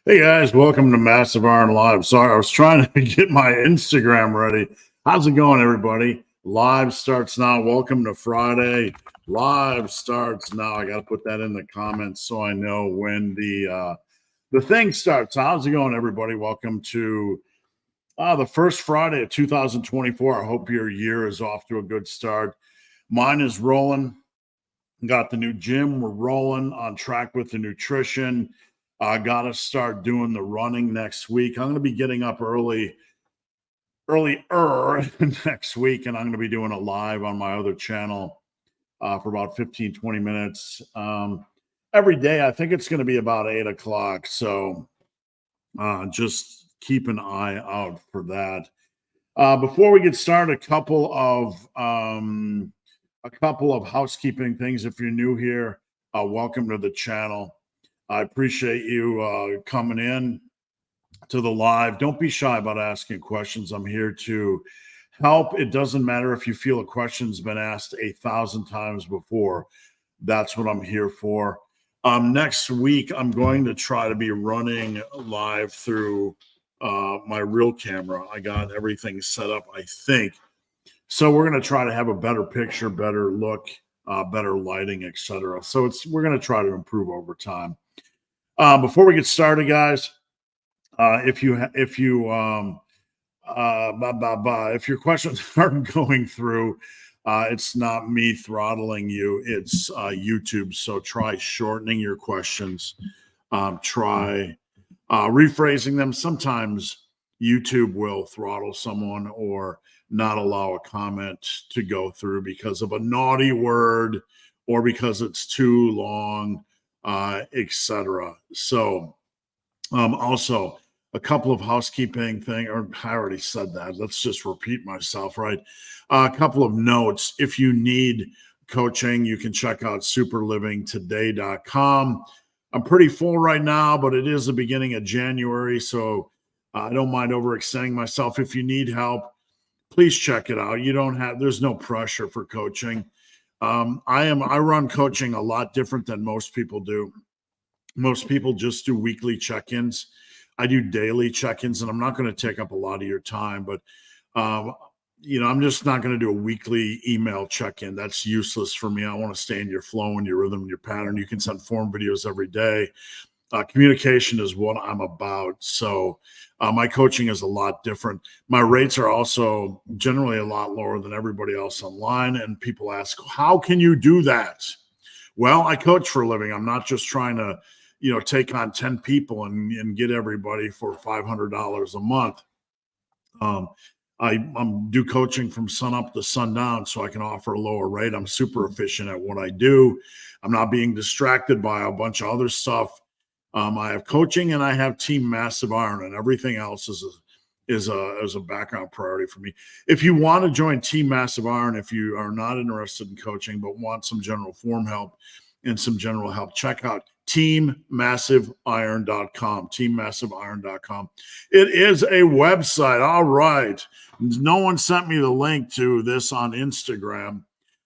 Hey guys, welcome to Massive Iron Live. Sorry, I was trying to get my Instagram ready. How's it going, everybody? Live starts now. Welcome to Friday. Live starts now. I got to put that in the comments so I know when the thing starts. How's it going, everybody? Welcome to the first Friday of 2024. I hope your year is off to a good start. Mine is rolling. Got the new gym. We're rolling on track with the nutrition. I got to start doing the running next week. I'm going to be getting up earlier next week, and I'm going to be doing a live on my other channel for about 15, 20 minutes every day. I think it's going to be about 8 o'clock. So just keep an eye out for that. Before we get started, a couple of housekeeping things. If you're new here, welcome to the channel. I appreciate you coming in to the live. Don't be shy about asking questions. I'm here to help. It doesn't matter if you feel a question's been asked 1,000 times before. That's what I'm here for. Next week, I'm going to try to be running live through my real camera. I got everything set up, I think. So we're going to try to have a better picture, better look, better lighting, etc. So we're going to try to improve over time. Before we get started, guys, if your questions aren't going through, it's not me throttling you, it's YouTube. So try shortening your questions. Try rephrasing them. Sometimes YouTube will throttle someone or not allow a comment to go through because of a naughty word or because it's too long, etc. So also a couple of housekeeping things, or I already said that. Let's just repeat myself, right? A couple of notes. If you need coaching, you can check out superlivingtoday.com. I'm pretty full right now, but it is the beginning of January, so I don't mind overextending myself. If you need help, please check it out. There's no pressure for coaching. I run coaching a lot different than most people do. Most people just do weekly check-ins. I do daily check-ins, and I'm not going to take up a lot of your time, but I'm just not going to do a weekly email check-in. That's useless for me. I want to stay in your flow and your rhythm and your pattern. You can send form videos every day. Communication is what I'm about. So my coaching is a lot different. My rates are also generally a lot lower than everybody else online. And people ask, how can you do that? Well, I coach for a living. I'm not just trying to, take on 10 people and get everybody for $500 a month. I do coaching from sun up to sundown so I can offer a lower rate. I'm super efficient at what I do. I'm not being distracted by a bunch of other stuff. I have coaching and I have Team Massive Iron, and everything else is a background priority for me. If you want to join Team Massive Iron, if you are not interested in coaching but want some general form help and some general help, check out teammassiveiron.com. teammassiveiron.com. It is a website. All right. No one sent me the link to this on Instagram.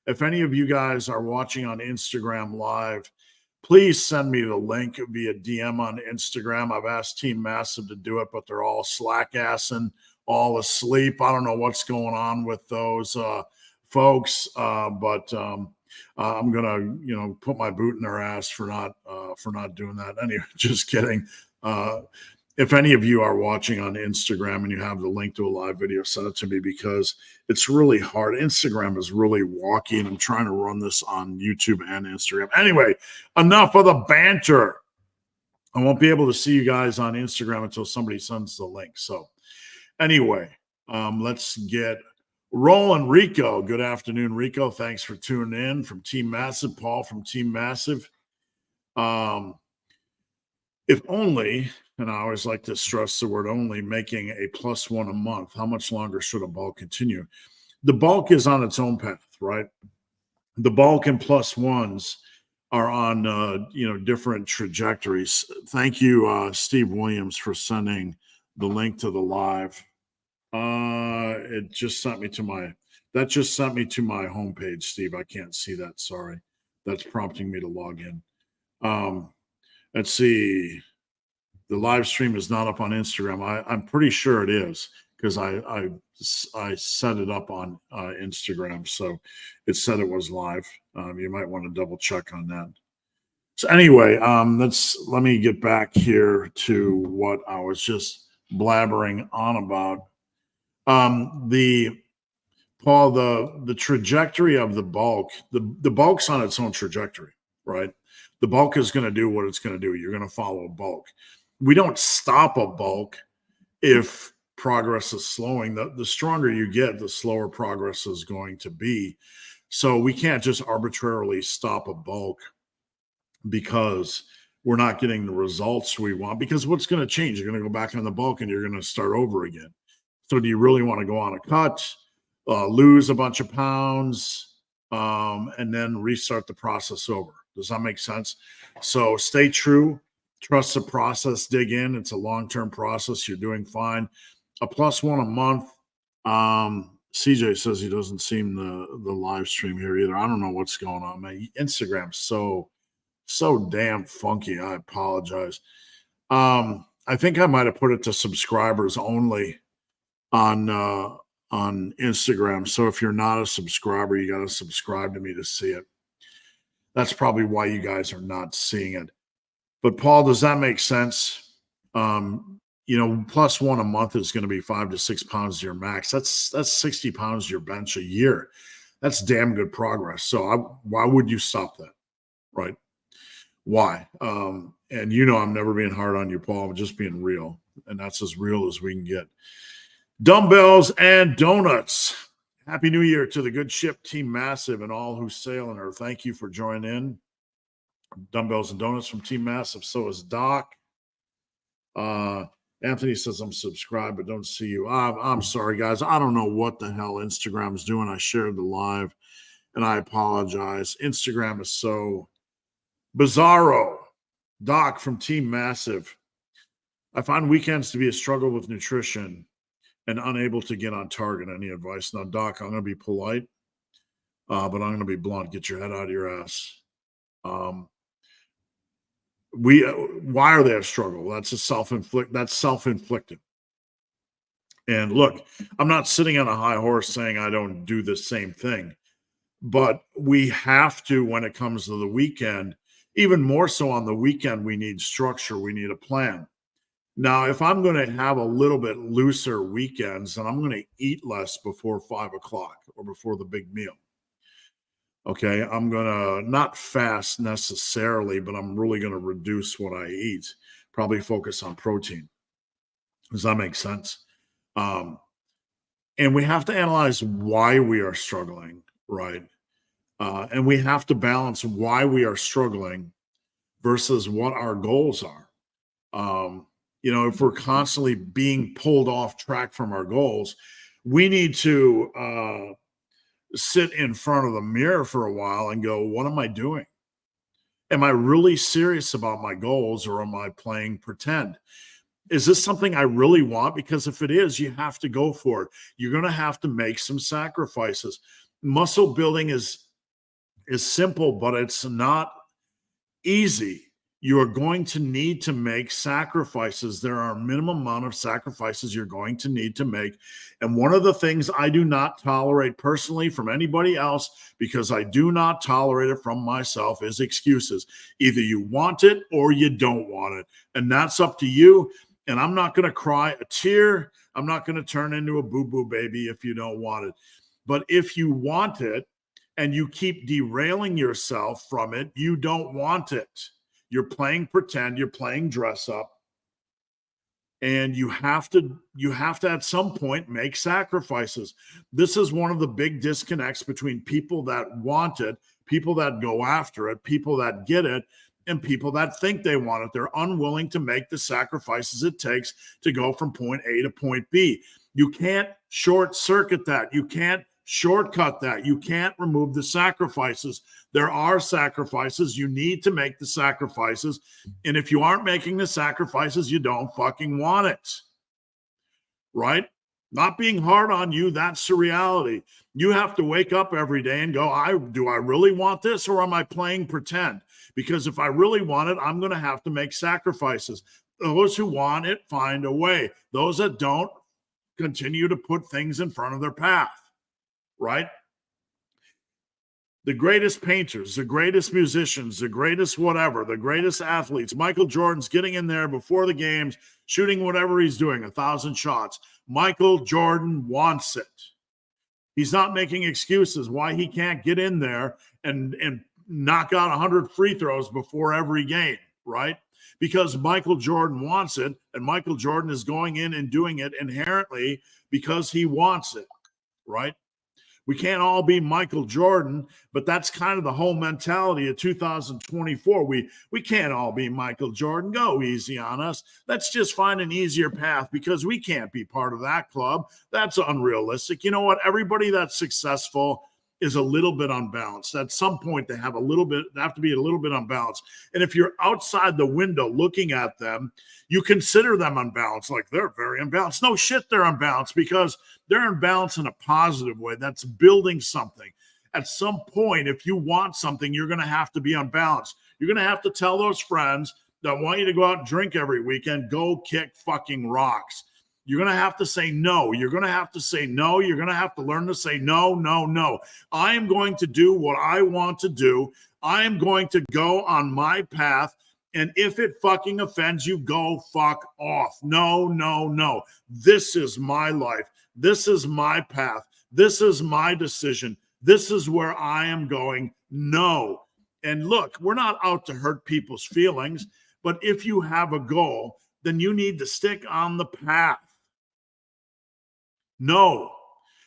If any of you guys are watching on Instagram Live, please send me the link via DM on Instagram. I've asked Team Massive to do it, but they're all slack-assing, all asleep. I don't know what's going on with those folks, but I'm gonna, put my boot in their ass for not doing that. Anyway, just kidding. If any of you are watching on Instagram and you have the link to a live video, send it to me because it's really hard. Instagram is really wonky, and I'm trying to run this on YouTube and Instagram. Anyway, enough of the banter. I won't be able to see you guys on Instagram until somebody sends the link. So anyway, let's get rolling. Rico, good afternoon, Rico. Thanks for tuning in from Team Massive. Paul from Team Massive. If only, and I always like to stress the word only, making a +1 a month, how much longer should a bulk continue? The bulk is on its own path, right? The bulk and +1s are on, different trajectories. Thank you, Steve Williams, for sending the link to the live. It just sent me to my homepage, Steve. I can't see that. Sorry. That's prompting me to log in. Let's see. The live stream is not up on Instagram. I'm pretty sure it is because I set it up on Instagram, so it said it was live. You might want to double check on that. So anyway, let me get back here to what I was just blabbering on about. The Paul, the trajectory of the bulk, the bulk's on its own trajectory, right? The bulk is going to do what it's going to do. You're going to follow a bulk. We don't stop a bulk if progress is slowing. The stronger you get, the slower progress is going to be. So we can't just arbitrarily stop a bulk because we're not getting the results we want. Because what's going to change? You're going to go back on the bulk and you're going to start over again. So do you really want to go on a cut, lose a bunch of pounds, and then restart the process over? Does that make sense? So stay true. Trust the process. Dig in. It's a long-term process. You're doing fine. A +1 a month. CJ says he doesn't see the live stream here either. I don't know what's going on, man. Instagram's so damn funky. I apologize. I think I might have put it to subscribers only on Instagram. So if you're not a subscriber, you got to subscribe to me to see it. That's probably why you guys are not seeing it. But Paul, does that make sense? +1 a month is going to be 5 to 6 pounds to your max. That's 60 pounds to your bench a year. That's damn good progress. So why would you stop that? Right? Why? And I'm never being hard on you, Paul. I'm just being real. And that's as real as we can get. Dumbbells and donuts. Happy New Year to the good ship Team Massive and all who sail in her. Thank you for joining in. Dumbbells and donuts from Team Massive. So is Doc. Anthony says I'm subscribed, but don't see you. I'm sorry, guys. I don't know what the hell Instagram's doing. I shared the live, and I apologize. Instagram is so bizarro. Doc from Team Massive. I find weekends to be a struggle with nutrition and unable to get on target. Any advice? Now, Doc, I'm going to be polite, but I'm going to be blunt. Get your head out of your ass. Why are they a struggle? That's self-inflicted. And look, I'm not sitting on a high horse saying I don't do the same thing, but we have to, when it comes to the weekend, even more so on the weekend, we need structure. We need a plan. Now, if I'm going to have a little bit looser weekends, then I'm going to eat less before 5 o'clock or before the big meal. Okay, I'm going to not fast necessarily, but I'm really going to reduce what I eat, probably focus on protein. Does that make sense? And we have to analyze why we are struggling, right? And we have to balance why we are struggling versus what our goals are. If we're constantly being pulled off track from our goals, we need to sit in front of the mirror for a while and go, what am I doing? Am I really serious about my goals, or am I playing pretend? Is this something I really want? Because if it is, you have to go for it. You're going to have to make some sacrifices. Muscle building is simple, but it's not easy. You are going to need to make sacrifices. There are a minimum amount of sacrifices you're going to need to make. And one of the things I do not tolerate personally from anybody else, because I do not tolerate it from myself, is excuses. Either you want it or you don't want it. And that's up to you. And I'm not going to cry a tear. I'm not going to turn into a boo-boo baby if you don't want it. But if you want it and you keep derailing yourself from it, you don't want it. You're playing pretend, you're playing dress up, and you have to at some point make sacrifices. This is one of the big disconnects between people that want it, people that go after it, people that get it, and people that think they want it. They're unwilling to make the sacrifices it takes to go from point A to point B. You can't short circuit that. You can't shortcut that. You can't remove the sacrifices. There are sacrifices. You need to make the sacrifices. And if you aren't making the sacrifices, you don't fucking want it. Right? Not being hard on you, that's the reality. You have to wake up every day and go, do I really want this, or am I playing pretend? Because if I really want it, I'm going to have to make sacrifices. Those who want it find a way. Those that don't continue to put things in front of their path, right? The greatest painters, the greatest musicians, the greatest whatever, the greatest athletes. Michael Jordan's getting in there before the games, shooting whatever he's doing, 1,000 shots. Michael Jordan wants it. He's not making excuses why he can't get in there and knock out 100 free throws before every game, right? Because Michael Jordan wants it, and Michael Jordan is going in and doing it inherently because he wants it, right? We can't all be Michael Jordan, but that's kind of the whole mentality of 2024. We can't all be Michael Jordan. Go easy on us. Let's just find an easier path because we can't be part of that club. That's unrealistic. You know what? Everybody that's successful is a little bit unbalanced. At some point, they have to be a little bit unbalanced. And if you're outside the window looking at them, you consider them unbalanced, like they're very unbalanced. No shit, they're unbalanced because they're unbalanced in a positive way. That's building something. At some point, if you want something, you're going to have to be unbalanced. You're going to have to tell those friends that want you to go out and drink every weekend, go kick fucking rocks. You're going to have to say no. You're going to have to say no. You're going to have to learn to say no, no, no. I am going to do what I want to do. I am going to go on my path. And if it fucking offends you, go fuck off. No, no, no. This is my life. This is my path. This is my decision. This is where I am going. No. And look, we're not out to hurt people's feelings, but if you have a goal, then you need to stick on the path. No.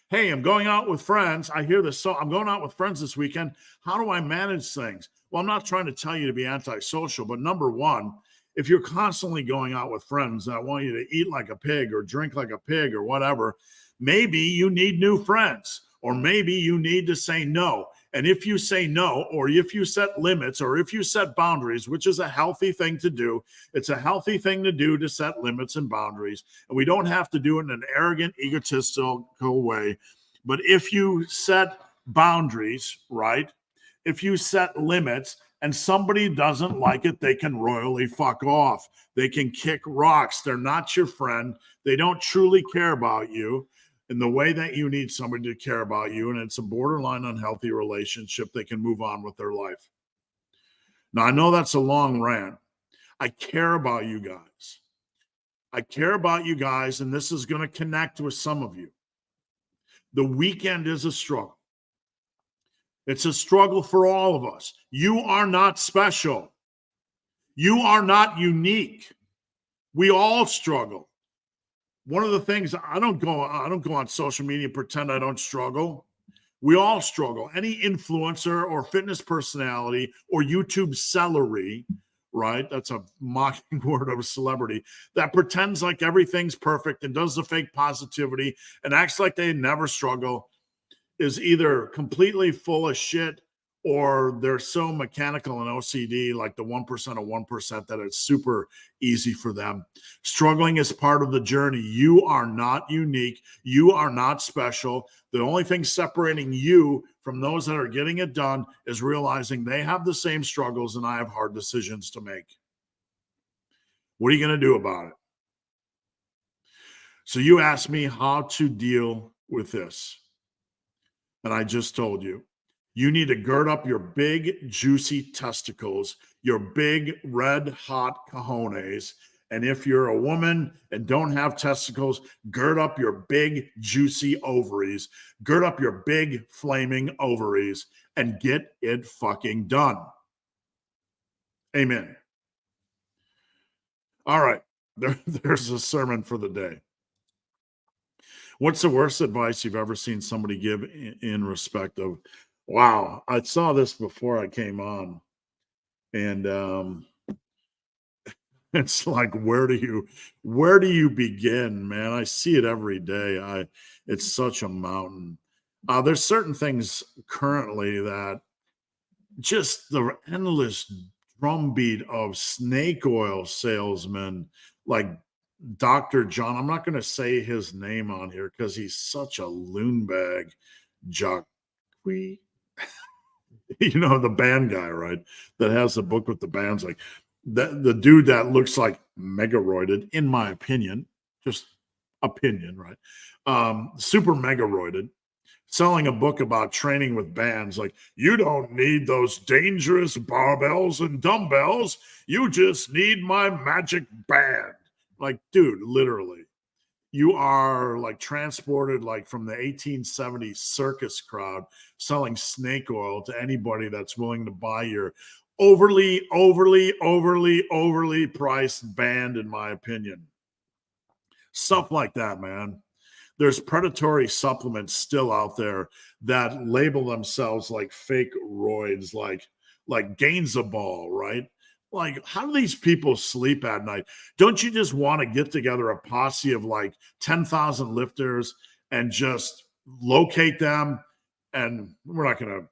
Hey, I'm going out with friends. I hear this. So I'm going out with friends this weekend. How do I manage things? Well, I'm not trying to tell you to be antisocial, but number one, if you're constantly going out with friends that want you to eat like a pig or drink like a pig or whatever, maybe you need new friends, or maybe you need to say no. And if you say no, or if you set limits, or if you set boundaries, which is a healthy thing to do, it's a healthy thing to do to set limits and boundaries. And we don't have to do it in an arrogant, egotistical way. But if you set boundaries, right? If you set limits and somebody doesn't like it, they can royally fuck off. They can kick rocks. They're not your friend. They don't truly care about you in the way that you need somebody to care about you, and it's a borderline unhealthy relationship. They can move on with their life. Now, I know that's a long rant. I care about you guys. I care about you guys, and this is going to connect with some of you. The weekend is a struggle. It's a struggle for all of us. You are not special. You are not unique. We all struggle. One of the things, I don't go on social media and pretend I don't struggle. We all struggle. Any influencer or fitness personality or YouTube celery, right? That's a mocking word of a celebrity that pretends like everything's perfect and does the fake positivity and acts like they never struggle is either completely full of shit or they're so mechanical and OCD, like the 1% of 1%, that it's super easy for them. Struggling is part of the journey. You are not unique. You are not special. The only thing separating you from those that are getting it done is realizing they have the same struggles and I have hard decisions to make. What are you going to do about it? So you asked me how to deal with this. And I just told you. You need to gird up your big, juicy testicles, your big, red, hot cojones. And if you're a woman and don't have testicles, gird up your big, juicy ovaries. Gird up your big, flaming ovaries and get it fucking done. Amen. All right. There's a sermon for the day. What's the worst advice you've ever seen somebody give in respect of, wow, I saw this before I came on. And it's like, where do you begin, man? I see it every day. It's such a mountain. There's certain things currently that just the endless drumbeat of snake oil salesmen like Dr. John. I'm not going to say his name on here because he's such a loonbag. Jacqui. You know, the band guy, right? That has the book with the bands like the dude that looks like megaroided, in my opinion, just opinion, right? Super megaroided, selling a book about training with bands. Like, you don't need those dangerous barbells and dumbbells. You just need my magic band. Like, dude, literally, you are like transported like from the 1870s circus crowd selling snake oil to anybody that's willing to buy your overly priced band, in my opinion. Stuff like that, man. There's predatory supplements still out there that label themselves like fake roids, like Gainsaball, right? Like, how do these people sleep at night? Don't you just want to get together a posse of like 10,000 lifters and just locate them? And we're not going to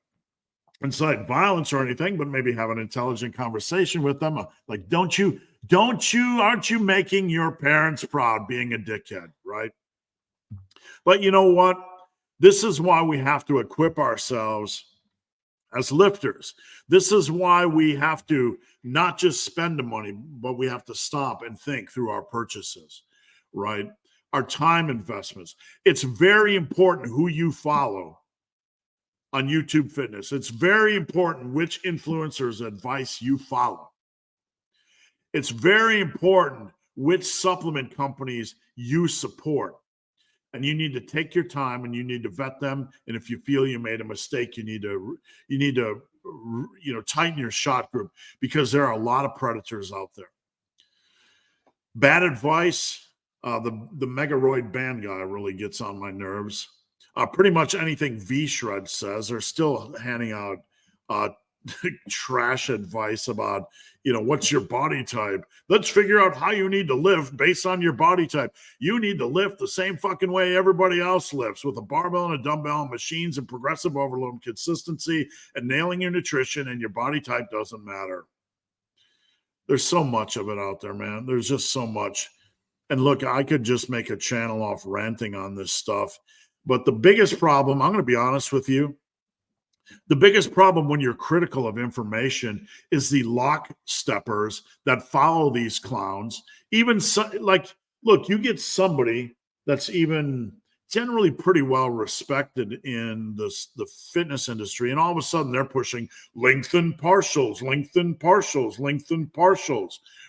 incite violence or anything, but maybe have an intelligent conversation with them. Like, aren't you making your parents proud being a dickhead, right? But you know what? This is why we have to equip ourselves as lifters. This is why we have to not just spend the money, but we have to stop and think through our purchases, right? Our time investments. It's very important who you follow on YouTube Fitness. It's very important which influencers' advice you follow. It's very important which supplement companies you support. And you need to take your time and you need to vet them. And if you feel you made a mistake, you need to tighten your shot group, because there are a lot of predators out there. Bad advice. The Megaroid band guy really gets on my nerves. Pretty much anything V-Shred says, they're still handing out trash advice about, what's your body type? Let's figure out how you need to lift based on your body type. You need to lift the same fucking way everybody else lifts, with a barbell and a dumbbell, machines and progressive overload, consistency, and nailing your nutrition, and your body type doesn't matter. There's so much of it out there, man. There's just so much. And look, I could just make a channel off ranting on this stuff. But the biggest problem, I'm going to be honest with you, the biggest problem when you're critical of information is the lock steppers that follow these clowns. Even look, you get somebody that's even generally pretty well respected in the fitness industry, and all of a sudden they're pushing lengthen partials,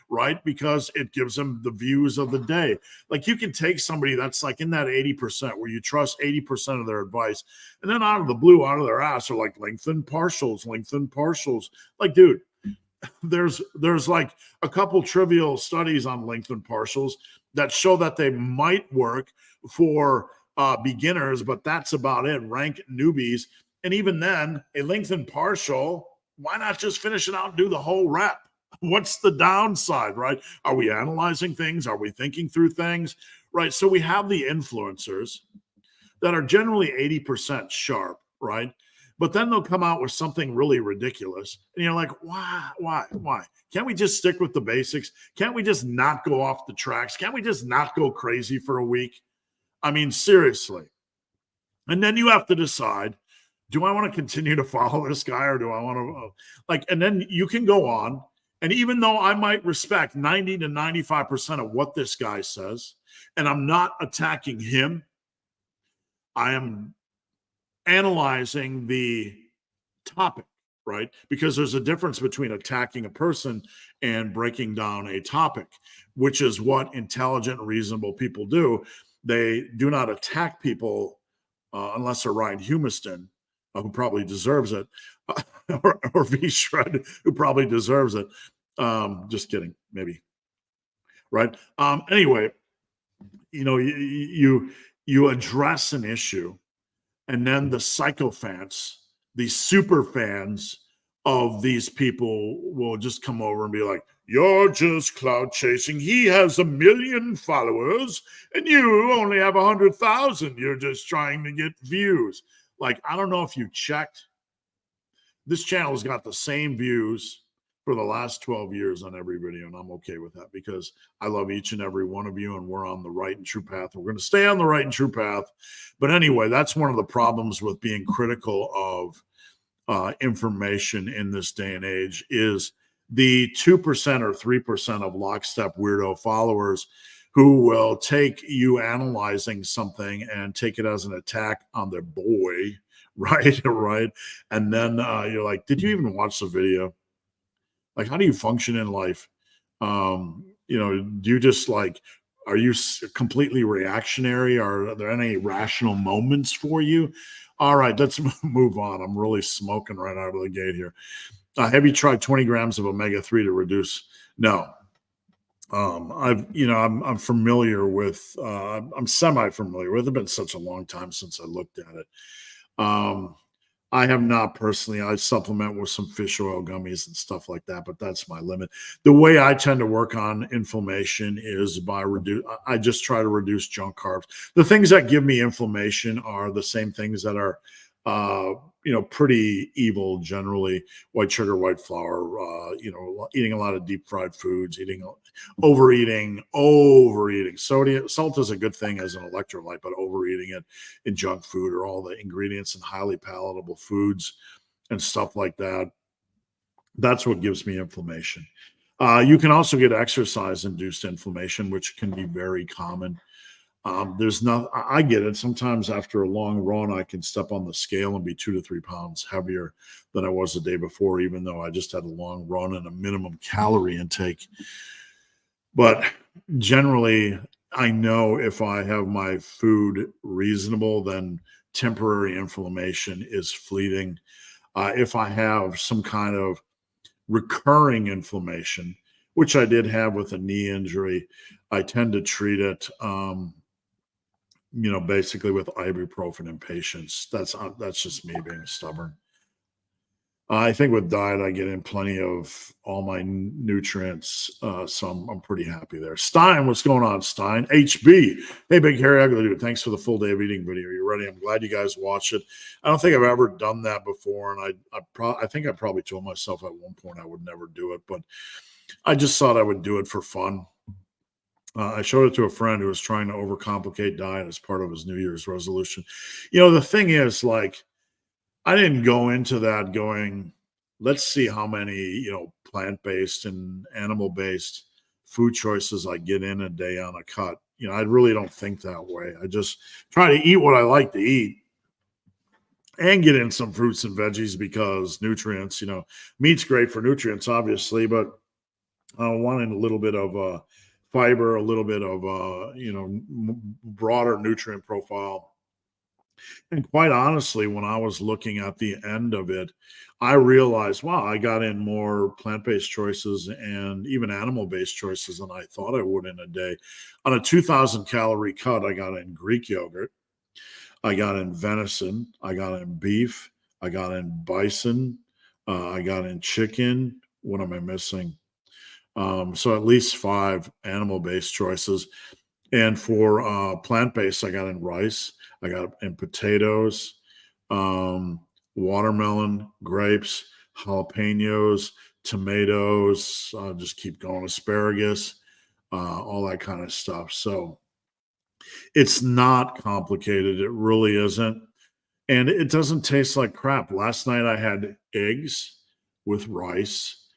right? Because it gives them the views of the day. Like, you can take somebody that's like in that 80% where you trust 80% of their advice, and then out of the blue, out of their ass, are like lengthen partials. Like, dude, there's like a couple trivial studies on lengthen partials that show that they might work for beginners, but that's about it. Rank newbies. And even then, a lengthened partial, why not just finish it out and do the whole rep? What's the downside, right? Are we analyzing things? Are we thinking through things, right? So we have the influencers that are generally 80% sharp, right? But then they'll come out with something really ridiculous. And you're like, why? Can't we just stick with the basics? Can't we just not go off the tracks? Can't we just not go crazy for a week? I mean, seriously. And then you have to decide, do I want to continue to follow this guy, or do I want to and then you can go on. And even though I might respect 90 to 95% of what this guy says, and I'm not attacking him, I am analyzing the topic, right? Because there's a difference between attacking a person and breaking down a topic, which is what intelligent, reasonable people do. They do not attack people unless they're Ryan Humiston, who probably deserves it, or V-Shred, who probably deserves it. Just kidding, maybe. Right. Anyway, you address an issue, and then the sycophants, the super fans of these people, will just come over and be like, you're just cloud chasing. He has 1 million followers and you only have 100,000. You're just trying to get views. Like, I don't know if you checked. This channel has got the same views for the last 12 years on every video, and I'm okay with that, because I love each and every one of you, and we're on the right and true path. We're going to stay on the right and true path. But anyway, that's one of the problems with being critical of information in this day and age, is the 2% or 3% of lockstep weirdo followers who will take you analyzing something and take it as an attack on their boy, right? Right. And then you're like, did you even watch the video? Like, how do you function in life? Do you just like, are you completely reactionary? Are there any rational moments for you? All right, let's move on. I'm really smoking right out of the gate here. Have you tried 20 grams of omega-3 to reduce? No. I'm familiar with, I'm semi-familiar with it. It's been such a long time since I looked at it. Um, I have not personally. I supplement with some fish oil gummies and stuff like that, but that's my limit. The way I tend to work on inflammation is by reduce. I just try to reduce junk carbs. The things that give me inflammation are the same things that are, uh, pretty evil generally. White sugar, white flour. Eating a lot of deep fried foods, overeating. Sodium, salt is a good thing as an electrolyte, but overeating it in junk food or all the ingredients in highly palatable foods and stuff like that. That's what gives me inflammation. You can also get exercise induced inflammation, which can be very common. There's not, I get it. Sometimes after a long run, I can step on the scale and be 2 to 3 pounds heavier than I was the day before, even though I just had a long run and a minimum calorie intake. But generally, I know if I have my food reasonable, then temporary inflammation is fleeting. If I have some kind of recurring inflammation, which I did have with a knee injury, I tend to treat it, basically with ibuprofen in patients. That's just me being stubborn. I think with diet, I get in plenty of all my nutrients, so I'm pretty happy there. Stein, what's going on, Stein? HB, hey, Big Hairy Ugly Dude, thanks for the full day of eating video. You ready? I'm glad you guys watched it. I don't think I've ever done that before, and I think I probably told myself at one point I would never do it, but I just thought I would do it for fun. I showed it to a friend who was trying to overcomplicate diet as part of his New Year's resolution. The thing is, like, I didn't go into that going, let's see how many, plant-based and animal-based food choices I get in a day on a cut. I really don't think that way. I just try to eat what I like to eat and get in some fruits and veggies because nutrients, meat's great for nutrients, obviously, but wanting a little bit of fiber, a little bit of, broader nutrient profile. And quite honestly, when I was looking at the end of it, I realized, wow, I got in more plant-based choices and even animal-based choices than I thought I would in a day. On a 2,000 calorie cut, I got in Greek yogurt, I got in venison, I got in beef, I got in bison, I got in chicken. What am I missing? So at least 5 animal-based choices. And for plant-based, I got in rice, I got in potatoes, um, watermelon, grapes, jalapenos, tomatoes, just keep going, asparagus, all that kind of stuff. So it's not complicated. It really isn't. And it doesn't taste like crap. Last night I had eggs with rice,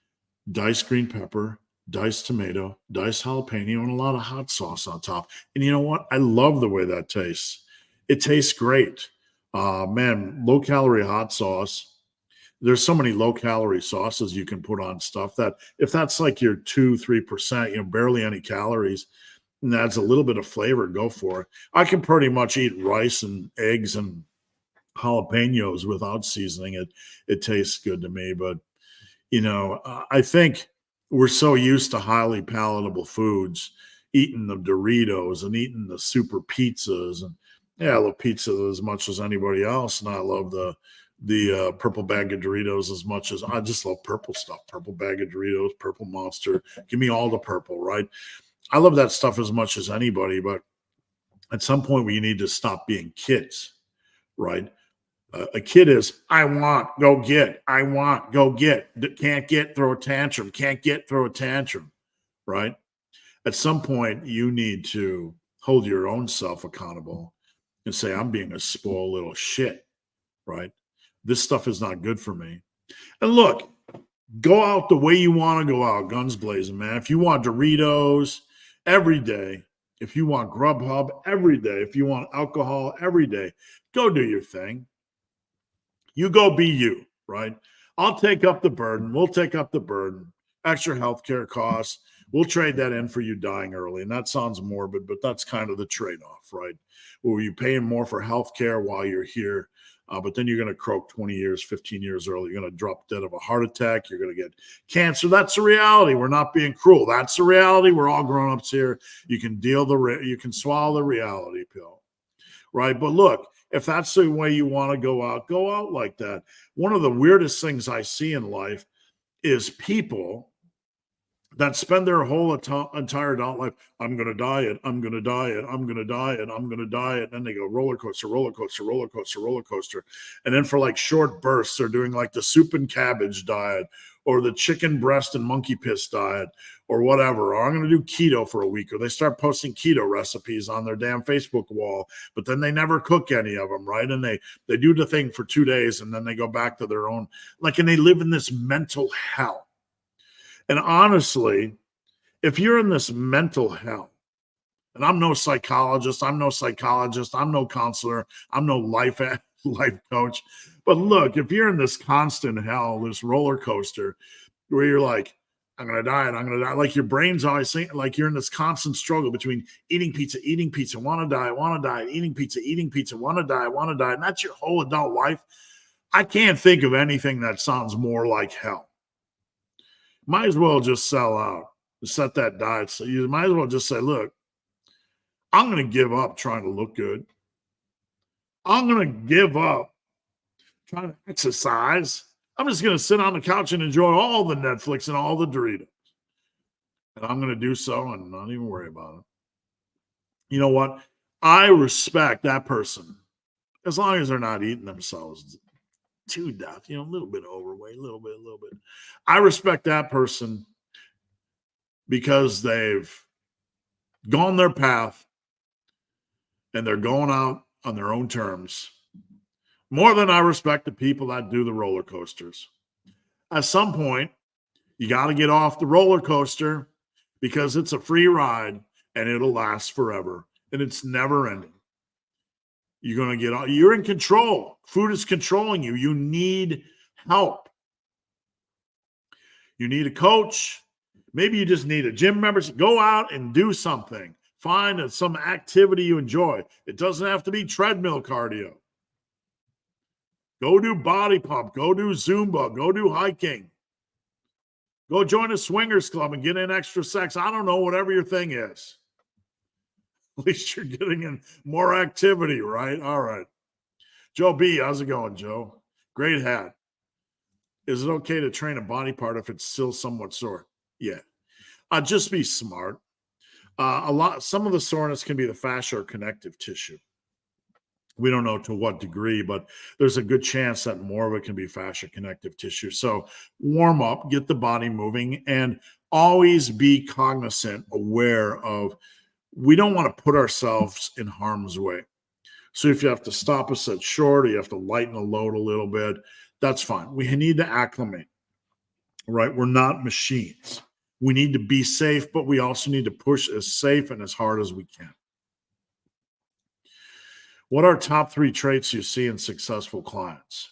diced green pepper, diced tomato, diced jalapeno, and a lot of hot sauce on top. And you know what? I love the way that tastes. It tastes great. Man, low calorie hot sauce. There's so many low calorie sauces you can put on stuff that if that's like your 2, 3%, barely any calories, and adds a little bit of flavor, go for it. I can pretty much eat rice and eggs and jalapenos without seasoning it. It tastes good to me, but I think we're so used to highly palatable foods, eating the Doritos and eating the super pizzas, and yeah, I love pizza as much as anybody else, and I love the purple bag of Doritos as much as I just love purple stuff. Purple bag of Doritos, purple monster, give me all the purple, right? I love that stuff as much as anybody, but at some point we need to stop being kids, right? A kid is, I want, go get, I want, go get, can't get, throw a tantrum, can't get, throw a tantrum, right? At some point, you need to hold your own self accountable and say, I'm being a spoiled little shit, right? This stuff is not good for me. And look, Go out the way you want to go out, guns blazing, man. If you want Doritos every day, if you want Grubhub every day, if you want alcohol every day, go do your thing. You go be you, right? I'll take up the burden. We'll take up the burden. Extra healthcare costs. We'll trade that in for you dying early. And that sounds morbid, but that's kind of the trade-off, right? Where you paying more for healthcare while you're here, but then you're going to croak 20 years, 15 years early. You're going to drop dead of a heart attack. You're going to get cancer. That's the reality. We're not being cruel. That's the reality. We're all grown-ups here. You can you can swallow the reality pill, right? But look, if that's the way you want to go out like that. One of the weirdest things I see in life is people that spend their whole entire adult life, I'm going to diet, I'm going to diet, I'm going to diet, I'm going to diet. And then they go roller coaster, roller coaster, roller coaster, roller coaster. And then for like short bursts, they're doing like the soup and cabbage diet or the chicken breast and monkey piss diet or whatever. Or I'm going to do keto for a week. Or they start posting keto recipes on their damn Facebook wall, but then they never cook any of them, right? And they do the thing for 2 days and then they go back to their own, and they live in this mental hell. And honestly, if you're in this mental hell, and I'm no psychologist, I'm no counselor, I'm no life coach, but look, if you're in this constant hell, this roller coaster, where you're like, I'm gonna die, like your brain's always saying, like you're in this constant struggle between eating pizza, want to die, eating pizza, want to die, and that's your whole adult life. I can't think of anything that sounds more like hell. Might as well just sell out, set that diet. So you might as well just say, look, I'm going to give up trying to look good. I'm going to give up trying to exercise. I'm just going to sit on the couch and enjoy all the Netflix and all the Doritos. And I'm going to do so and not even worry about it. You know what? I respect that person as long as they're not eating themselves to death, a little bit overweight, a little bit. I respect that person because they've gone their path and they're going out on their own terms more than I respect the people that do the roller coasters. At some point, you got to get off the roller coaster because it's a free ride and it'll last forever and it's never ending. You're in control. Food is controlling you. You need help. You need a coach. Maybe you just need a gym membership. Go out and do something. Find some activity you enjoy. It doesn't have to be treadmill cardio. Go do body pump. Go do Zumba. Go do hiking. Go join a swingers club and get in extra sex. I don't know, whatever your thing is. At least you're getting in more activity, right? All right. Joe B, how's it going, Joe? Great hat. Is it okay to train a body part if it's still somewhat sore? Yeah. Just be smart. Some of the soreness can be the fascia or connective tissue. We don't know to what degree, but there's a good chance that more of it can be fascia connective tissue. So warm up, get the body moving, and always be cognizant, aware of, we don't want to put ourselves in harm's way. So if you have to stop a set short or you have to lighten the load a little bit, that's fine. We need to acclimate, right? We're not machines. We need to be safe, but we also need to push as safe and as hard as we can. What are top 3 traits you see in successful clients?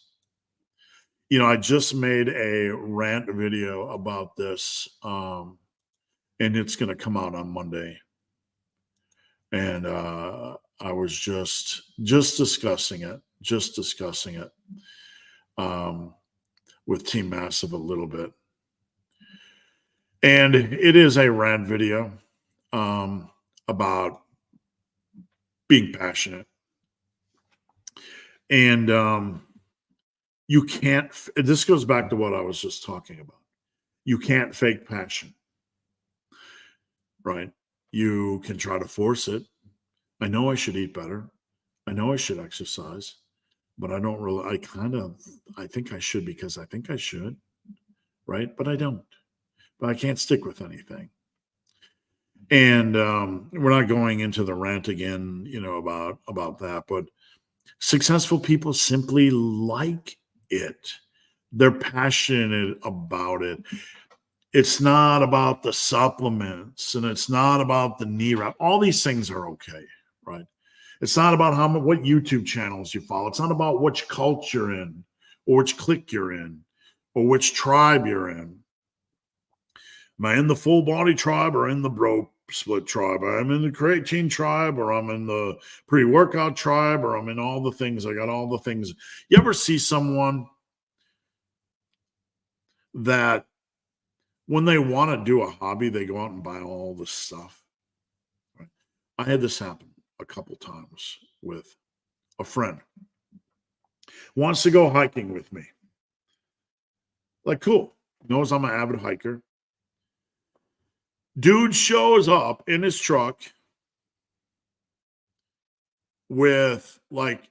I just made a rant video about this, and it's going to come out on Monday. And I was just discussing it with Team Massive a little bit. And it is a rant video about being passionate. And you can't, this goes back to what I was just talking about. You can't fake passion, right? You can try to force it. I know I should eat better. I know I should exercise, but I don't really, I think I should because I think I should, right? But I don't. But I can't stick with anything. And we're not going into the rant again, about that, but successful people simply like it. They're passionate about it. It's not about the supplements and it's not about the knee wrap. All these things are okay, right? It's not about what YouTube channels you follow. It's not about which cult you're in or which clique you're in or which tribe you're in. Am I in the full body tribe or in the bro split tribe? I'm in the creatine tribe or I'm in the pre-workout tribe or I'm in all the things. I got all the things. You ever see someone that when they want to do a hobby, they go out and buy all the stuff? Right? I had this happen a couple times with a friend. Wants to go hiking with me. Like, cool. Knows I'm an avid hiker. Dude shows up in his truck with like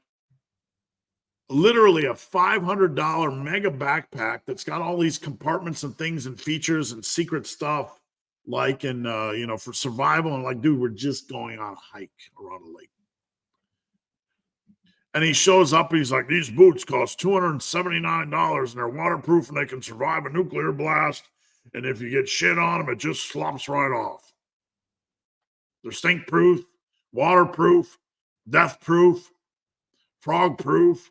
literally a $500 mega backpack that's got all these compartments and things and features and secret stuff, like for survival. And like, dude, we're just going on a hike around a lake. And he shows up and he's like, these boots cost $279 and they're waterproof and they can survive a nuclear blast. And if you get shit on them, it just slops right off. They're stink proof, waterproof, death proof, frog proof.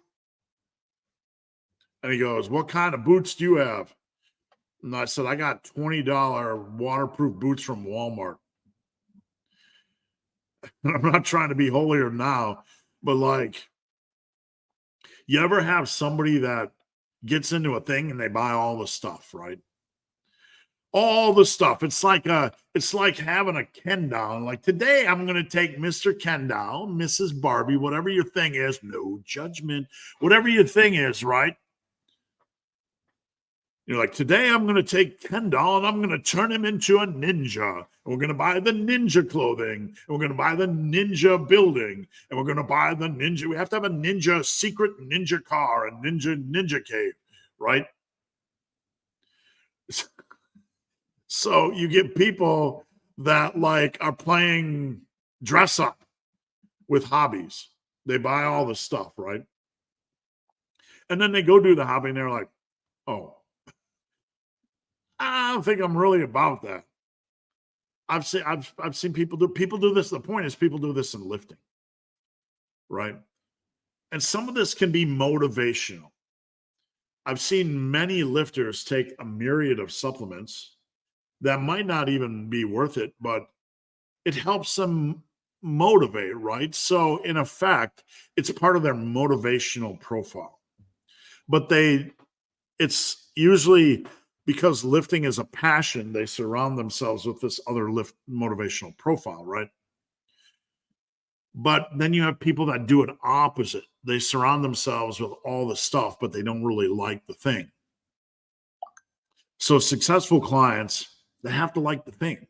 And he goes, what kind of boots do you have? And I said, I got $20 waterproof boots from Walmart. And I'm not trying to be holier now, but like, you ever have somebody that gets into a thing and they buy all the stuff, right? All the stuff. It's like having a Ken doll. Like, today I'm going to take Mr. Ken doll, Mrs. Barbie, whatever your thing is. No judgment. Whatever your thing is, right? You're like, today I'm going to take Ken doll and I'm going to turn him into a ninja. And we're going to buy the ninja clothing. And we're going to buy the ninja building. And we're going to buy the ninja. We have to have a ninja secret ninja car, a ninja cave, right? So you get people that like are playing dress up with hobbies. They buy all the stuff, right? And then they go do the hobby and they're like, oh, I don't think I'm really about that. I've seen people do this. The point is people do this in lifting, right? And some of this can be motivational. I've seen many lifters take a myriad of supplements that might not even be worth it, but it helps them motivate, right? So in effect, it's part of their motivational profile. But it's usually because lifting is a passion, they surround themselves with this other motivational profile, right? But then you have people that do it opposite. They surround themselves with all the stuff, but they don't really like the thing. So successful clients, they have to like the thing.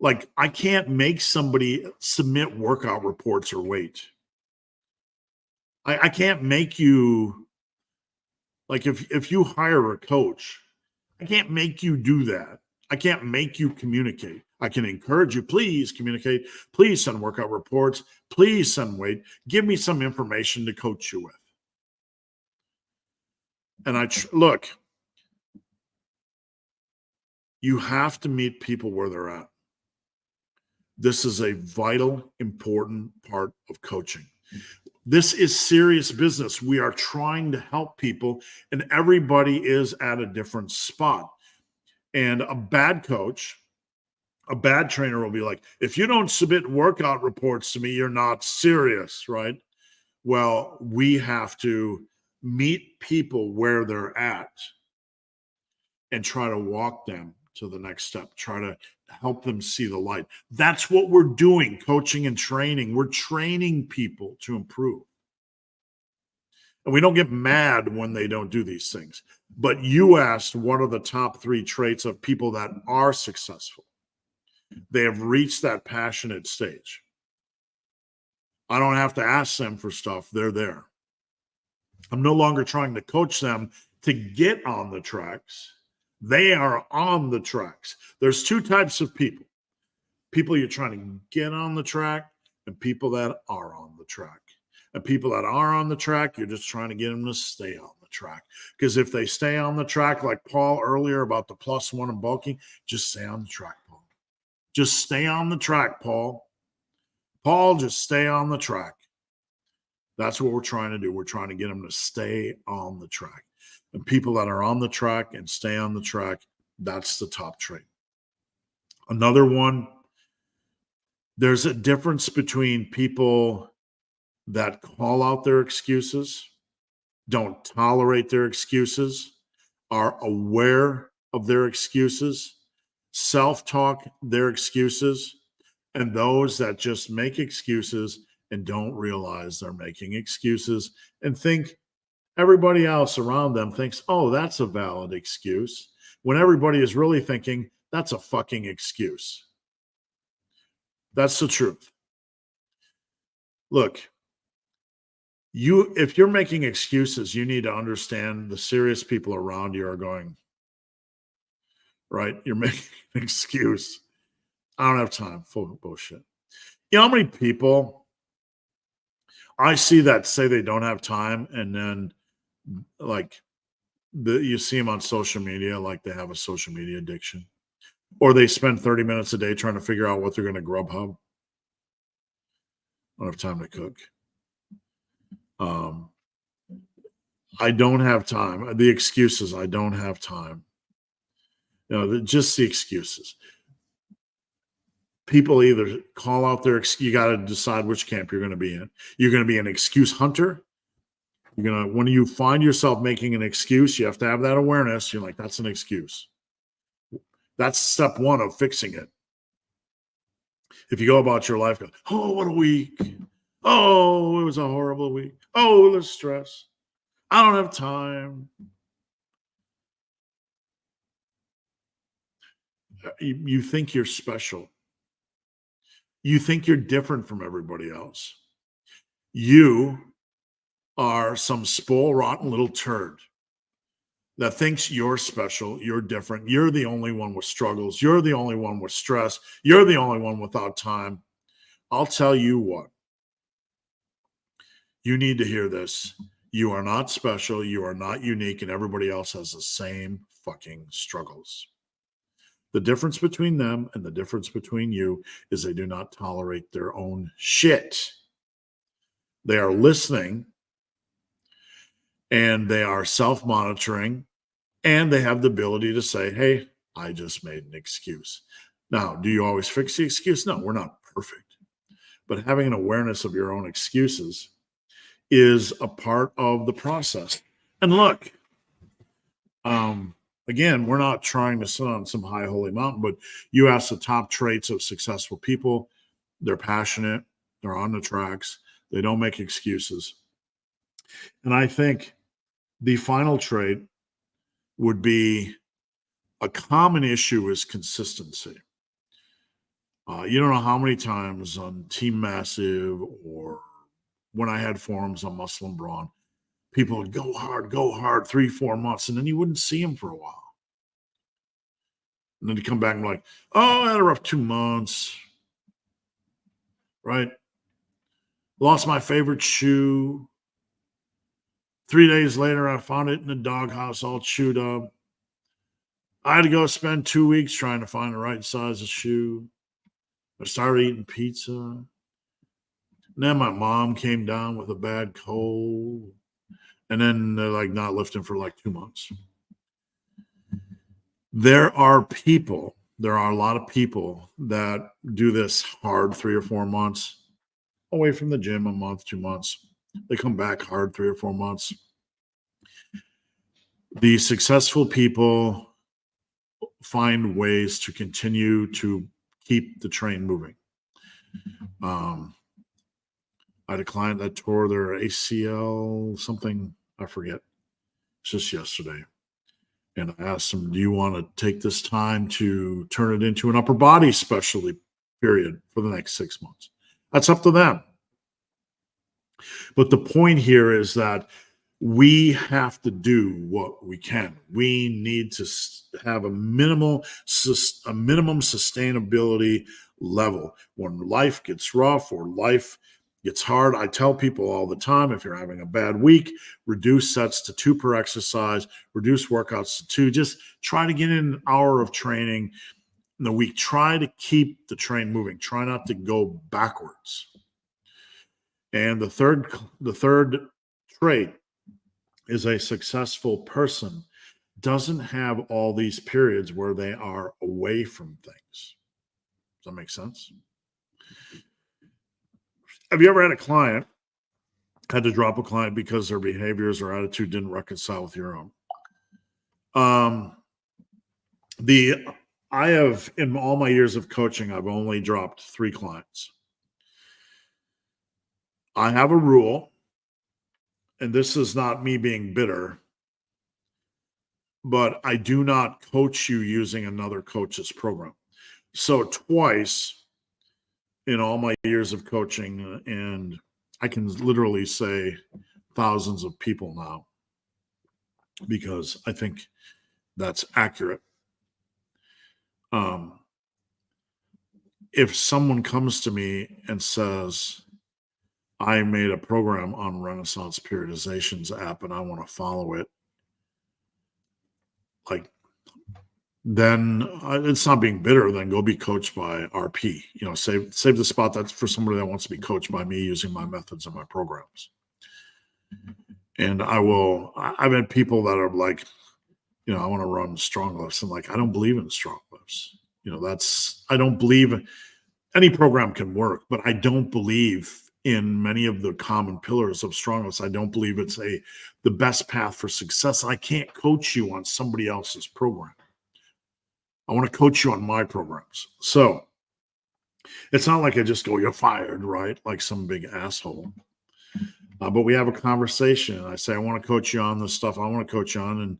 Like, I can't make somebody submit workout reports or weight. I can't make you, like, if you hire a coach, I can't make you do that. I can't make you communicate. I can encourage you, please communicate. Please send workout reports. Please send weight. Give me some information to coach you with. And look, you have to meet people where they're at. This is a vital, important part of coaching. This is serious business. We are trying to help people, and everybody is at a different spot. And a bad coach, a bad trainer will be like, if you don't submit workout reports to me, you're not serious, right? Well, we have to meet people where they're at and try to walk them to the next step, try to help them see the light. That's what we're doing, coaching and training. We're training people to improve. And we don't get mad when they don't do these things. But you asked what are the top 3 traits of people that are successful. They have reached that passionate stage. I don't have to ask them for stuff. They're there. I'm no longer trying to coach them to get on the tracks. They are on the tracks. There's 2 types of people. People you're trying to get on the track and people that are on the track. And people that are on the track, you're just trying to get them to stay on the track. Because if they stay on the track, like Paul earlier about the +1 and bulking, just stay on the track, Paul. Just stay on the track, Paul. Paul, just stay on the track. That's what we're trying to do. We're trying to get them to stay on the track. And people that are on the track and stay on the track, that's the top trait. Another one, there's a difference between people that call out their excuses, don't tolerate their excuses, are aware of their excuses, self-talk their excuses, and those that just make excuses and don't realize they're making excuses and think everybody else around them thinks, oh, that's a valid excuse, when everybody is really thinking that's a fucking excuse. That's the truth. Look, if you're making excuses, you need to understand the serious people around you are going, right? You're making an excuse. I don't have time. Full bullshit. You know how many people I see that say they don't have time, and then like you see them on social media, like they have a social media addiction, or they spend 30 minutes a day trying to figure out what they're going to Grubhub. I don't have time to cook. I don't have time. The excuses, I don't have time. You know, just the excuses. People either call out their, you got to decide which camp you're going to be in. You're going to be an excuse hunter. You're going to, when you find yourself making an excuse, you have to have that awareness. You're like, that's an excuse. That's step one of fixing it. If you go about your life, go, oh, what a week. Oh, it was a horrible week. Oh, the stress. I don't have time. You think you're special. You think you're different from everybody else. You are some spoil rotten little turd that thinks you're special, you're different, you're the only one with struggles, you're the only one with stress, you're the only one without time. I'll tell you what. You need to hear this. You are not special, you are not unique, and everybody else has the same fucking struggles. The difference between them and the difference between you is they do not tolerate their own shit. They are listening, and they are self-monitoring, and they have the ability to say, hey, I just made an excuse. Now, do you always fix the excuse? No, we're not perfect. But having an awareness of your own excuses is a part of the process. And look, again, we're not trying to sit on some high holy mountain, but you ask the top traits of successful people. They're passionate. They're on the tracks. They don't make excuses. And I think the final trait would be a common issue is consistency. You don't know how many times on Team Massive or when I had forums on Muscle and Brawn, people would go hard, 3-4 months, and then you wouldn't see them for a while. And then you come back and be like, oh, I had a rough 2 months, right? Lost my favorite shoe. 3 days later, I found it in the doghouse all chewed up. I had to go spend 2 weeks trying to find the right size of shoe. I started eating pizza. And then my mom came down with a bad cold. And then they're like not lifting for like 2 months. There are a lot of people that do this hard 3 or 4 months, away from the gym a month, 2 months. They come back hard 3 or 4 months. The successful people find ways to continue to keep the train moving. I had a client that tore their ACL, something, I forget, just yesterday. And I asked them, do you want to take this time to turn it into an upper body specialty period for the next 6 months? That's up to them. But the point here is that we have to do what we can. We need to have a minimum sustainability level. When life gets rough or life It's hard. I tell people all the time, if you're having a bad week, reduce sets to 2 per exercise, reduce workouts to 2. Just try to get in an hour of training in the week. Try to keep the train moving. Try not to go backwards. And the third trait is a successful person doesn't have all these periods where they are away from things. Does that make sense? Have you ever had a client had to drop a client because their behaviors or attitude didn't reconcile with your own? I have, in all my years of coaching, I've only dropped 3 clients. I have a rule, and this is not me being bitter, but I do not coach you using another coach's program. So twice in all my years of coaching, and I can literally say thousands of people now, because I think that's accurate. If someone comes to me and says, I made a program on Renaissance Periodizations app and I want to follow it, like, then it's not being bitter. Then go be coached by RP. Save the spot that's for somebody that wants to be coached by me using my methods and my programs. And I've had people that are like, I want to run strong lifts, and like, I don't believe in strong lifts. I don't believe any program can work, but I don't believe in many of the common pillars of strong lifts. I don't believe it's the best path for success. I can't coach you on somebody else's program. I want to coach you on my programs. So it's not like I just go, you're fired, right? Like some big asshole. But we have a conversation, and I say, I want to coach you on this stuff I want to coach you on. And,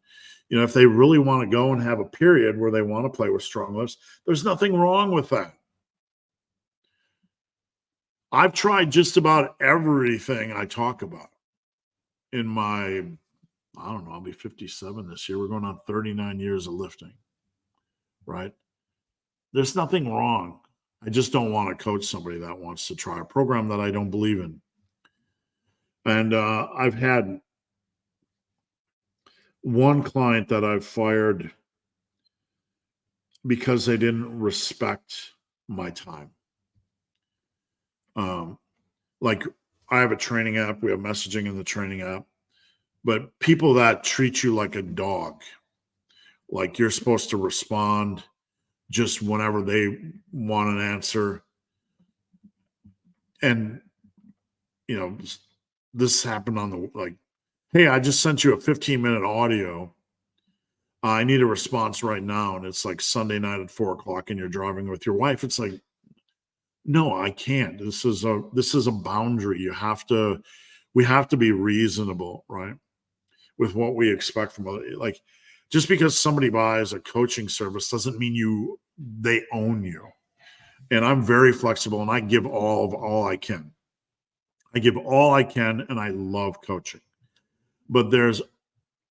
if they really want to go and have a period where they want to play with strong lifts, there's nothing wrong with that. I've tried just about everything I talk about in my, I don't know, I'll be 57 this year. We're going on 39 years of lifting, right? There's nothing wrong. I just don't want to coach somebody that wants to try a program that I don't believe in. And I've had one client that I've fired because they didn't respect my time. Like, I have a training app. We have messaging in the training app. But people that treat you like a dog, like you're supposed to respond just whenever they want an answer. And, this happened on hey, I just sent you a 15-minute audio. I need a response right now. And it's like Sunday night at 4:00 and you're driving with your wife. It's like, no, I can't. This is a boundary. We have to be reasonable, right? With what we expect from other, like, just because somebody buys a coaching service doesn't mean they own you. And I'm very flexible, and I give all I can. I give all I can, and I love coaching. But there's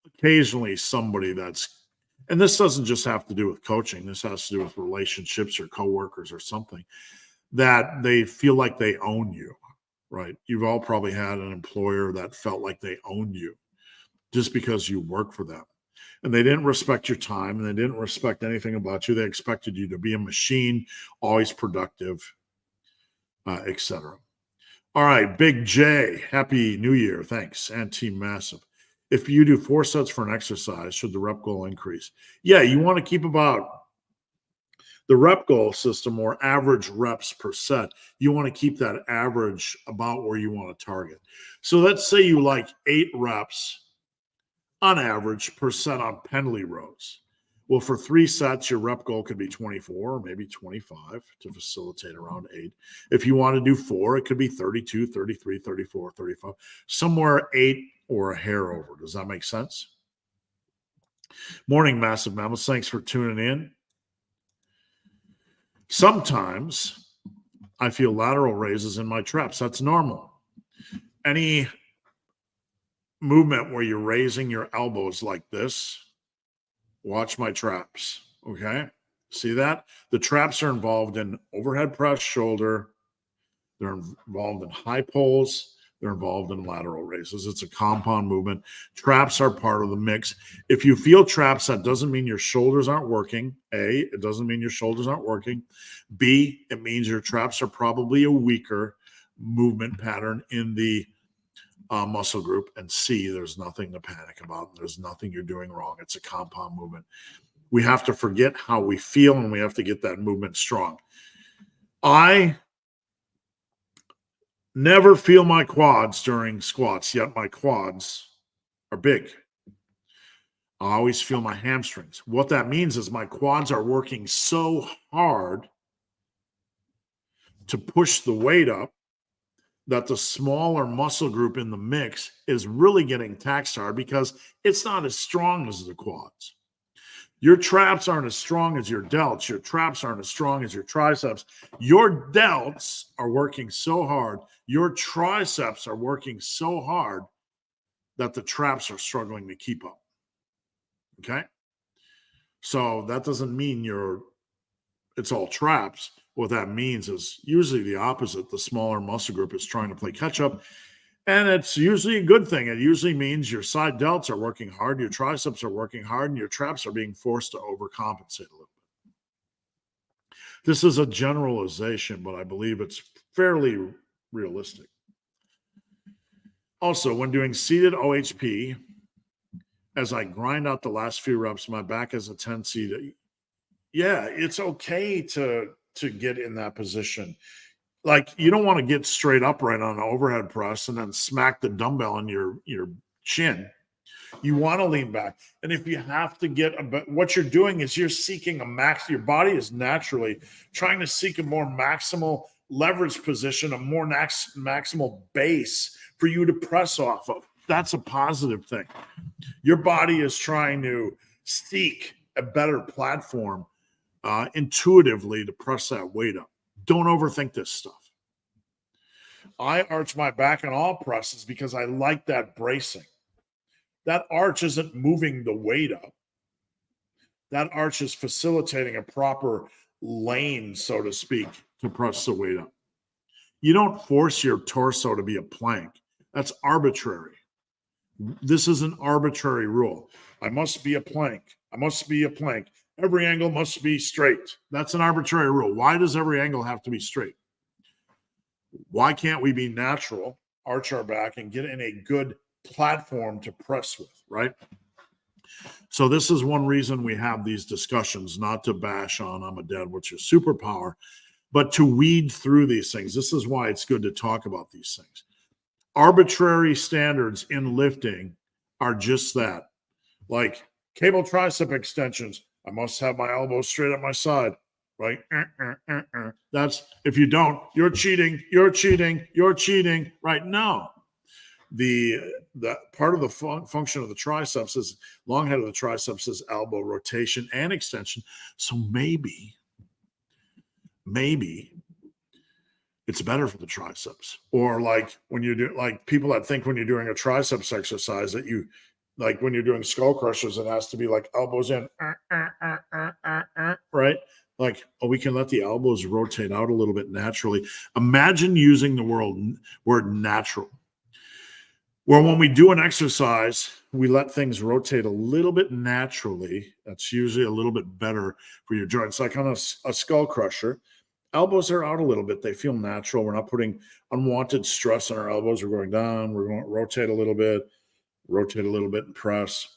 occasionally somebody and this doesn't just have to do with coaching. This has to do with relationships or coworkers or something, that they feel like they own you, right? You've all probably had an employer that felt like they owned you just because you work for them. And they didn't respect your time, and they didn't respect anything about you. They expected you to be a machine, always productive, etc. All right, Big J, Happy New Year. Thanks. And Team Massive. If you do 4 sets for an exercise, should the rep goal increase? Yeah, you want to keep about the rep goal system, or average reps per set. You want to keep that average about where you want to target. So let's say you like 8 reps on average per set on pendlay rows. Well, for 3 sets, your rep goal could be 24 or maybe 25 to facilitate around 8. If you want to do 4, it could be 32, 33, 34, 35, somewhere 8 or a hair over. Does that make sense? Morning, Massive Mammals. Thanks for tuning in. Sometimes I feel lateral raises in my traps. That's normal. Any movement where you're raising your elbows like this, watch my traps, okay? See that? The traps are involved in overhead press shoulder, They're involved in high pulls. They're involved in lateral raises. It's a compound movement. Traps are part of the mix. If you feel traps, that doesn't mean your shoulders aren't working. A, it doesn't mean your shoulders aren't working. B, it means your traps are probably a weaker movement pattern in the muscle group. And C, there's nothing to panic about. There's nothing you're doing wrong. It's a compound movement. We have to forget how we feel, and we have to get that movement strong. I never feel my quads during squats, yet my quads are big. I always feel my hamstrings. What that means is my quads are working so hard to push the weight up that the smaller muscle group in the mix is really getting taxed hard because it's not as strong as the quads. Your traps aren't as strong as your delts. Your traps aren't as strong as your triceps. Your delts are working so hard. Your triceps are working so hard that the traps are struggling to keep up. Okay? So that doesn't mean it's all traps. What that means is usually the opposite. The smaller muscle group is trying to play catch up. And it's usually a good thing. It usually means your side delts are working hard, your triceps are working hard, and your traps are being forced to overcompensate a little bit. This is a generalization, but I believe it's fairly realistic. Also, when doing seated OHP, as I grind out the last few reps, my back has a tendency to, it's okay to get in that position. Like, you don't want to get straight upright on an overhead press and then smack the dumbbell in your chin. You want to lean back. And if you have to what you're doing is you're seeking your body is naturally trying to seek a more maximal leverage position, a more maximal base for you to press off of. That's a positive thing. Your body is trying to seek a better platform intuitively to press that weight up. Don't overthink this stuff. I arch my back on all presses because I like that bracing. That arch isn't moving the weight up. That arch is facilitating a proper lane, so to speak, to press the weight up. You don't force your torso to be a plank. That's arbitrary. This is an arbitrary rule. I must be a plank. I must be a plank. Every angle must be straight. That's an arbitrary rule. Why does every angle have to be straight? Why can't we be natural, arch our back, and get in a good platform to press with, right? So this is one reason we have these discussions, not to bash on I'm a dead, which is superpower, but to weed through these things. This is why it's good to talk about these things. Arbitrary standards in lifting are just that. Like cable tricep extensions, I must have my elbows straight at my side, right? That's, if you don't, you're cheating, right? No. The part of the function of the triceps is, long head of the triceps is elbow rotation and extension. So maybe it's better for the triceps. Or like when you do, like people that think when you're doing a triceps exercise that you, like when you're doing skull crushers, it has to be like elbows in, right? Like, oh, we can let the elbows rotate out a little bit naturally. Imagine using the word natural. Where when we do an exercise, we let things rotate a little bit naturally. That's usually a little bit better for your joints. Like on a skull crusher, elbows are out a little bit. They feel natural. We're not putting unwanted stress on our elbows. We're going down. We're going to rotate a little bit and press.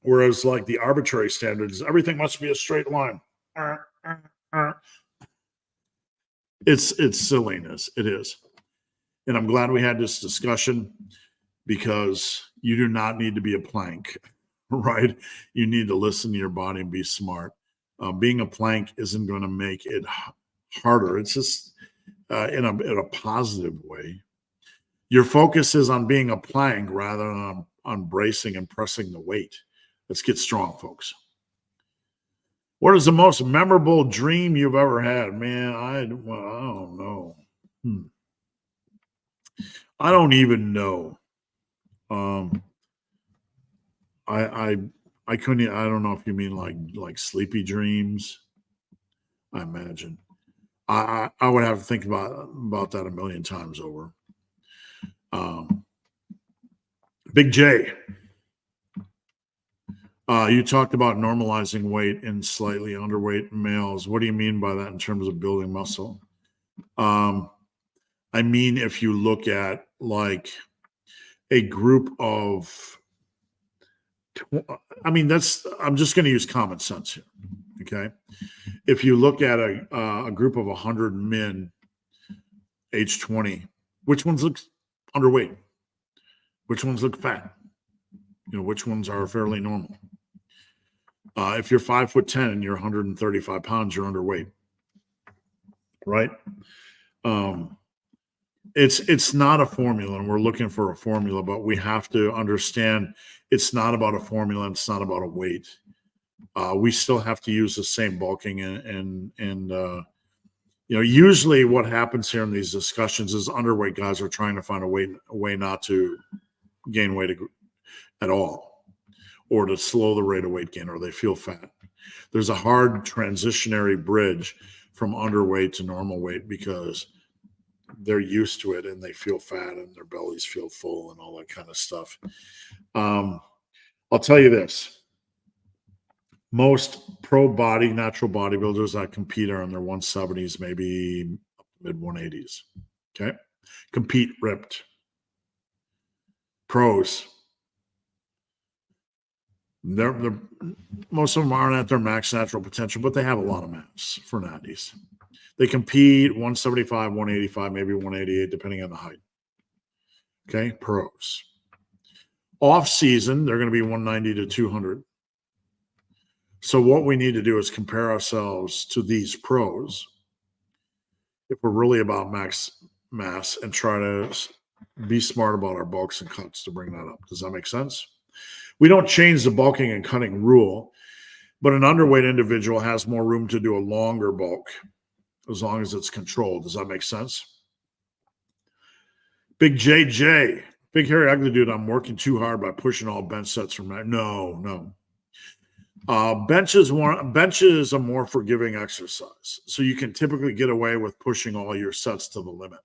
Whereas like the arbitrary standards, everything must be a straight line. It's silliness. It is. And I'm glad we had this discussion because you do not need to be a plank, right? You need to listen to your body and be smart. Being a plank isn't going to make it harder. It's just in a positive way. Your focus is on being a plank rather than on bracing and pressing the weight. Let's get strong, folks. What is the most memorable dream you've ever had? Man, I don't know. I don't even know. I couldn't. I don't know if you mean like sleepy dreams. I imagine. I would have to think about that a million times over. Big J, you talked about normalizing weight in slightly underweight males. What do you mean by that in terms of building muscle? I mean, if you look at like a group of, I'm just going to use common sense here. Okay. If you look at a group of 100 men, age 20, which ones look underweight? Which ones look fat? Which ones are fairly normal? If you're 5'10" and you're 135 pounds, you're underweight, right? It's not a formula, and we're looking for a formula, but we have to understand it's not about a formula. And it's not about a weight. We still have to use the same bulking and usually what happens here in these discussions is underweight guys are trying to find a way not to gain weight at all, or to slow the rate of weight gain, or they feel fat. There's a hard transitionary bridge from underweight to normal weight because they're used to it and they feel fat and their bellies feel full and all that kind of stuff. I'll tell you this. Most pro body, natural bodybuilders that compete are in their 170s, maybe mid 180s. Okay. Compete ripped. Pros. They're most of them aren't at their max natural potential, but they have a lot of mass for natties. They compete 175, 185, maybe 188, depending on the height. Okay. Pros. Off season, they're going to be 190 to 200. So what we need to do is compare ourselves to these pros if we're really about max mass and try to be smart about our bulks and cuts to bring that up. Does that make sense? We don't change the bulking and cutting rule, but an underweight individual has more room to do a longer bulk as long as it's controlled. Does that make sense? Big JJ, big hairy ugly dude, I'm working too hard by pushing all bench sets from that. No. Bench is a more forgiving exercise. So you can typically get away with pushing all your sets to the limit.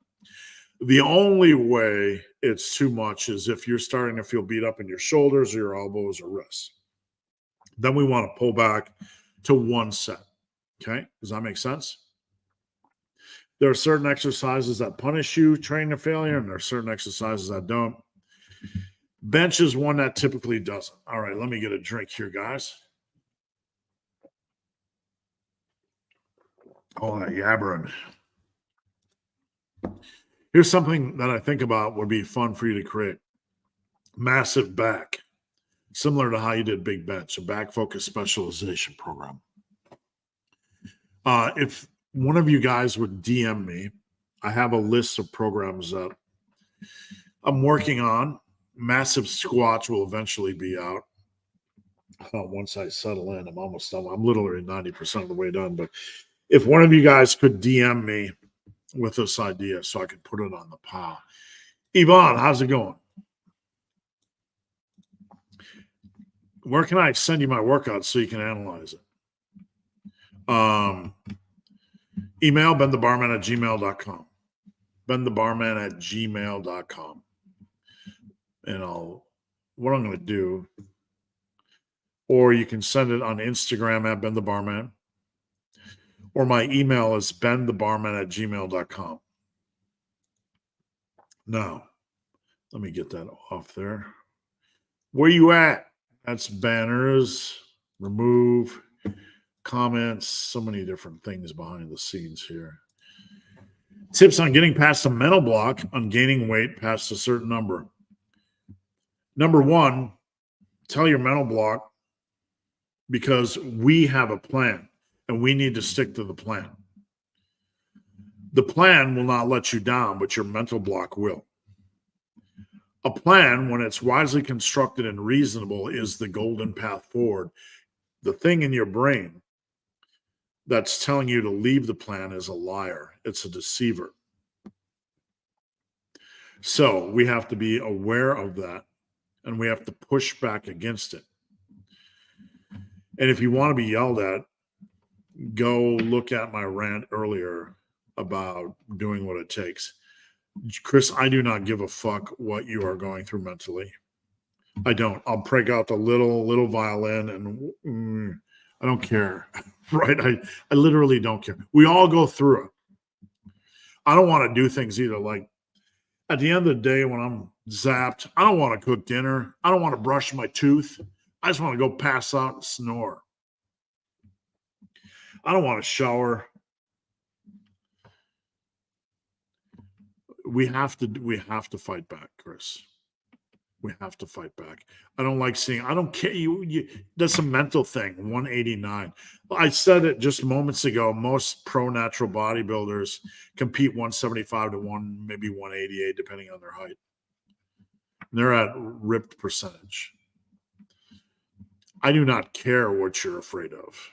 The only way it's too much is if you're starting to feel beat up in your shoulders or your elbows or wrists. Then we want to pull back to one set. Okay. Does that make sense? There are certain exercises that punish you, train to failure, and there are certain exercises that don't. Bench is one that typically doesn't. All right, let me get a drink here, guys. All that yabbering. Here's something that I think about would be fun for you to create. Massive back. Similar to how you did big bench, a back focused specialization program. If one of you guys would DM me, I have a list of programs that I'm working on. Massive squats will eventually be out. Once I settle in, I'm almost done. I'm literally 90% of the way done. But if one of you guys could DM me with this idea so I could put it on the pile. Yvonne, how's it going? Where can I send you my workouts so you can analyze it? Email benthebarman@gmail.com. benthebarman@gmail.com. And what I'm going to do, or you can send it on Instagram at benthebarman, or my email is benthebarman@gmail.com. Now, let me get that off there. Where you at? That's banners, remove, comments, so many different things behind the scenes here. Tips on getting past a mental block on gaining weight past a certain number. Number one, tell your mental block, because we have a plan and we need to stick to the plan. The plan will not let you down, but your mental block will. A plan, when it's wisely constructed and reasonable, is the golden path forward. The thing in your brain that's telling you to leave the plan is a liar. It's a deceiver. So we have to be aware of that, and we have to push back against it. And if you want to be yelled at, go look at my rant earlier about doing what it takes. Chris, I do not give a fuck what you are going through mentally. I don't. I'll break out the little violin and I don't care. Right? I literally don't care. We all go through it. I don't want to do things either. Like at the end of the day, when I'm zapped, I don't want to cook dinner. I don't want to brush my tooth. I just want to go pass out and snore. I don't want to shower. We have to fight back, Chris. We have to fight back. I don't like seeing, I don't care. That's a mental thing. 189. I said it just moments ago. Most pro natural bodybuilders compete 175 to maybe 188, depending on their height. They're at ripped percentage. I do not care what you're afraid of.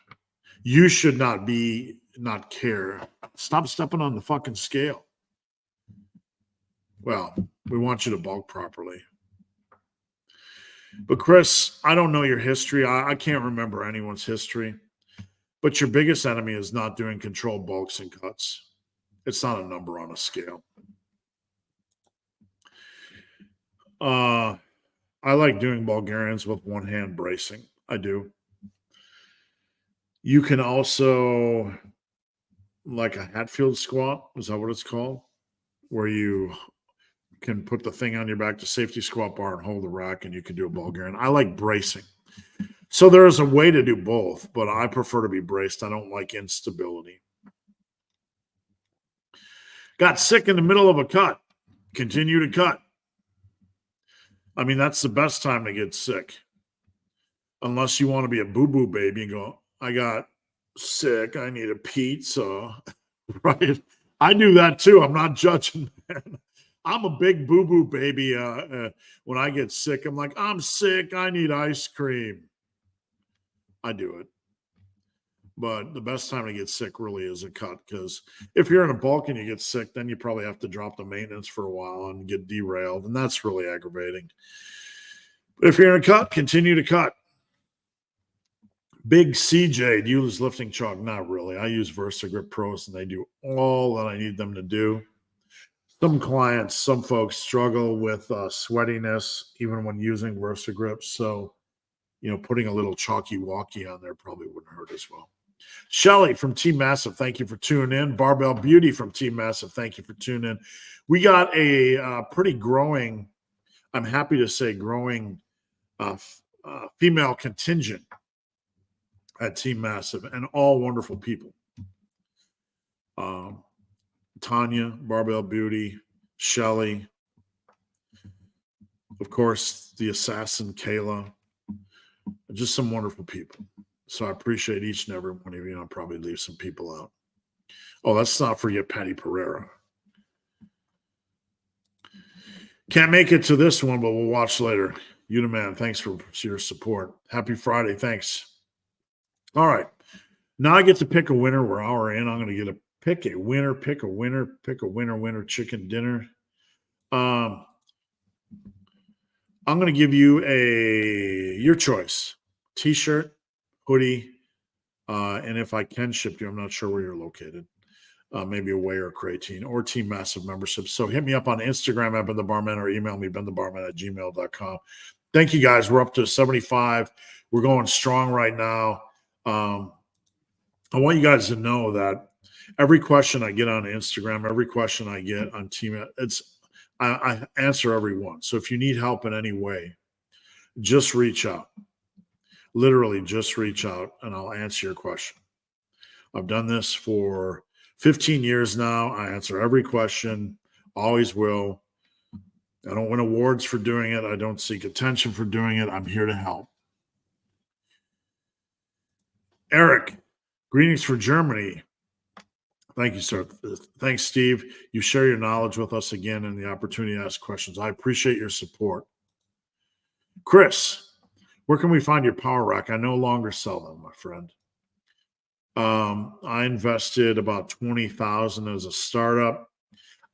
You should not care. Stop stepping on the fucking scale. Well, we want you to bulk properly. But Chris, I don't know your history. I can't remember anyone's history. But your biggest enemy is not doing controlled bulks and cuts. It's not a number on a scale. I like doing Bulgarians with one hand bracing. I do. You can also, like a Hatfield squat, is that what it's called? Where you can put the thing on your back, the safety squat bar, and hold the rack, and you can do a Bulgarian. I like bracing. So there is a way to do both, but I prefer to be braced. I don't like instability. Got sick in the middle of a cut. Continue to cut. I mean, that's the best time to get sick. Unless you want to be a boo-boo baby and go, I got sick, I need a pizza. Right? I do that too. I'm not judging, man. I'm a big boo-boo baby. When I get sick, I'm like, I'm sick. I need ice cream. I do it. But the best time to get sick really is a cut, because if you're in a bulk and you get sick, then you probably have to drop the maintenance for a while and get derailed, and that's really aggravating. But if you're in a cut, continue to cut. Big CJ, do you use lifting chalk? Not really. I use VersaGrip Pros, and they do all that I need them to do. Some clients, some folks struggle with sweatiness even when using VersaGrip. So, putting a little chalky walkie on there probably wouldn't hurt as well. Shelly from Team Massive, thank you for tuning in. Barbell Beauty from Team Massive, thank you for tuning in. We got a pretty growing, I'm happy to say growing female contingent at Team Massive, and all wonderful people. Tanya, Barbell Beauty, Shelly, of course, the assassin, Kayla, just some wonderful people. So I appreciate each and every one of you. I'll probably leave some people out. Oh, let's not forget Patty Pereira. Can't make it to this one, but we'll watch later. You the man. Thanks for your support. Happy Friday. Thanks. All right. Now I get to pick a winner. We're an hour in. I'm going to get a pick a winner chicken dinner. I'm going to give you your choice. T-shirt, hoodie, and if I can ship you, I'm not sure where you're located. Maybe away or creatine or Team Massive membership. So hit me up on Instagram at Ben the Barman, or email me benthebarman@gmail.com. Thank you guys. We're up to 75. We're going strong right now. I want you guys to know that every question I get on Instagram, every question I get on Team, I answer every one. So if you need help in any way, just reach out. Literally, just reach out and I'll answer your question. I've done this for 15 years now. I answer every question, always will. I don't win awards for doing it. I don't seek attention for doing it. I'm here to help. Eric, greetings from Germany. Thank you, sir. Thanks, Steve. You share your knowledge with us again and the opportunity to ask questions. I appreciate your support. Chris, where can we find your power rack? I no longer sell them, my friend. I invested about $20,000 as a startup.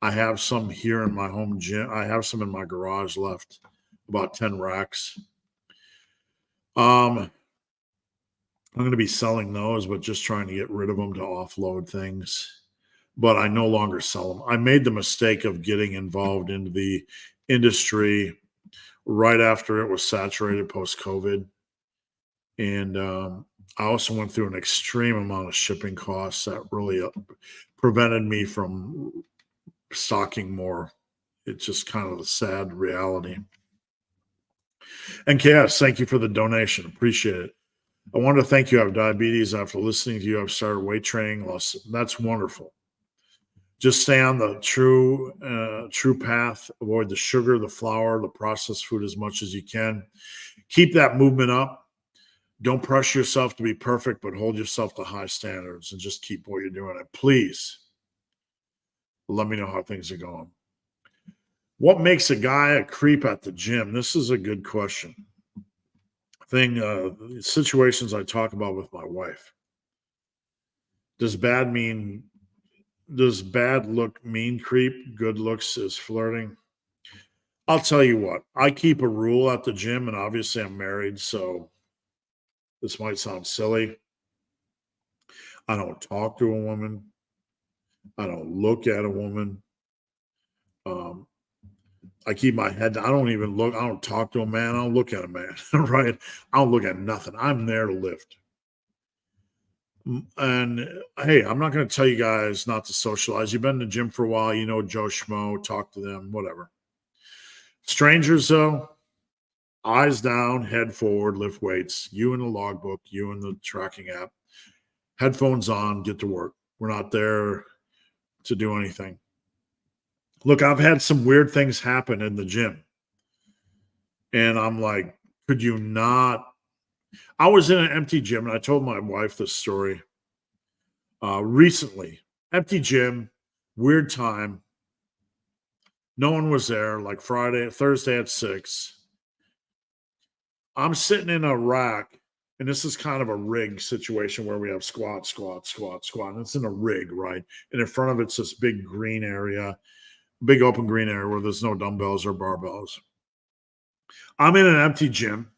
I have some here in my home gym. I have some in my garage left, about 10 racks. I'm going to be selling those, but just trying to get rid of them to offload things. but I no longer sell them. I made the mistake of getting involved into the industry right after it was saturated post COVID. And I also went through an extreme amount of shipping costs that really prevented me from stocking more. It's just kind of the sad reality. And KS, thank you for the donation. Appreciate it. I want to thank you. I have diabetes. After listening to you, I've started weight training. That's wonderful. Just stay on the true path. Avoid the sugar, the flour, the processed food as much as you can. Keep that movement up. Don't pressure yourself to be perfect, but hold yourself to high standards and just keep what you're doing. And please let me know how things are going. What makes a guy a creep at the gym? This is a good question. Situations I talk about with my wife. Does bad look mean creep? Good looks is flirting? I'll tell you what, I keep a rule at the gym, and obviously I'm married, so this might sound silly. I don't talk to a woman. I don't look at a woman. I keep my head down. I don't even look. I don't talk to a man. I don't look at a man, right? I don't look at nothing. I'm there to lift. And hey, I'm not going to tell you guys not to socialize. You've been in the gym for a while. You know Joe Schmo. Talk to them, whatever. Strangers, though, eyes down, head forward, lift weights. You in the logbook, you in the tracking app. Headphones on, get to work. We're not there to do anything. Look, I've had some weird things happen in the gym. And I'm like, could you not? I was in an empty gym, and I told my wife this story recently. Empty gym, weird time. No one was there, like Thursday at 6. I'm sitting in a rack, and this is kind of a rig situation where we have squat, squat, squat, squat. And it's in a rig, right? And in front of it's this big green area, big open green area where there's no dumbbells or barbells. I'm in an empty gym.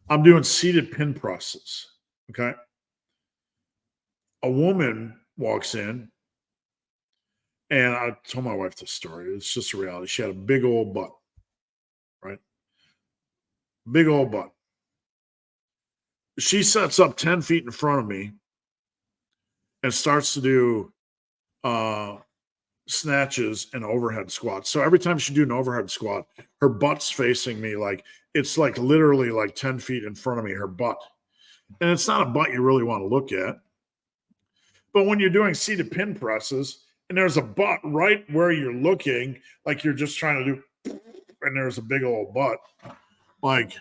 I'm doing seated pin presses. Okay. A woman walks in, and I told my wife this story. It's just a reality. She had a big old butt, right? Big old butt. She sets up 10 feet in front of me and starts to do snatches and overhead squats. So every time she do an overhead squat, her butt's facing me, like it's like literally like 10 feet in front of me, her butt. And it's not a butt you really want to look at. But when you're doing seated pin presses and there's a butt right where you're looking, like you're just trying to do, and there's a big old butt, like,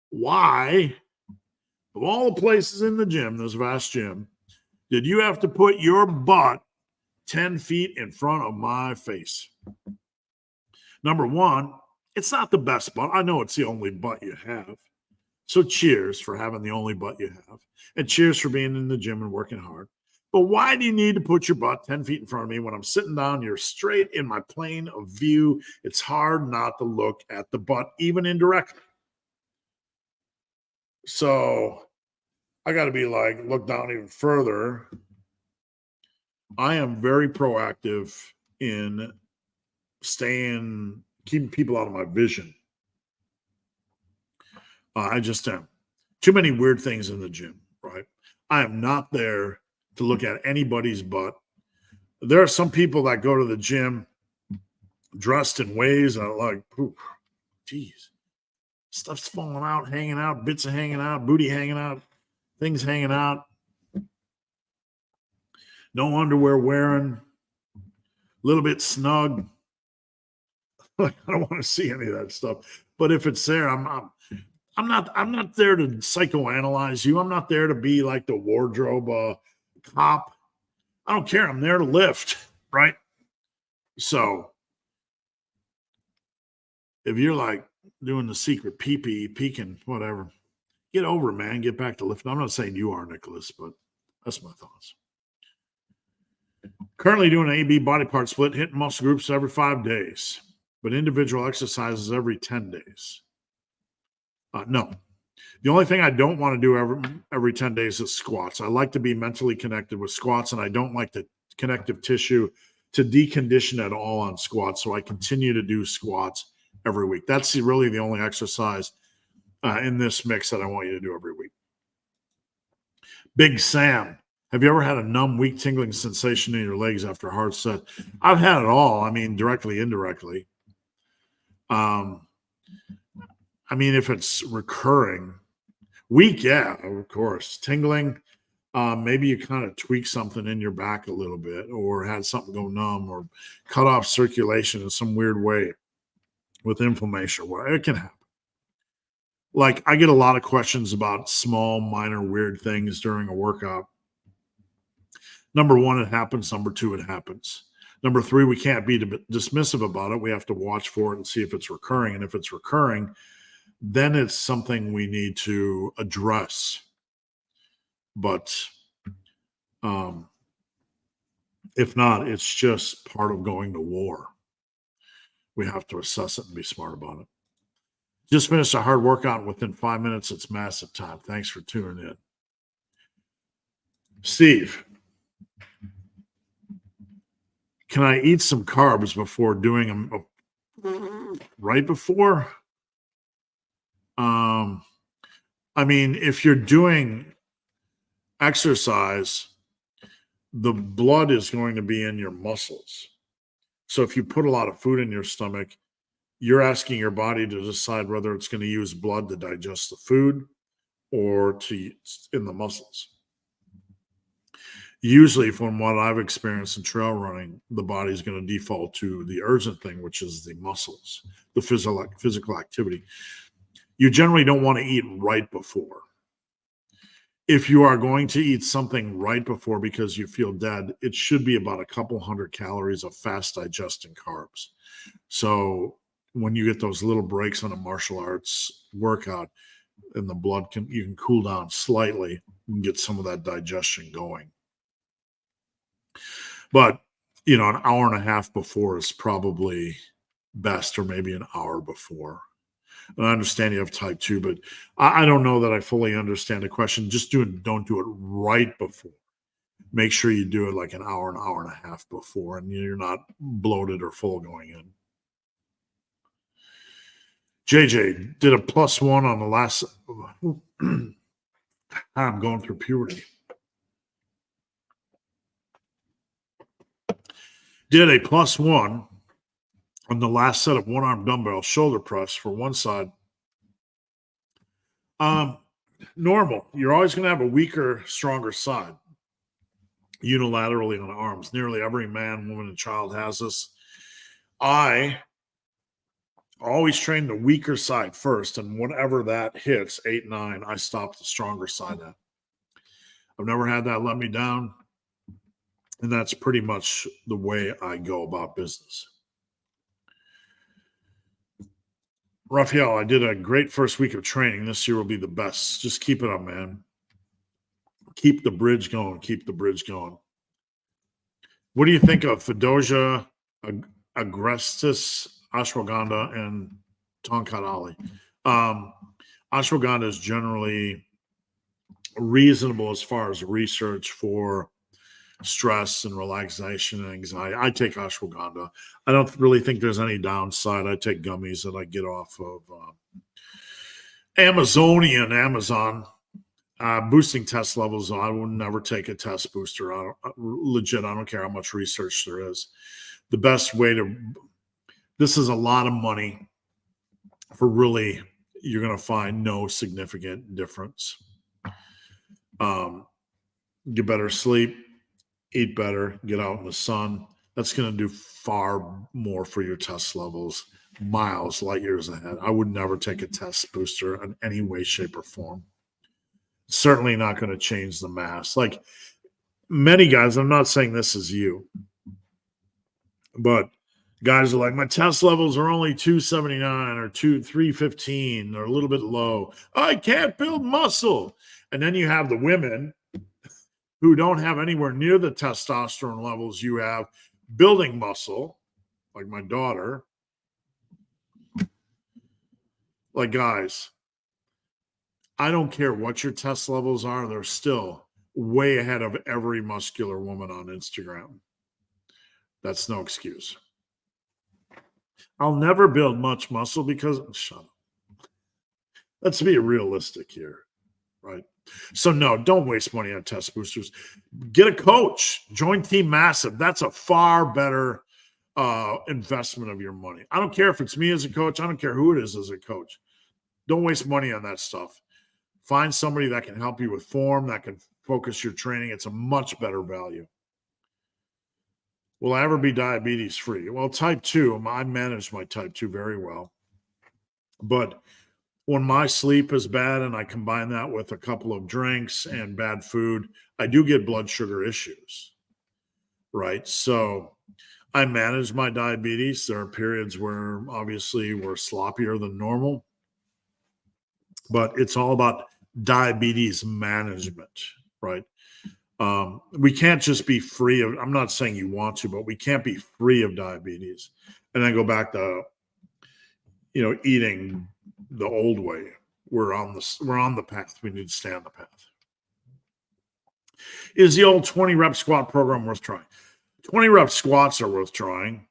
why, of all the places in the gym, this vast gym, did you have to put your butt 10 feet in front of my face? Number one, it's not the best butt. I know it's the only butt you have. So cheers for having the only butt you have. And cheers for being in the gym and working hard. But why do you need to put your butt 10 feet in front of me when I'm sitting down? You're straight in my plane of view. It's hard not to look at the butt, even indirectly. So I got to be like, look down even further. I am very proactive in keeping people out of my vision. I just am. Too many weird things in the gym, right? I am not there to look at anybody's butt. There are some people that go to the gym dressed in ways that are like, geez, stuff's falling out, hanging out, bits are hanging out, booty hanging out, things hanging out. No underwear wearing, a little bit snug. I don't want to see any of that stuff. But if it's there, I'm not there to psychoanalyze you. I'm not there to be like the wardrobe cop. I don't care. I'm there to lift, right? So if you're like doing the secret pee-pee, peeking, whatever, get over it, man. Get back to lifting. I'm not saying you are, Nicholas, but that's my thoughts. Currently doing an AB body part split, hitting muscle groups every 5 days, but individual exercises every 10 days. No. The only thing I don't want to do every 10 days is squats. I like to be mentally connected with squats, and I don't like to connective tissue to decondition it all on squats. So I continue to do squats every week. That's really the only exercise in this mix that I want you to do every week. Big Sam, have you ever had a numb, weak, tingling sensation in your legs after a hard set? I've had it all. I mean, directly, indirectly. I mean, if it's recurring, weak, yeah, of course. Tingling, maybe you kind of tweak something in your back a little bit, or had something go numb, or cut off circulation in some weird way with inflammation. Well, it can happen. Like, I get a lot of questions about small, minor, weird things during a workout. Number one, it happens. Number two, it happens. Number three, we can't be dismissive about it. We have to watch for it and see if it's recurring. And if it's recurring, then it's something we need to address. But if not, it's just part of going to war. We have to assess it and be smart about it. Just finished a hard workout, and within 5 minutes, it's massive time. Thanks for tuning in. Steve, can I eat some carbs before doing them? Right before? I mean, if you're doing exercise, the blood is going to be in your muscles. So if you put a lot of food in your stomach, you're asking your body to decide whether it's going to use blood to digest the food or to in the muscles. Usually, from what I've experienced in trail running, the body's going to default to the urgent thing, which is the muscles, the physical activity. You generally don't want to eat right before. If you are going to eat something right before because you feel dead, it should be about a couple hundred calories of fast digesting carbs. So when you get those little breaks on a martial arts workout and the blood you can cool down slightly and get some of that digestion going. But, you know, an hour and a half before is probably best, or maybe an hour before. And I understand you have type 2, but I don't know that I fully understand the question. Just don't do it right before. Make sure you do it like an hour and a half before, and you're not bloated or full going in. JJ did a +1 on the last. I'm going through puberty. Did a +1 on the last set of one-arm dumbbell shoulder press for one side. Normal. You're always going to have a weaker, stronger side unilaterally on arms. Nearly every man, woman, and child has this. I always train the weaker side first, and whenever that hits 8, 9, I stop the stronger side at. I've never had that let me down, and that's pretty much the way I go about business. Raphael, I did a great first week of training. This year will be the best. Just keep it up, man. Keep the bridge going. Keep the bridge going. What do you think of Fedosia, Agrestis, ashwagandha, and Tonkat Ali? Ashwagandha is generally reasonable as far as research for stress and relaxation and anxiety. I take ashwagandha. I don't really think there's any downside. I take gummies that I get off of Amazon. Boosting test levels, I would never take a test booster. I don't care how much research there is. The best way this is a lot of money for really, you're going to find no significant difference. Get better sleep, eat better, get out in the sun. That's going to do far more for your test levels, light years ahead. I would never take a test booster in any way, shape, or form. Certainly not going to change the mass. Like many guys, I'm not saying this is you, but guys are like, my test levels are only 279 or 315 or a little bit low. I can't build muscle. And then you have the women who don't have anywhere near the testosterone levels you have, building muscle, like my daughter. Like, guys, I don't care what your test levels are, they're still way ahead of every muscular woman on Instagram. That's no excuse. I'll never build much muscle because shut up. Let's be realistic here, right? So no, don't waste money on test boosters. Get a coach. Join Team Massive. That's a far better investment of your money. I don't care if it's me as a coach. I don't care who it is as a coach. Don't waste money on that stuff. Find somebody that can help you with form, that can focus your training. It's a much better value. Will I ever be diabetes free? Well, type 2, I manage my type 2 very well. But when my sleep is bad and I combine that with a couple of drinks and bad food, I do get blood sugar issues, right? So I manage my diabetes. There are periods where obviously we're sloppier than normal, but it's all about diabetes management, right? We can't just be free of, I'm not saying you want to, but we can't be free of diabetes and then go back to, eating the old way. We're on the path. We need to stay on the path. Is the old 20 rep squat program worth trying? 20 rep squats are worth trying.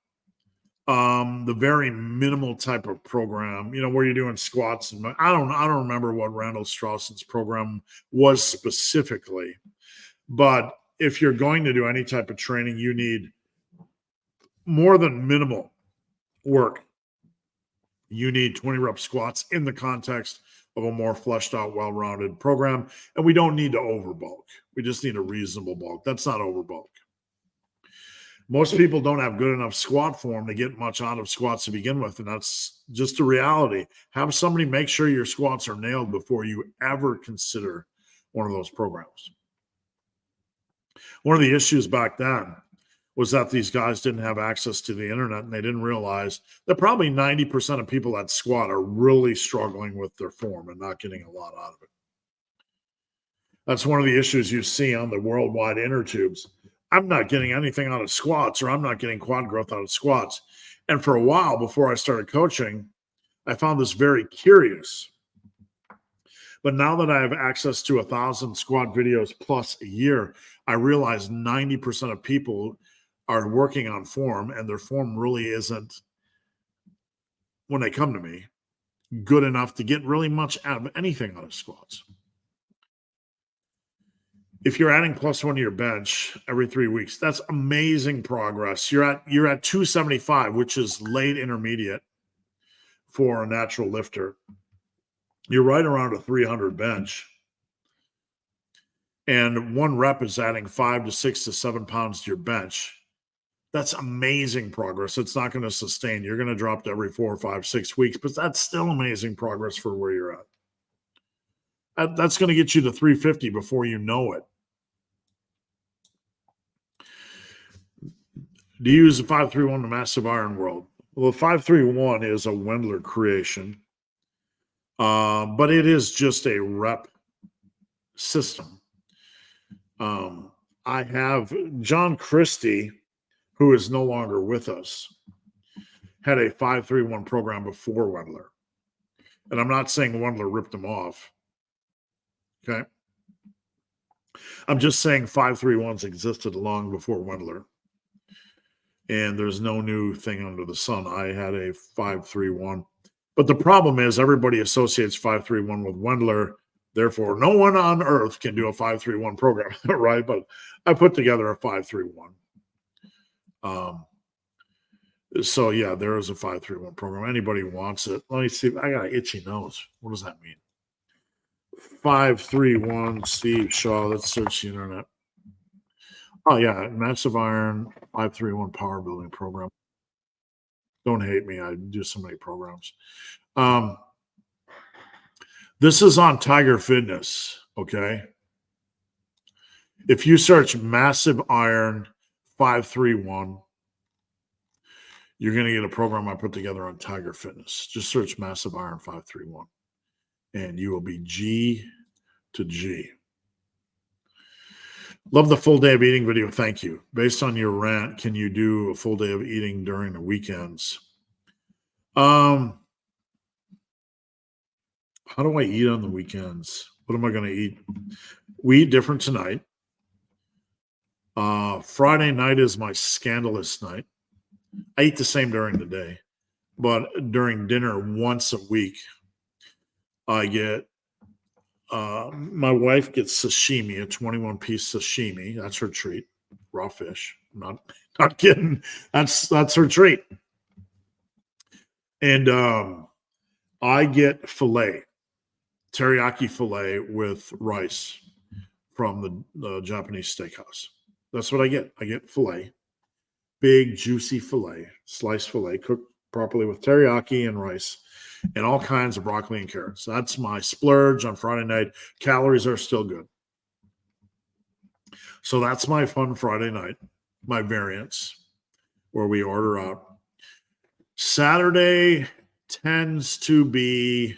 The very minimal type of program, where you're doing squats. And I don't remember what Randall Strauss's program was specifically, but if you're going to do any type of training, you need more than minimal work. You need 20 rep squats in the context of a more fleshed out, well-rounded program. And we don't need to overbulk. We just need a reasonable bulk. That's not overbulk. Most people don't have good enough squat form to get much out of squats to begin with. And that's just a reality. Have somebody make sure your squats are nailed before you ever consider one of those programs. One of the issues back then was that these guys didn't have access to the internet, and they didn't realize that probably 90% of people that squat are really struggling with their form and not getting a lot out of it. That's one of the issues you see on the worldwide inner tubes. I'm not getting anything out of squats, or I'm not getting quad growth out of squats. And for a while before I started coaching, I found this very curious. But now that I have access to 1,000 squat videos plus a year, I realize 90% of people are working on form, and their form really isn't, when they come to me, good enough to get really much out of anything out of squats. If you're adding +1 to your bench every 3 weeks, that's amazing progress. You're at 275, which is late intermediate for a natural lifter. You're right around a 300 bench. And 1 rep is adding 5 to 6 to 7 pounds to your bench. That's amazing progress. It's not going to sustain. You're going to drop to every 4, 5, 6 weeks, but that's still amazing progress for where you're at. That's going to get you to 350 before you know it. Do you use the 531 in the massive iron world? Well, the 531 is a Wendler creation, but it is just a rep system. I have John Christie, who is no longer with us, had a 531 program before Wendler. And I'm not saying Wendler ripped him off. Okay. I'm just saying 531s existed long before Wendler. And there's no new thing under the sun. I had a 531. But the problem is everybody associates 531 with Wendler. Therefore, no one on earth can do a 531 program, right? But I put together a 531. So yeah, there is a 531 program. Anybody wants it? Let me see. I got an itchy nose. What does that mean? 531 Steve Shaw. Let's search the internet. Oh yeah, massive iron 531 power building program. Don't hate me. I do so many programs. This is on Tiger Fitness. Okay. If you search massive iron 531, you're going to get a program I put together on Tiger Fitness. Just search massive iron 531 and you will be G to G. Love the full day of eating video. Thank you. Based on your rant, can you do a full day of eating during the weekends? How do I eat on the weekends? What am I going to eat? We eat different tonight. Friday night is my scandalous night. I eat the same during the day, but during dinner once a week, I get my wife gets sashimi, a 21 piece sashimi. That's her treat. Raw fish. I'm not kidding. That's her treat. And I get filet, teriyaki filet with rice from the Japanese steakhouse. That's what I get. I get filet, big juicy filet, sliced filet, cooked properly with teriyaki and rice, and all kinds of broccoli and carrots. That's my splurge on Friday night. Calories are still good. So that's my fun Friday night, my variance, where we order out. Saturday tends to be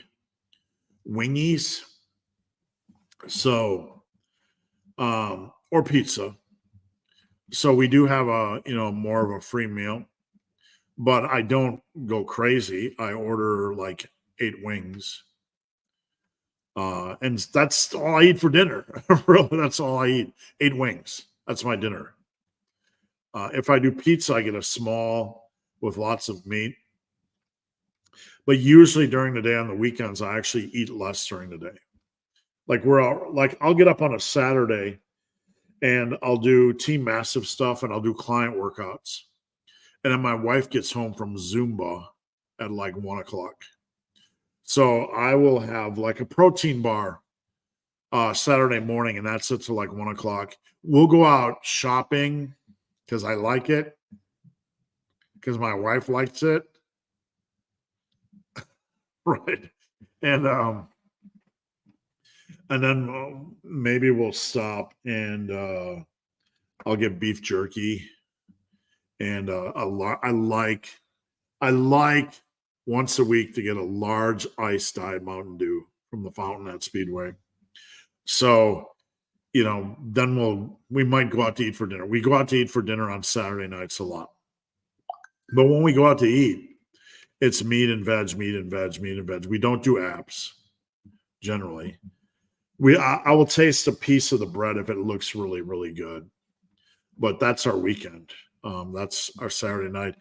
wingies. So, or pizza. So we do have more of a free meal, but I don't go crazy. I order like 8 wings. And that's all I eat for dinner. Really, that's all I eat. 8 wings. That's my dinner. If I do pizza, I get a small with lots of meat. But usually during the day on the weekends, I actually eat less during the day. I'll get up on a Saturday and I'll do team massive stuff and I'll do client workouts. And then my wife gets home from Zumba at like 1:00. So I will have like a protein bar Saturday morning, and that's it till like 1:00. We'll go out shopping because I like it, because my wife likes it. Right. And then maybe we'll stop and I'll get beef jerky. And I like once a week to get a large ice Diet Mountain Dew from the fountain at Speedway. So, then we might go out to eat for dinner. We go out to eat for dinner on Saturday nights a lot. But when we go out to eat, it's meat and veg, meat and veg, meat and veg. We don't do apps generally. I will taste a piece of the bread if it looks really, really good. But that's our weekend. That's our Saturday night.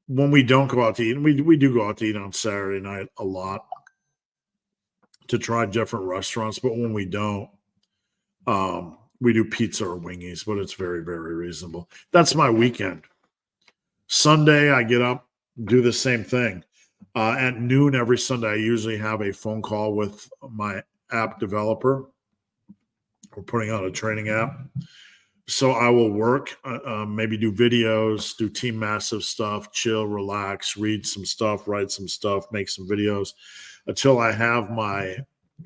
When we don't go out to eat, and we do go out to eat on Saturday night a lot to try different restaurants, but when we don't, we do pizza or wingies, but it's very, very reasonable. That's my weekend. Sunday, I get up, do the same thing. At noon every Sunday, I usually have a phone call with my app developer. We're putting out a training app. So I will work, maybe do videos, do team massive stuff, chill, relax, read some stuff, write some stuff, make some videos until I have my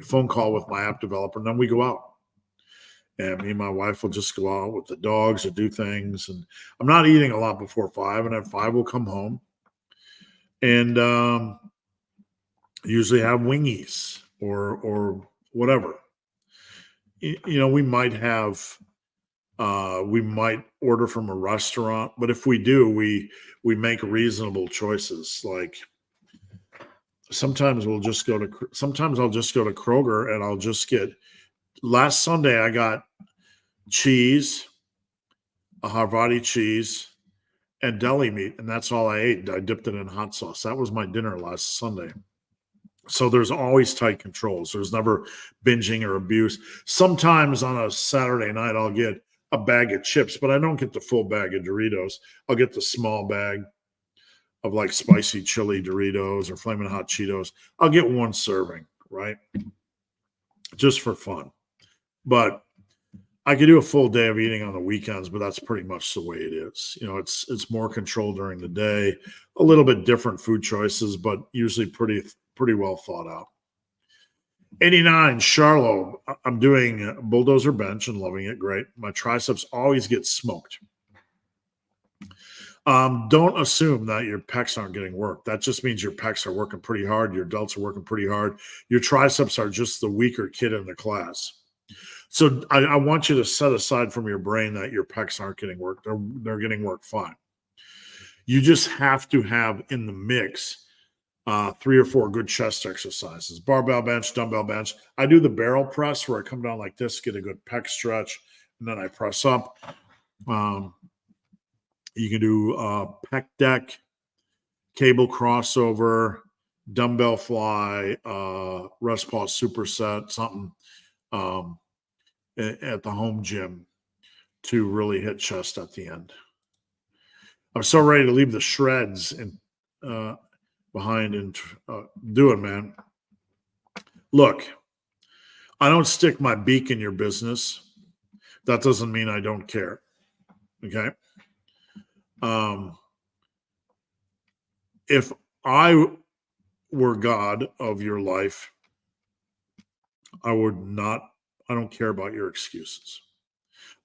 phone call with my app developer. And then we go out. And me and my wife will just go out with the dogs or do things. And I'm not eating a lot before 5. And at 5, we'll come home and usually have wingies or whatever. We might have... we might order from a restaurant, but if we do, we make reasonable choices. Like sometimes I'll just go to Kroger and I'll just get. Last Sunday I got cheese, a Havarti cheese, and deli meat, and that's all I ate. I dipped it in hot sauce. That was my dinner last Sunday. So there's always tight controls. There's never binging or abuse. Sometimes on a Saturday night I'll get a bag of chips, but I don't get the full bag of Doritos. I'll get the small bag of like spicy chili Doritos or Flamin' Hot Cheetos. I'll get one serving, right? Just for fun. But I could do a full day of eating on the weekends, but that's pretty much the way it is. It's more control during the day, a little bit different food choices, but usually pretty well thought out. 89, Charlo. I'm doing bulldozer bench and loving it. Great. My triceps always get smoked. Don't assume that your pecs aren't getting worked. That just means your pecs are working pretty hard. Your delts are working pretty hard. Your triceps are just the weaker kid in the class. So I want you to set aside from your brain that your pecs aren't getting worked. They're getting worked fine. You just have to have in the mix 3 or 4 good chest exercises. Barbell bench, dumbbell bench. I do the barrel press where I come down like this, get a good pec stretch, and then I press up. You can do pec deck, cable crossover, dumbbell fly, rest pause superset, something at the home gym to really hit chest at the end. I'm so ready to leave the shreds and behind and do it, man. Look, I don't stick my beak in your business. That doesn't mean I don't care. Okay. If I were God of your life, I don't care about your excuses.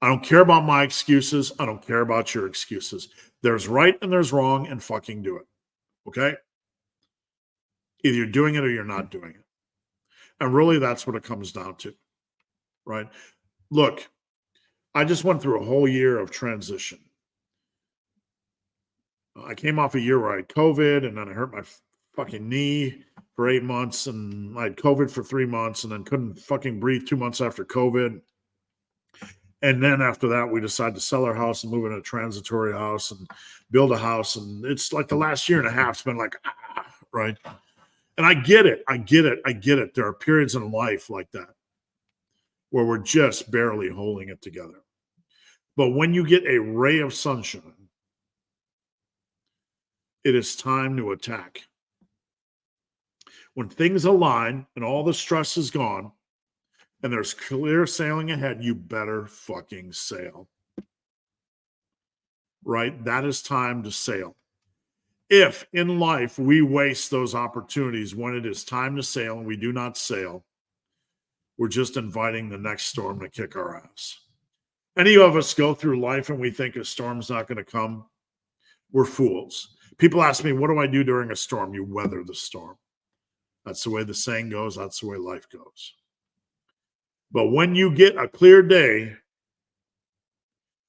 I don't care about my excuses. I don't care about your excuses. There's right and there's wrong, and fucking do it. Okay? Either you're doing it or you're not doing it. And really, that's what it comes down to. Right? Look, I just went through a whole year of transition. I came off a year where I had COVID, and then I hurt my fucking knee for 8 months, and I had COVID for 3 months, and then couldn't fucking breathe 2 months after COVID. And then after that, we decided to sell our house and move in a transitory house and build a house. And it's like the last year and a half has been like, right? And I get it. I get it. There are periods in life like that where we're just barely holding it together. But when you get a ray of sunshine, it is time to attack. When things align and all the stress is gone, and there's clear sailing ahead, you better fucking sail. Right? That is time to sail. If in life we waste those opportunities when it is time to sail and we do not sail, we're just inviting the next storm to kick our ass. Any of us go through life and we think a storm's not going to come. We're fools. People ask me, what do I do during a storm? You weather the storm. That's the way the saying goes. That's the way life goes. But when you get a clear day,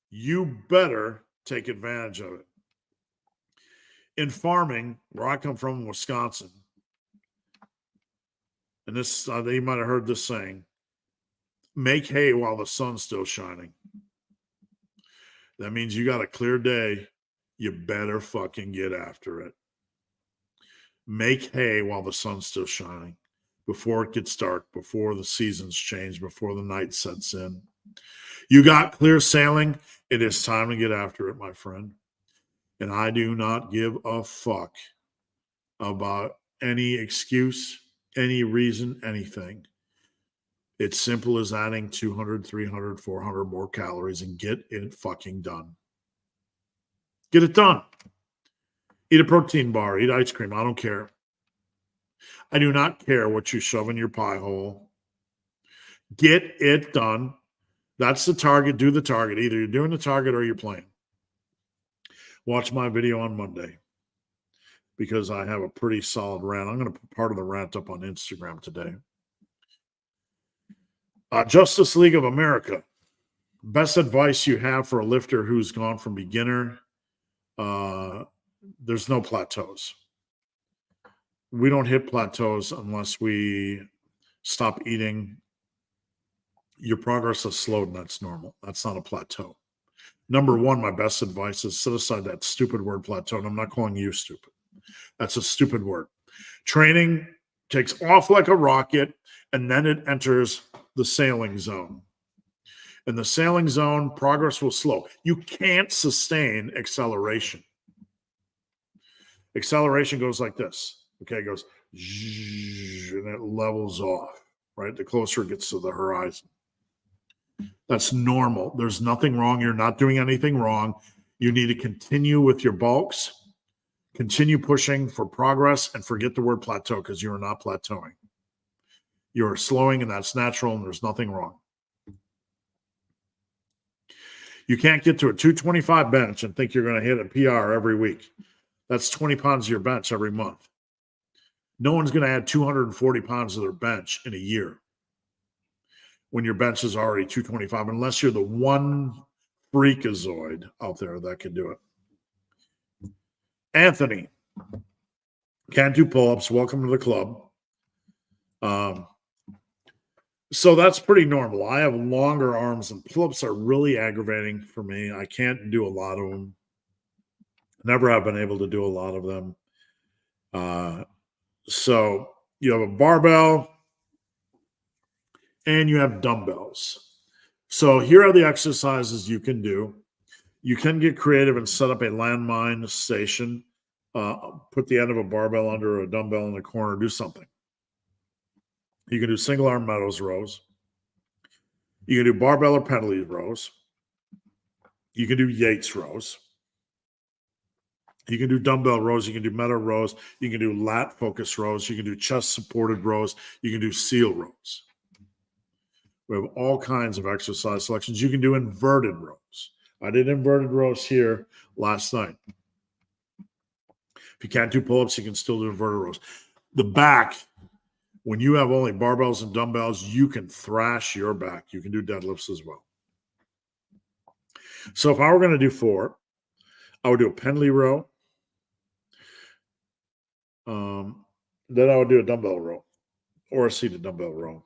you better take advantage of it. In farming, where I come from in Wisconsin, and this, you might have heard this saying, make hay while the sun's still shining. That means you got a clear day, you better fucking get after it. Make hay while the sun's still shining. Before it gets dark, before the seasons change, before the night sets in. You got clear sailing. It is time to get after it, my friend. And I do not give a fuck about any excuse, any reason, anything. It's simple as adding 200, 300, 400 more calories and get it fucking done. Get it done. Eat a protein bar, eat ice cream. I don't care. I do not care what you shove in your pie hole. Get it done. That's the target. Do the target. Either you're doing the target or you're playing. Watch my video on Monday because I have a pretty solid rant. I'm going to put part of the rant up on Instagram today. Justice League of America. Best advice you have for a lifter who's gone from beginner. There's no plateaus. We don't hit plateaus unless we stop eating. Your progress is slowed, and that's normal. That's not a plateau. Number one, my best advice is set aside that stupid word plateau. And I'm not calling you stupid. That's a stupid word. Training takes off like a rocket, and then it enters the sailing zone. In the sailing zone, progress will slow. You can't sustain acceleration. Acceleration goes like this. Okay, it goes, and it levels off, right? The closer it gets to the horizon. That's normal. There's nothing wrong. You're not doing anything wrong. You need to continue with your bulks, continue pushing for progress, and forget the word plateau because you are not plateauing. You're slowing, and that's natural, and there's nothing wrong. You can't get to a 225 bench and think you're going to hit a PR every week. That's 20 pounds of your bench every month. No one's going to add 240 pounds to their bench in a year when your bench is already 225, unless you're the one freakazoid out there that can do it. Anthony, can't do pull-ups. Welcome to the club. So that's pretty normal. I have longer arms, and pull-ups are really aggravating for me. I can't do a lot of them. Never have been able to do a lot of them. Uh, so you have a barbell and you have dumbbells. So here are the exercises you can do. You can get creative and set up a landmine station. Put the end of a barbell under a dumbbell in the corner. Do something. You can do single arm Meadows rows. You can do barbell or pendley rows. You can do Yates rows. You can do dumbbell rows. You can do meadow rows. You can do lat focus rows. You can do chest supported rows. You can do seal rows. We have all kinds of exercise selections. You can do inverted rows. I did inverted rows here last night. If you can't do pull-ups, you can still do inverted rows. The back, when you have only barbells and dumbbells, you can thrash your back. You can do deadlifts as well. So if I were going to do 4, I would do a pendley row. Then I would do a dumbbell row or a seated dumbbell row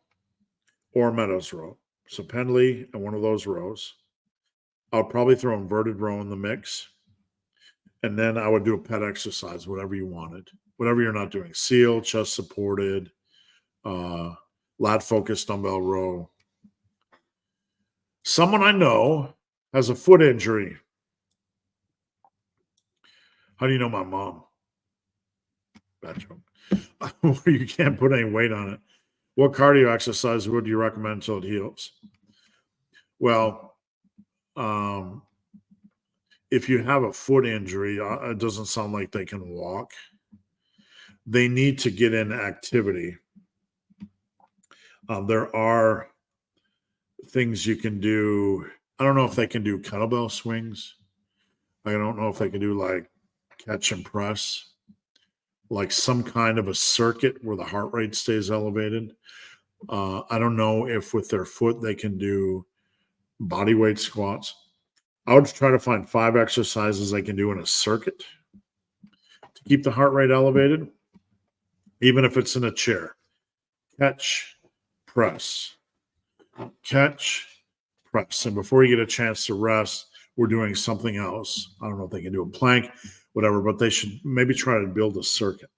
or a Meadows row. So pendley and one of those rows. I'll probably throw inverted row in the mix. And then I would do a pet exercise, whatever you wanted, whatever you're not doing. Seal, chest supported, lat focused dumbbell row. Someone I know has a foot injury. How do you know my mom? Bad joke. You can't put any weight on it. What cardio exercise would you recommend until it heals? Well, if you have a foot injury, it doesn't sound like they can walk. They need to get in activity. There are things you can do. I don't know if they can do kettlebell swings. I don't know if they can do like catch and press, like some kind of a circuit where the heart rate stays elevated. I don't know if with their foot they can do body weight squats. I would try to find 5 exercises they can do in a circuit to keep the heart rate elevated, even if it's in a chair. Catch, press, catch, press. And before you get a chance to rest, we're doing something else. I don't know if they can do a plank, whatever, but they should maybe try to build a circuit.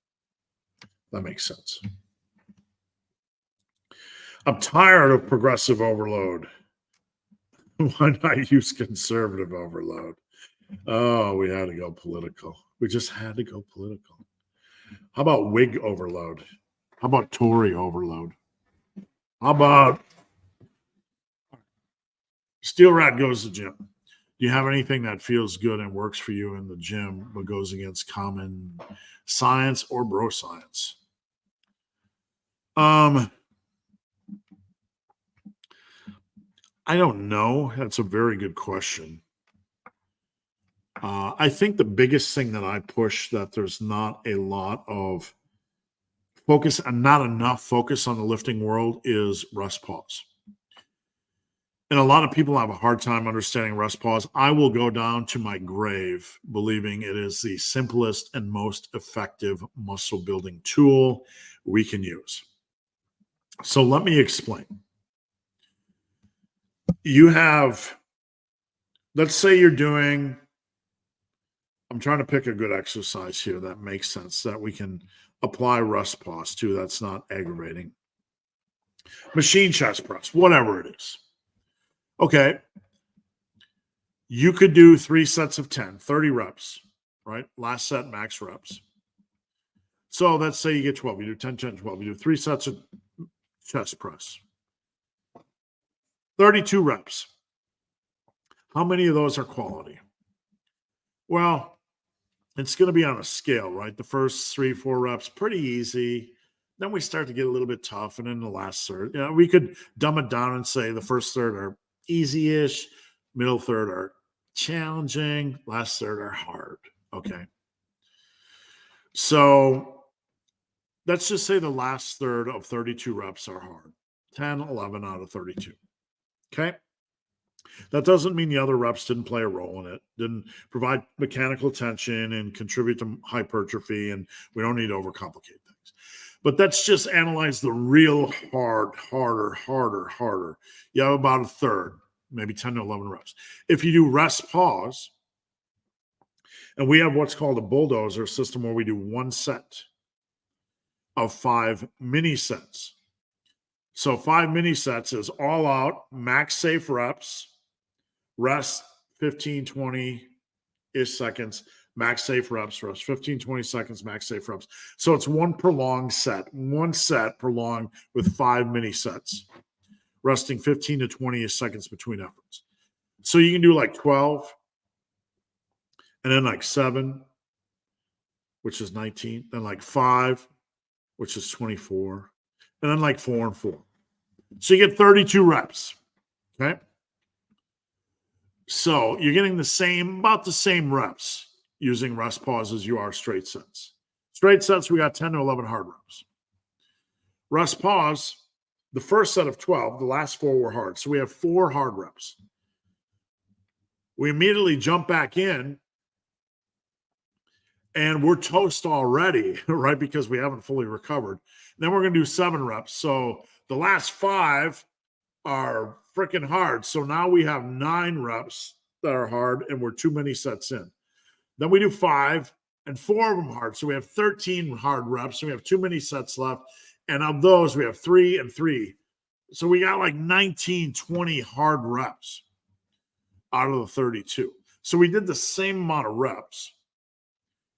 That makes sense. I'm tired of progressive overload. Why not use conservative overload? Oh, we had to go political. We just had to go political. How about wig overload? How about Tory overload? How about Steel Rat goes to gym? Do you have anything that feels good and works for you in the gym but goes against common science or bro science? I don't know. That's a very good question. I think the biggest thing that I push that there's not a lot of focus and not enough focus on the lifting world is rest pause. And a lot of people have a hard time understanding rest pause. I will go down to my grave believing it is the simplest and most effective muscle building tool we can use. So let me explain. You have, let's say you're doing, I'm trying to pick a good exercise here that makes sense, that we can apply rest pause to, that's not aggravating. Machine chest press, whatever it is. Okay. You could do 3 sets of 10, 30 reps, right? Last set, max reps. So let's say you get 12. You do 10, 10, 12. You do 3 sets of chest press. 32 reps. How many of those are quality? Well, it's going to be on a scale, right? The first 3, 4 reps, pretty easy. Then we start to get a little bit tough. And then the last third, we could dumb it down and say the first third are easy-ish, middle third are challenging, last third are hard. Okay. So let's just say the last third of 32 reps are hard. 10, 11 out of 32. Okay. That doesn't mean the other reps didn't play a role in it, didn't provide mechanical tension and contribute to hypertrophy, and we don't need to overcomplicate things. But let's just analyze the real harder. You have about a third, maybe 10 to 11 reps. If you do rest pause, and we have what's called a bulldozer system where we do one set of 5 mini sets. So 5 mini sets is all out, max safe reps, rest 15, 20-ish seconds, max safe reps, rest 15, 20 seconds, max safe reps. So it's one set prolonged with 5 mini sets, resting 15 to 20 seconds between efforts. So you can do like 12, and then like 7, which is 19, then like 5, which is 24, and then like 4 and 4. So you get 32 reps, okay? So you're getting about the same reps using rest pause as you are straight sets. Straight sets, we got 10 to 11 hard reps. Rest pause, the first set of 12, the last 4 were hard. So we have 4 hard reps. We immediately jump back in, and we're toast already, right? Because we haven't fully recovered. Then we're going to do 7 reps. So the last 5 are freaking hard. So now we have 9 reps that are hard, and we're 2 mini sets in. Then we do 5, and 4 of them hard. So we have 13 hard reps. So we have 2 mini sets left. And of those, we have 3 and 3. So we got like 19, 20 hard reps out of the 32. So we did the same amount of reps.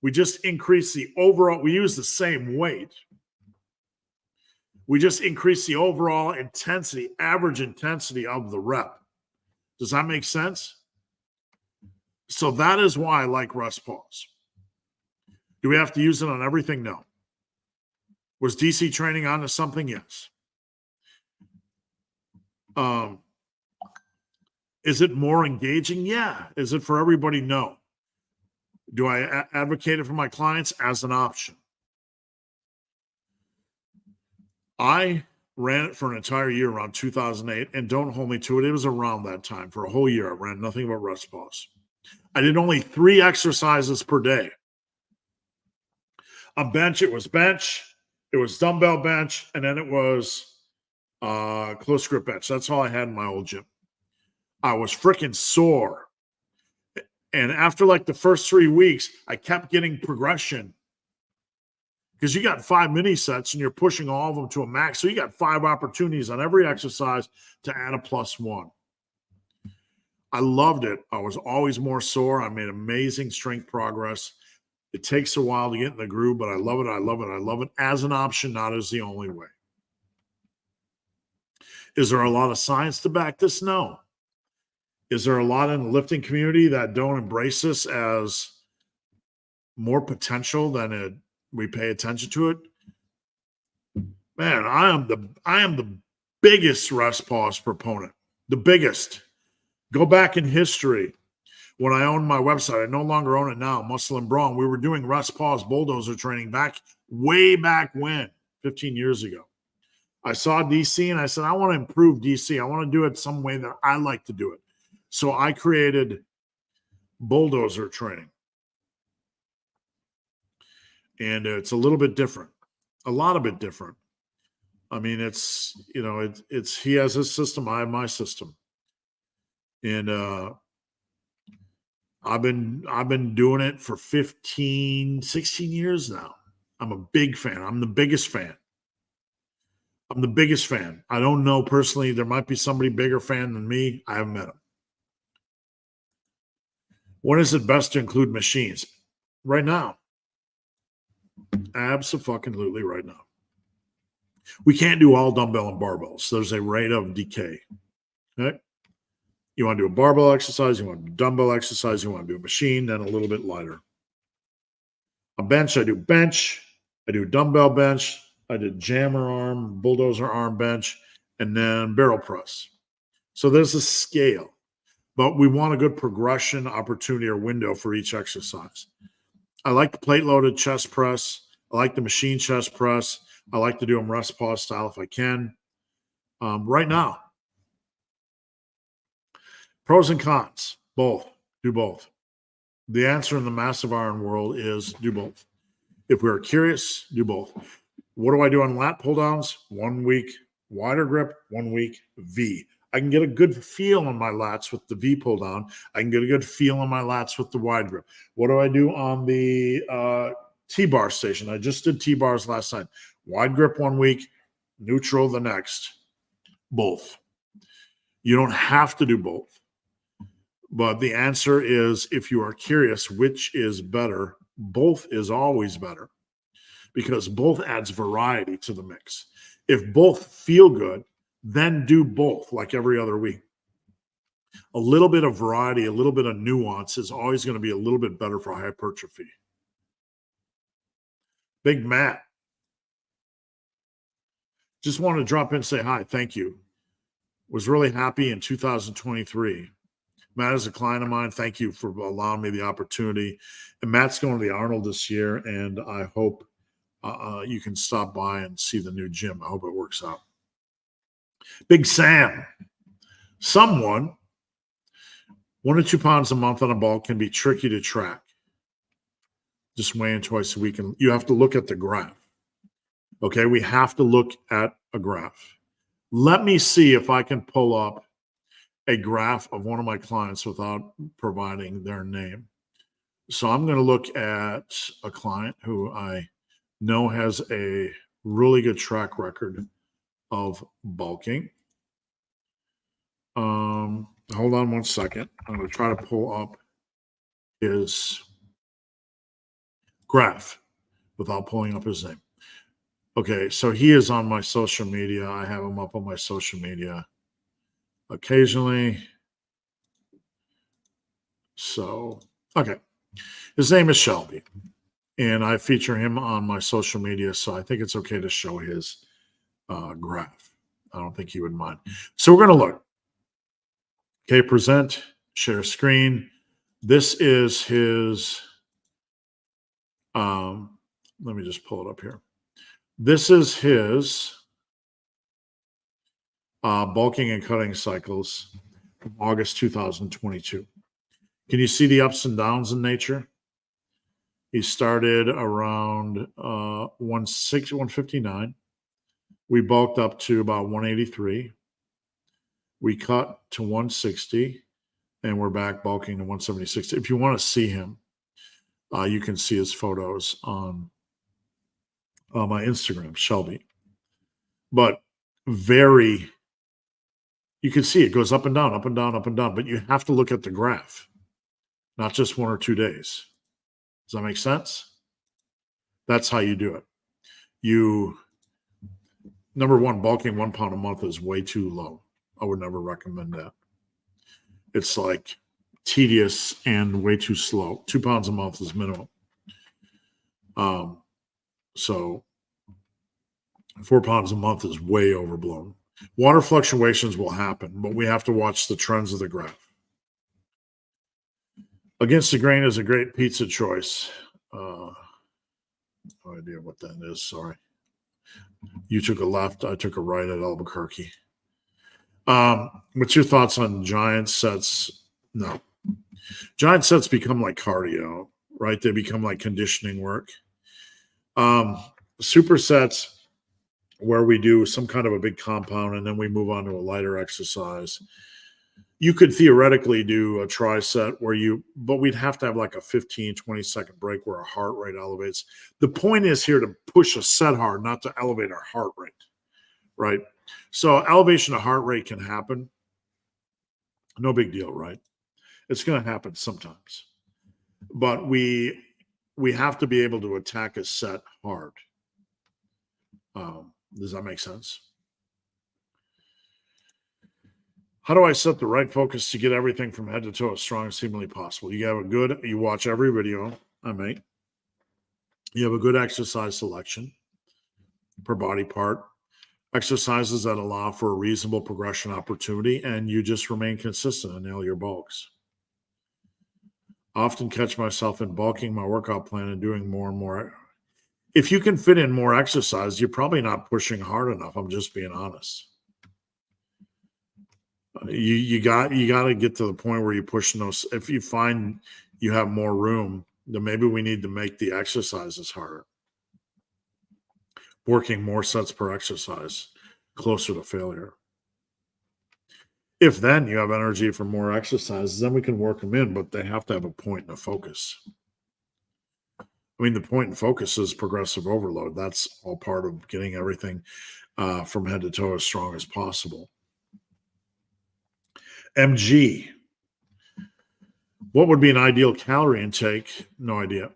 We just increased the overall, we use the same weight. We just increased the overall intensity, average intensity of the rep. Does that make sense? So that is why I like rest pause. Do we have to use it on everything? No. Was DC training onto something? Yes. Is it more engaging? Yeah. Is it for everybody? No. Do I advocate it for my clients as an option? I ran it for an entire year around 2008, and don't hold me to it. It was around that time. For a whole year, I ran nothing but rest pause. I did only 3 exercises per day. On bench, it was dumbbell bench, and then it was close grip bench. That's all I had in my old gym. I was freaking sore. And after like the first 3 weeks, I kept getting progression because you got 5 mini sets and you're pushing all of them to a max. So you got 5 opportunities on every exercise to add a +1. I loved it. I was always more sore. I made amazing strength progress. It takes a while to get in the groove, but I love it. I love it. I love it as an option, not as the only way. Is there a lot of science to back this? No. Is there a lot in the lifting community that don't embrace this as more potential than we pay attention to it? Man, I am the biggest rest pause proponent. The biggest. Go back in history. When I owned my website, I no longer own it now, Muscle and Brawn. We were doing rest pause bulldozer training way back when, 15 years ago. I saw DC and I said, I want to improve DC. I want to do it some way that I like to do it. So I created bulldozer training. And it's a little bit different, a lot of bit different. I mean, it's he has his system, I have my system. And I've been doing it for 15, 16 years now. I'm a big fan. I'm the biggest fan. I don't know personally. There might be somebody bigger fan than me. I haven't met him. When is it best to include machines? Right now. Absolutely right now. We can't do all dumbbell and barbells. There's a rate of decay. Okay? You want to do a barbell exercise, you want to do dumbbell exercise, you want to do a machine, then a little bit lighter. A bench, I do dumbbell bench, I did jammer arm, bulldozer arm bench, and then barrel press. So there's a scale, but we want a good progression opportunity or window for each exercise. I like the plate loaded chest press. I like the machine chest press. I like to do them rest pause style if I can. Right now, pros and cons, both. Do both. The answer in the massive iron world is do both. If we're curious, do both. What do I do on lat pull downs? 1 week wider grip, 1 week V. I can get a good feel on my lats with the V pull down. I can get a good feel on my lats with the wide grip. What do I do on the T-bar station? I just did T-bars last night. Wide grip 1 week, neutral the next. Both. You don't have to do both. But the answer is, if you are curious which is better, both is always better, because both adds variety to the mix. If both feel good, then do both like every other week. A little bit of variety, a little bit of nuance is always going to be a little bit better for hypertrophy. Big Matt. Just wanted to drop in and say hi. Thank you. Was really happy in 2023. Matt is a client of mine. Thank you for allowing me the opportunity. And Matt's going to the Arnold this year, and I hope you can stop by and see the new gym. I hope it works out. Big Sam. Someone, 1 to 2 pounds a month on a bulk can be tricky to track. Just weighing twice a week. And you have to look at the graph. Okay, we have to look at a graph. Let me see if I can pull up a graph of one of my clients without providing their name. So I'm going to look at a client who I know has a really good track record of bulking. Hold on 1 second. I'm going to try to pull up his graph without pulling up his name. Okay, so he is on my social media. I have him up on my social media occasionally. So, okay. His name is Shelby, and I feature him on my social media, so I think it's okay to show his graph. I don't think he would mind. So we're going to look. Okay, present, share screen. This is his, let me just pull it up here. This is his bulking and cutting cycles from August 2022. Can you see the ups and downs in nature? He started around 159. We bulked up to about 183. We cut to 160, and we're back bulking to 176. If you want to see him, you can see his photos on my Instagram, Shelby. But you can see it goes up and down, up and down, up and down. But you have to look at the graph, not just 1 or 2 days. Does that make sense? That's how you do it. Number one, bulking 1 pound a month is way too low. I would never recommend that. It's like tedious and way too slow. 2 pounds a month is minimum. So 4 pounds a month is way overblown. Water fluctuations will happen, but we have to watch the trends of the graph. Against the Grain is a great pizza choice. No idea what that is. Sorry. You took a left. I took a right at Albuquerque. What's your thoughts on giant sets? No. Giant sets become like cardio, right? They become like conditioning work. Supersets, where we do some kind of a big compound and then we move on to a lighter exercise. You could theoretically do a tri-set but we'd have to have like a 15, 20-second break where our heart rate elevates. The point is here to push a set hard, not to elevate our heart rate, right? So elevation of heart rate can happen. No big deal, right? It's going to happen sometimes. But we have to be able to attack a set hard. Does that make sense? How do I set the right focus to get everything from head to toe as strong as humanly possible? You watch every video I make. You have a good exercise selection per body part, exercises that allow for a reasonable progression opportunity, and you just remain consistent and nail your bulks. I often catch myself in bulking my workout plan and doing more and more. If you can fit in more exercise, you're probably not pushing hard enough. I'm just being honest. You got to get to the point where you're pushing those. If you find you have more room, then maybe we need to make the exercises harder. working more sets per exercise, closer to failure. If then you have energy for more exercises, then we can work them in, but they have to have a point and a focus. I mean, the point and focus is progressive overload. That's all part of getting everything from head to toe as strong as possible. MG. What would be an ideal calorie intake? No idea.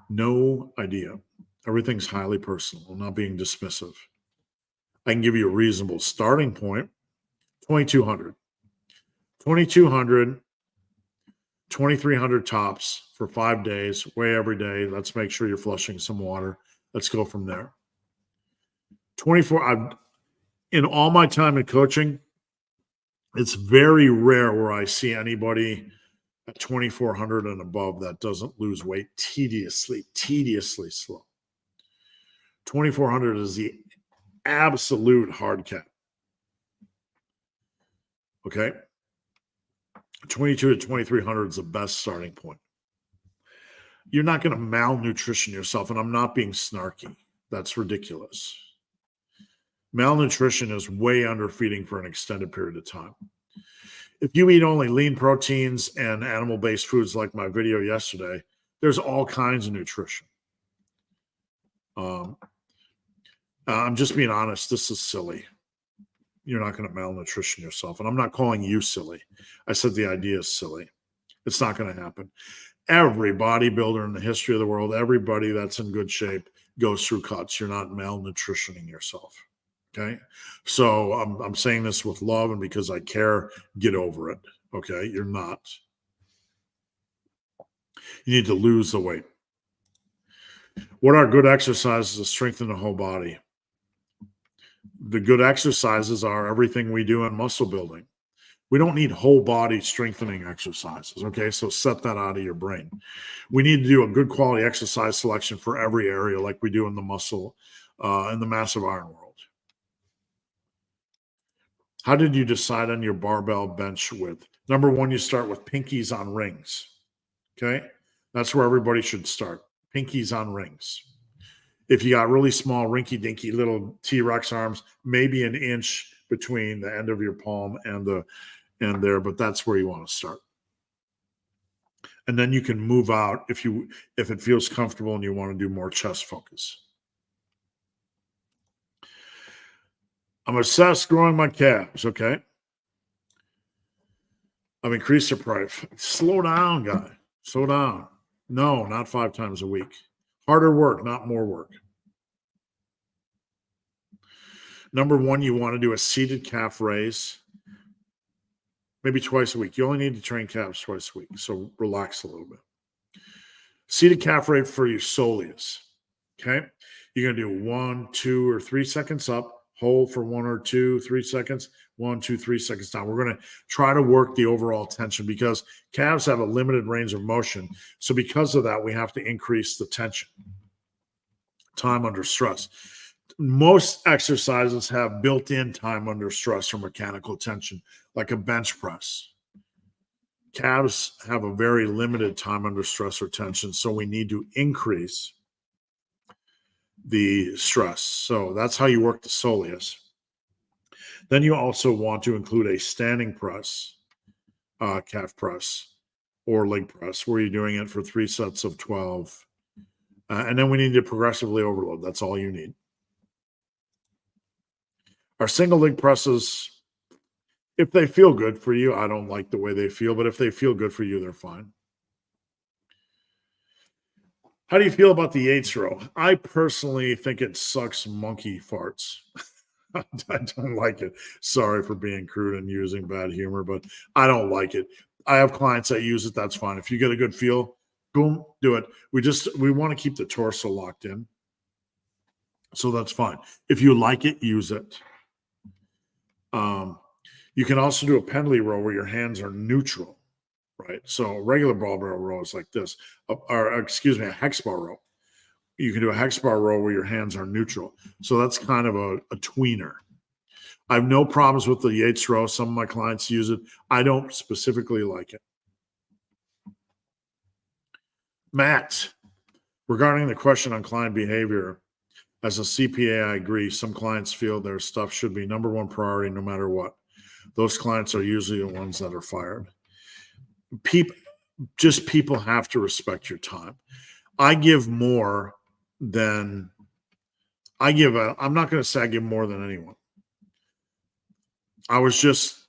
No idea. Everything's highly personal. I'm not being dismissive. I can give you a reasonable starting point. 2,200. 2,200, 2,300 tops for 5 days, weigh every day. Let's make sure you're flushing some water. Let's go from there. 24. In all my time in coaching, it's very rare where I see anybody at 2,400 and above that doesn't lose weight tediously slow. 2,400 is the absolute hard cap. Okay. 22 to 2,300 is the best starting point. You're not going to malnutrition yourself, and I'm not being snarky. That's ridiculous. Malnutrition is way underfeeding for an extended period of time. If you eat only lean proteins and animal-based foods like my video yesterday, there's all kinds of nutrition. I'm just being honest. This is silly. You're not going to malnutrition yourself. And I'm not calling you silly. I said the idea is silly. It's not going to happen. Every bodybuilder in the history of the world, everybody that's in good shape goes through cuts. You're not malnutritioning yourself. Okay. So I'm saying this with love and because I care, get over it. Okay. You're not. You need to lose the weight. What are good exercises to strengthen the whole body? The good exercises are everything we do in muscle building. We don't need whole body strengthening exercises. Okay. So set that out of your brain. We need to do a good quality exercise selection for every area like we do in the muscle, in the massive iron world. How did you decide on your barbell bench width? Number one, you start with pinkies on rings. Okay. That's where everybody should start. Pinkies on rings. If you got really small, rinky-dinky little T-Rex arms, maybe an inch between the end of your palm and there, but that's where you want to start. And then you can move out if it feels comfortable and you want to do more chest focus. I'm obsessed growing my calves, okay? I've increased the price. Slow down, guy. Slow down. No, not 5 times a week. Harder work, not more work. Number one, you want to do a seated calf raise, maybe twice a week. You only need to train calves twice a week, so relax a little bit. Seated calf raise for your soleus, okay? You're going to do 1, 2, or 3 seconds up, hold for 1 or 2, 3 seconds, 1, 2, 3 seconds down. We're going to try to work the overall tension because calves have a limited range of motion. So because of that, we have to increase the tension, time under stress. Most exercises have built-in time under stress or mechanical tension, like a bench press. Calves have a very limited time under stress or tension, so we need to increase the stress. So that's how you work the soleus. Then you also want to include a standing press, calf press, or leg press, where you're doing it for 3 sets of 12. And then we need to progressively overload. That's all you need. Our single leg presses, if they feel good for you, I don't like the way they feel, but if they feel good for you, they're fine. How do you feel about the Yates row? I personally think it sucks monkey farts. I don't like it. Sorry for being crude and using bad humor, but I don't like it. I have clients that use it. That's fine. If you get a good feel, boom, do it. We want to keep the torso locked in. So that's fine. If you like it, use it. You can also do a pendley row where your hands are neutral, right? So a regular barbell row is like this, a hex bar row. You can do a hex bar row where your hands are neutral. So that's kind of a tweener. I have no problems with the Yates row. Some of my clients use it. I don't specifically like it. Matt, regarding the question on client behavior, As a CPA, I agree. Some clients feel their stuff should be number one priority no matter what. Those clients are usually the ones that are fired. People have to respect your time. I give more than I'm not going to say I give more than anyone. I was just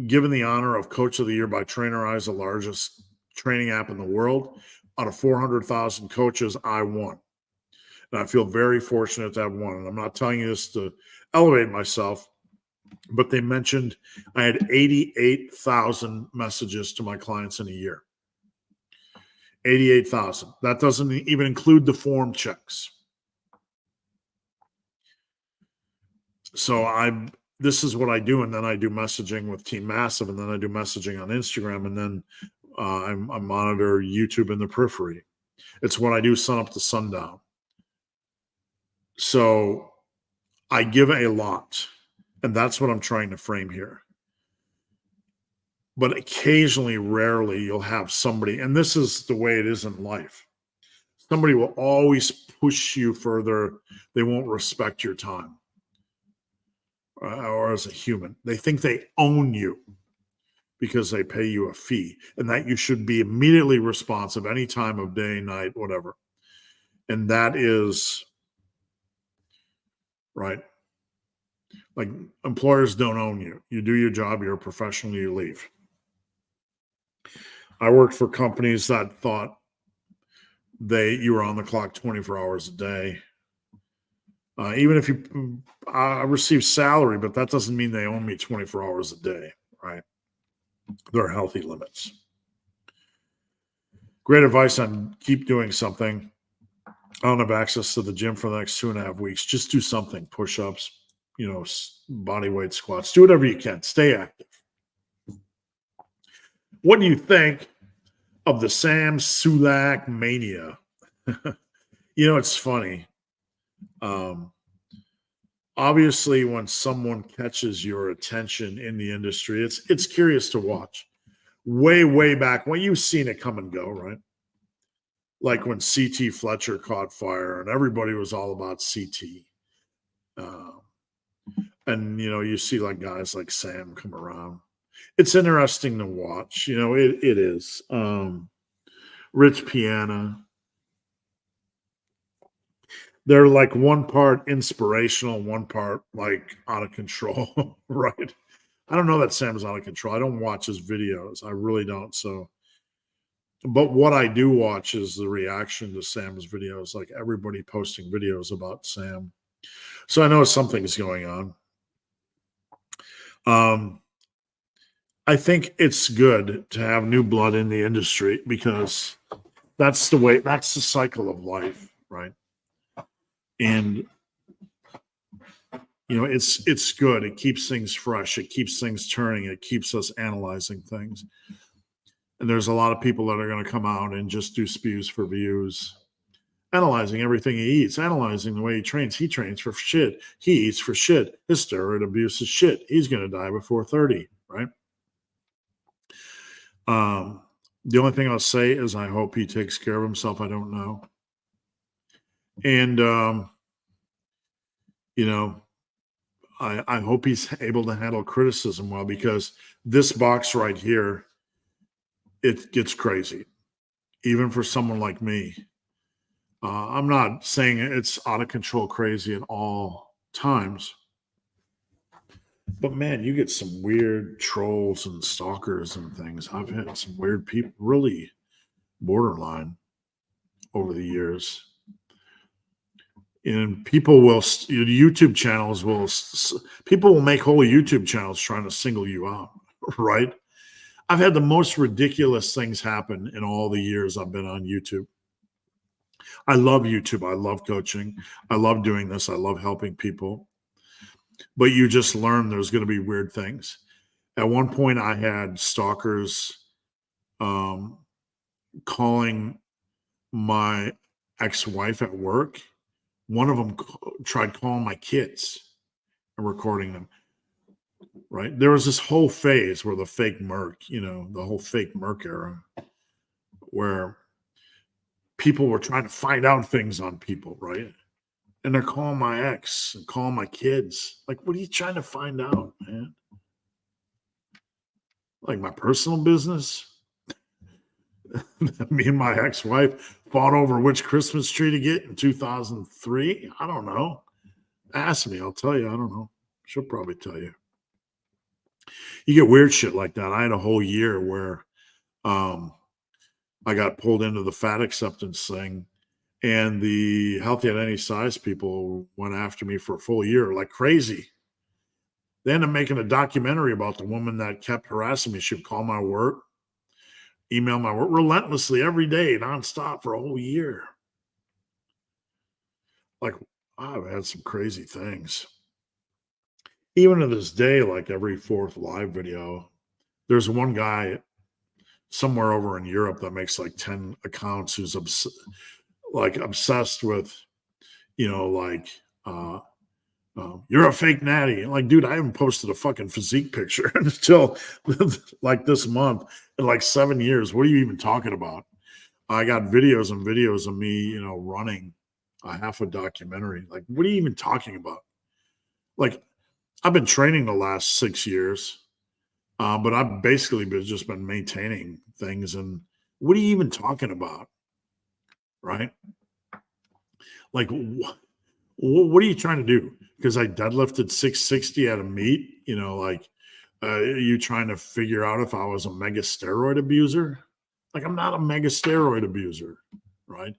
given the honor of Coach of the Year by Trainerize, the largest training app in the world. Out of 400,000 coaches, I won. And I feel very fortunate to have won. And I'm not telling you this to elevate myself, but they mentioned I had 88,000 messages to my clients in a year. 88,000. That doesn't even include the form checks. So this is what I do, and then I do messaging with Team Massive, and then I do messaging on Instagram, and then I monitor YouTube in the periphery. It's what I do sun up to sundown. So I give a lot, and that's what I'm trying to frame here. But occasionally, rarely, you'll have somebody, and this is the way it is in life. Somebody will always push you further. They won't respect your time. Or as a human. They think they own you because they pay you a fee and that you should be immediately responsive any time of day, night, whatever. And that is right. Like, employers don't own you. You do your job, you're a professional, you leave. I worked for companies that thought you were on the clock 24 hours a day. Even if you receive salary, but that doesn't mean they own me 24 hours a day, right? There are healthy limits. Great advice on keep doing something. I don't have access to the gym for the next 2.5 weeks. Just do something, push-ups, body weight squats. Do whatever you can. Stay active. What do you think of the Sam Sulek mania? It's funny. Obviously, when someone catches your attention in the industry, it's curious to watch. Way back when, you've seen it come and go, right? Like when CT Fletcher caught fire and everybody was all about CT. And you see like guys like Sam come around. It's interesting to watch. It is. Rich Piana. They're like one part inspirational, one part like out of control, right? I don't know that Sam's out of control. I don't watch his videos. I really don't. So, but what I do watch is the reaction to Sam's videos, like everybody posting videos about Sam. So I know something's going on. I think it's good to have new blood in the industry because that's the cycle of life, right? And it's good. It keeps things fresh. It keeps things turning. It keeps us analyzing things. And there's a lot of people that are going to come out and just do spews for views, analyzing everything he eats, analyzing the way he trains. He trains for shit. He eats for shit. His steroid abuse is shit. He's going to die before 30, right? The only thing I'll say is I hope he takes care of himself. I don't know. And, I hope he's able to handle criticism well, because this box right here, it gets crazy, even for someone like me. I'm not saying it's out of control crazy at all times, but man, you get some weird trolls and stalkers and things. I've had some weird people, really borderline, over the years. And people YouTube channels people will make whole YouTube channels trying to single you out, right? I've had the most ridiculous things happen in all the years I've been on YouTube. I love YouTube. I love coaching. I love doing this. I love helping people. But you just learn there's going to be weird things. At one point, I had stalkers calling my ex-wife at work. One of them tried calling my kids and recording them, right? There was this whole phase where the fake Merc, the whole fake Merc era, where people were trying to find out things on people, right? And they're calling my ex and calling my kids. Like, what are you trying to find out, man? Like my personal business? Me and my ex-wife fought over which Christmas tree to get in 2003. I don't know. Ask me, I'll tell you. I don't know. She'll probably tell you. You get weird shit like that. I had a whole year where um, I got pulled into the fat acceptance thing, and the healthy at any size people went after me for a full year like crazy. They ended up making a documentary about the woman that kept harassing me. She would call my work, email my work relentlessly every day, nonstop for a whole year. Like, I've had some crazy things. Even to this day, like every fourth live video, there's one guy somewhere over in Europe that makes like 10 accounts who's obsessed with, like, you're a fake natty. Like, dude, I haven't posted a fucking physique picture until like this month in like 7 years. What are you even talking about? I got videos and videos of me, running a half a documentary. Like, what are you even talking about? Like, I've been training the last 6 years, but I've basically just been maintaining things. And what are you even talking about? Right? Like, what are you trying to do? Because I deadlifted 660 at a meet, you trying to figure out if I was a mega steroid abuser? Like, I'm not a mega steroid abuser, right?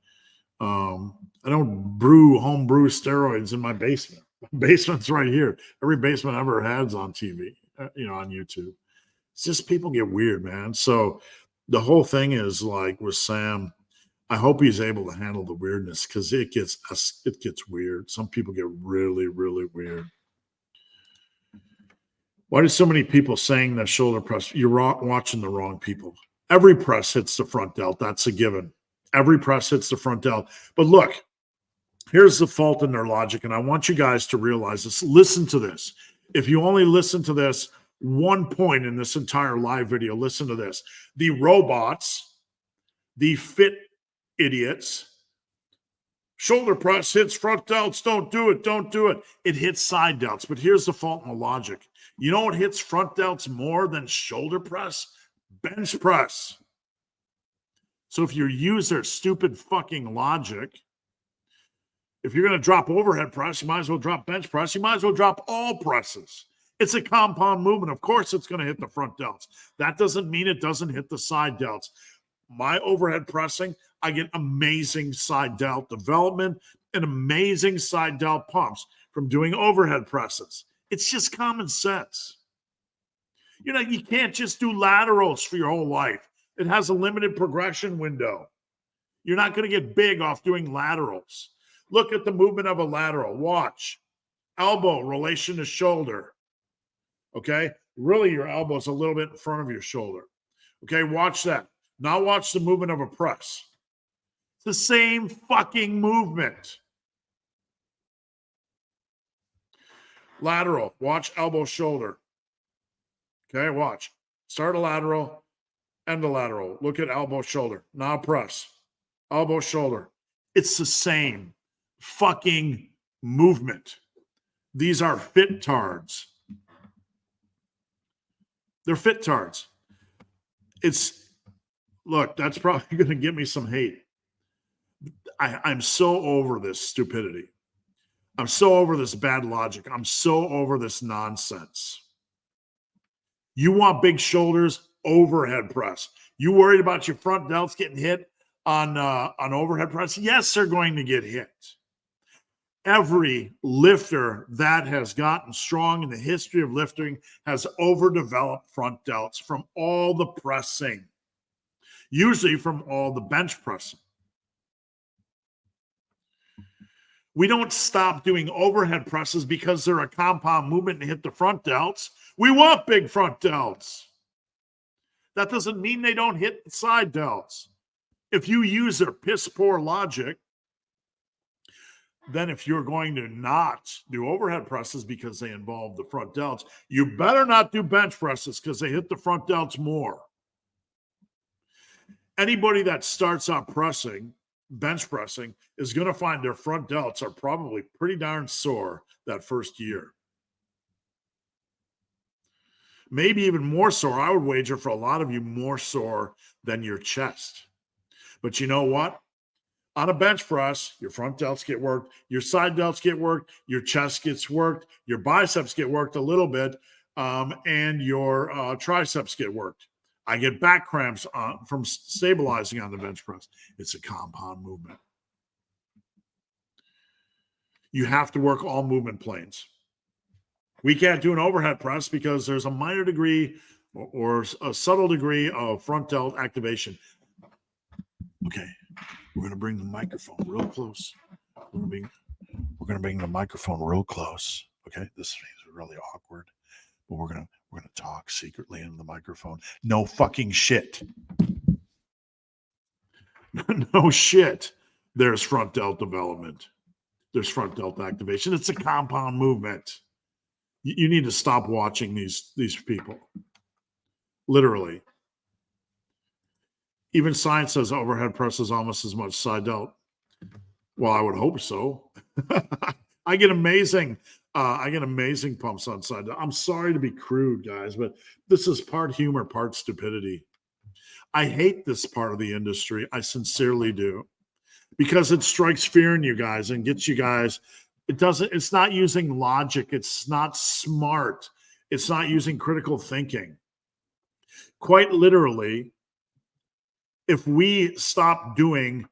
I don't home brew steroids in my basement. My basement's right here. Every basement I ever had's on TV, on YouTube. It's just people get weird, man. So the whole thing is like with Sam, I hope he's able to handle the weirdness because it gets weird. Some people get really, really weird. Why do so many people saying that shoulder press? You're watching the wrong people. Every press hits the front delt. That's a given. Every press hits the front delt. But look, here's the fault in their logic, and I want you guys to realize this. Listen to this. If you only listen to this one point in this entire live video, listen to this. The robots, the fit idiots, shoulder press hits front delts. Don't do it. Don't do it. It hits side delts. But here's the fault in the logic. You know what hits front delts more than shoulder press? Bench press. So if you use their stupid fucking logic, if you're going to drop overhead press, you might as well drop bench press. You might as well drop all presses. It's a compound movement. Of course, it's going to hit the front delts. That doesn't mean it doesn't hit the side delts. My overhead pressing, I get amazing side delt development and amazing side delt pumps from doing overhead presses. It's just common sense. You can't just do laterals for your whole life. It has a limited progression window. You're not going to get big off doing laterals. Look at the movement of a lateral. Watch. Elbow, relation to shoulder. Okay? Really, your elbow is a little bit in front of your shoulder. Okay? Watch that. Now watch the movement of a press. It's the same fucking movement. Lateral. Watch elbow, shoulder. Okay? Watch. Start a lateral, end a lateral. Look at elbow, shoulder. Now press. Elbow, shoulder. It's the same fucking movement. These are fit tards. They're fit tards. Look, that's probably going to give me some hate. I'm so over this stupidity. I'm so over this bad logic. I'm so over this nonsense. You want big shoulders, overhead press. You worried about your front delts getting hit on overhead press? Yes, they're going to get hit. Every lifter that has gotten strong in the history of lifting has overdeveloped front delts from all the pressing, usually from all the bench pressing. We don't stop doing overhead presses because they're a compound movement and hit the front delts. We want big front delts. That doesn't mean they don't hit the side delts. If you use their piss poor logic, then if you're going to not do overhead presses because they involve the front delts, you better not do bench presses because they hit the front delts more. Anybody that starts out pressing bench pressing is going to find their front delts are probably pretty darn sore that first year. Maybe even more sore. I would wager for a lot of you more sore than your chest. But you know what? On a bench press, your front delts get worked, your side delts get worked, your chest gets worked, your biceps get worked a little bit, and your triceps get worked. I get back cramps from stabilizing on the bench press. It's a compound movement. You have to work all movement planes. We can't do an overhead press because there's a minor degree or a subtle degree of front delt activation. Okay, we're going to bring the microphone real close. We're going to bring the microphone real close. Okay, this is really awkward, but we're going to talk secretly into the microphone. No fucking shit. No shit. There's front delt development. There's front delt activation. It's a compound movement. You need to stop watching these people. Literally. Even science says overhead press is almost as much side delt. Well, I would hope so. I get amazing pumps on side delt. I'm sorry to be crude, guys, but this is part humor, part stupidity. I hate this part of the industry. I sincerely do. Because it strikes fear in you guys and gets you guys. It's not using logic. It's not smart. It's not using critical thinking. Quite literally, if we stop doing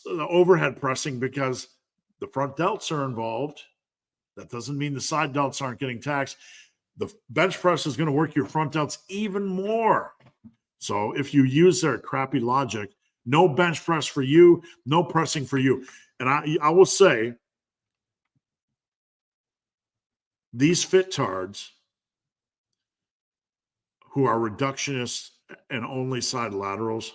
the overhead pressing because the front delts are involved, that doesn't mean the side delts aren't getting taxed. The bench press is going to work your front delts even more. So if you use their crappy logic, no bench press for you, no pressing for you. And I will say, these fit-tards who are reductionists and only side laterals,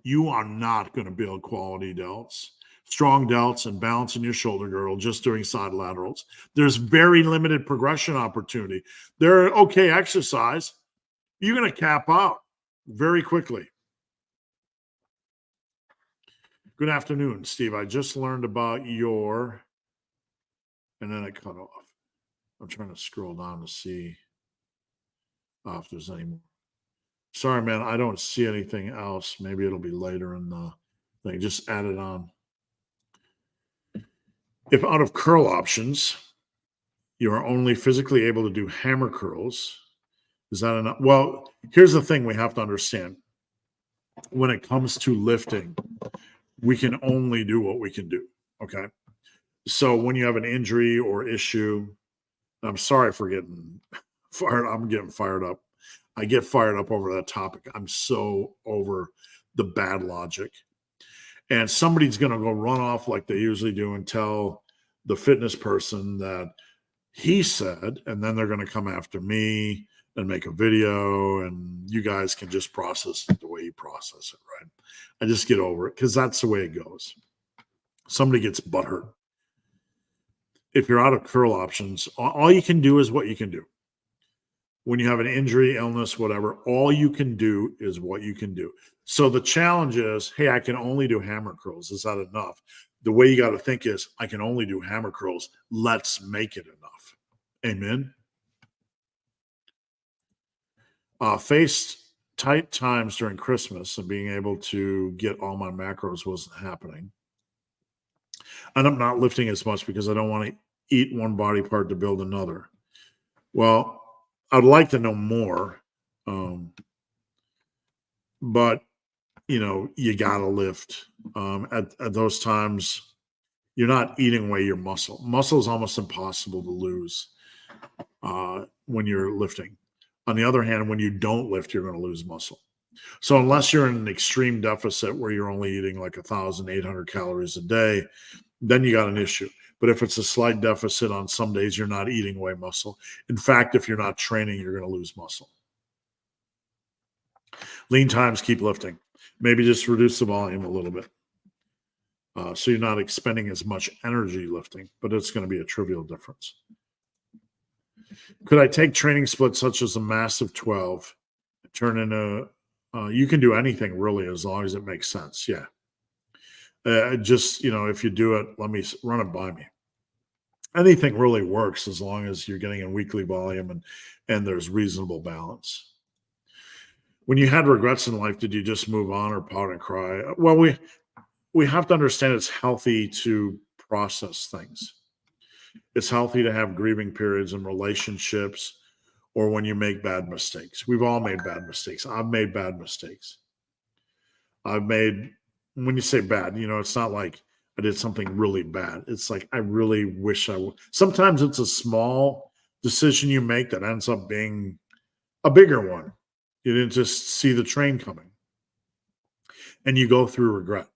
you are not going to build quality delts, strong delts, and balance in your shoulder girdle just doing side laterals. There's very limited progression opportunity. They're okay exercise. You're going to cap out very quickly. Good afternoon, Steve. I just learned about your, and then it cut off. I'm trying to scroll down to see if there's any more. Sorry, man, I don't see anything else. Maybe it'll be later in the thing. Just add it on. If out of curl options, you are only physically able to do hammer curls, is that enough? Well, here's the thing we have to understand. When it comes to lifting, we can only do what we can do, okay? So when you have an injury or issue, I'm sorry for getting fired. I'm getting fired up. I get fired up over that topic. I'm so over the bad logic. And somebody's going to go run off like they usually do and tell the fitness person that he said, and then they're going to come after me and make a video, and you guys can just process it the way you process it, right? I just get over it because that's the way it goes. Somebody gets butthurt. If you're out of curl options, all you can do is what you can do. When you have an injury, illness, whatever, all you can do is what you can do. So the challenge is, hey, I can only do hammer curls. Is that enough? The way you got to think is, I can only do hammer curls. Let's make it enough. Amen. Faced tight times during Christmas and being able to get all my macros wasn't happening. And I'm not lifting as much because I don't want to eat one body part to build another. Well, I'd like to know more. But, you got to lift. At those times, you're not eating away your muscle. Muscle is almost impossible to lose when you're lifting. On the other hand, when you don't lift, you're going to lose muscle. So unless you're in an extreme deficit where you're only eating like 1,800 calories a day, then you got an issue. But if it's a slight deficit on some days, you're not eating away muscle. In fact, if you're not training, you're going to lose muscle. Lean times, keep lifting. Maybe just reduce the volume a little bit. So you're not expending as much energy lifting, but it's going to be a trivial difference. Could I take training splits such as a massive 12 and turn into, you can do anything really as long as it makes sense. Yeah. Just, if you do it, let me run it by me. Anything really works as long as you're getting in weekly volume and there's reasonable balance. When you had regrets in life, did you just move on or pout and cry? Well, we have to understand it's healthy to process things. It's healthy to have grieving periods in relationships or when you make bad mistakes. We've all made bad mistakes. I've made bad mistakes. I've made, when you say bad, it's not like I did something really bad. It's like I really wish I would. Sometimes it's a small decision you make that ends up being a bigger one. You didn't just see the train coming and you go through regret.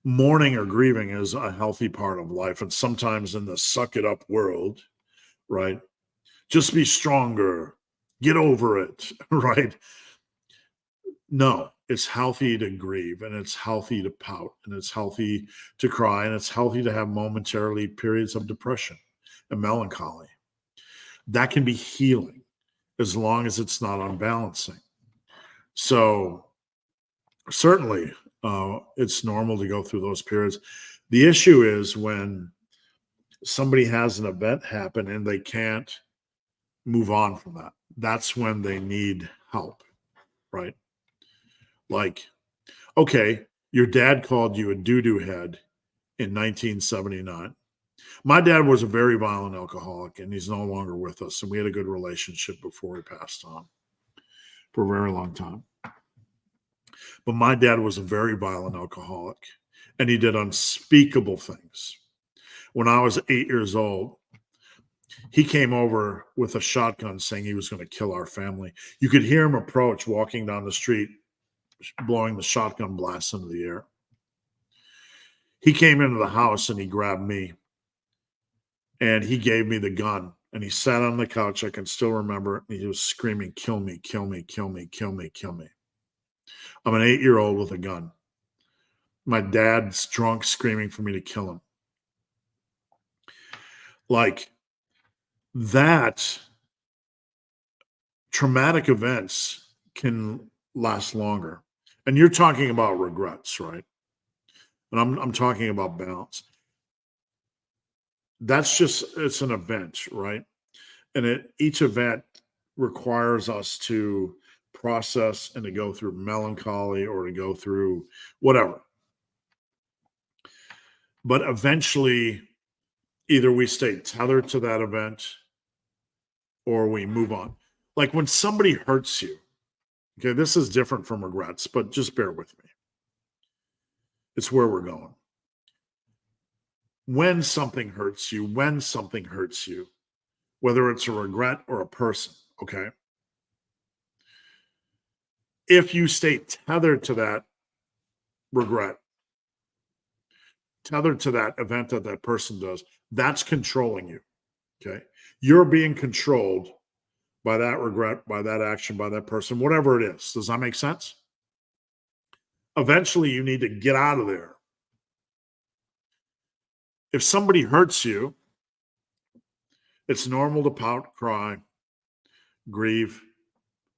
Mourning or grieving is a healthy part of life. And sometimes in the suck it up world, right? Just be stronger, get over it, right? No, it's healthy to grieve and it's healthy to pout and it's healthy to cry and it's healthy to have momentarily periods of depression and melancholy. That can be healing as long as it's not unbalancing. So, certainly, it's normal to go through those periods. The issue is when somebody has an event happen and they can't move on from that. That's when they need help, right? Like, okay, your dad called you a doo-doo head in 1979. My dad was a very violent alcoholic and he's no longer with us. And we had a good relationship before he passed on for a very long time. But my dad was a very violent alcoholic and he did unspeakable things. When I was 8 years old, he came over with a shotgun saying he was going to kill our family. You could hear him approach walking down the street, blowing the shotgun blasts into the air. He came into the house and he grabbed me and he gave me the gun and he sat on the couch. I can still remember it. And he was screaming, kill me, kill me, kill me, kill me, kill me. I'm an 8-year-old with a gun. My dad's drunk, screaming for me to kill him. Like that, traumatic events can last longer. And you're talking about regrets, right? And I'm talking about balance. It's an event, right? And each event requires us to process and to go through melancholy or to go through whatever. But eventually, either we stay tethered to that event or we move on. Like when somebody hurts you, okay, this is different from regrets, but just bear with me. It's where we're going. When something hurts you, whether it's a regret or a person, okay? If you stay tethered to that regret, tethered to that event that person does, that's controlling you, okay? You're being controlled by that regret, by that action, by that person, whatever it is. Does that make sense? Eventually, you need to get out of there. If somebody hurts you, it's normal to pout, cry, grieve,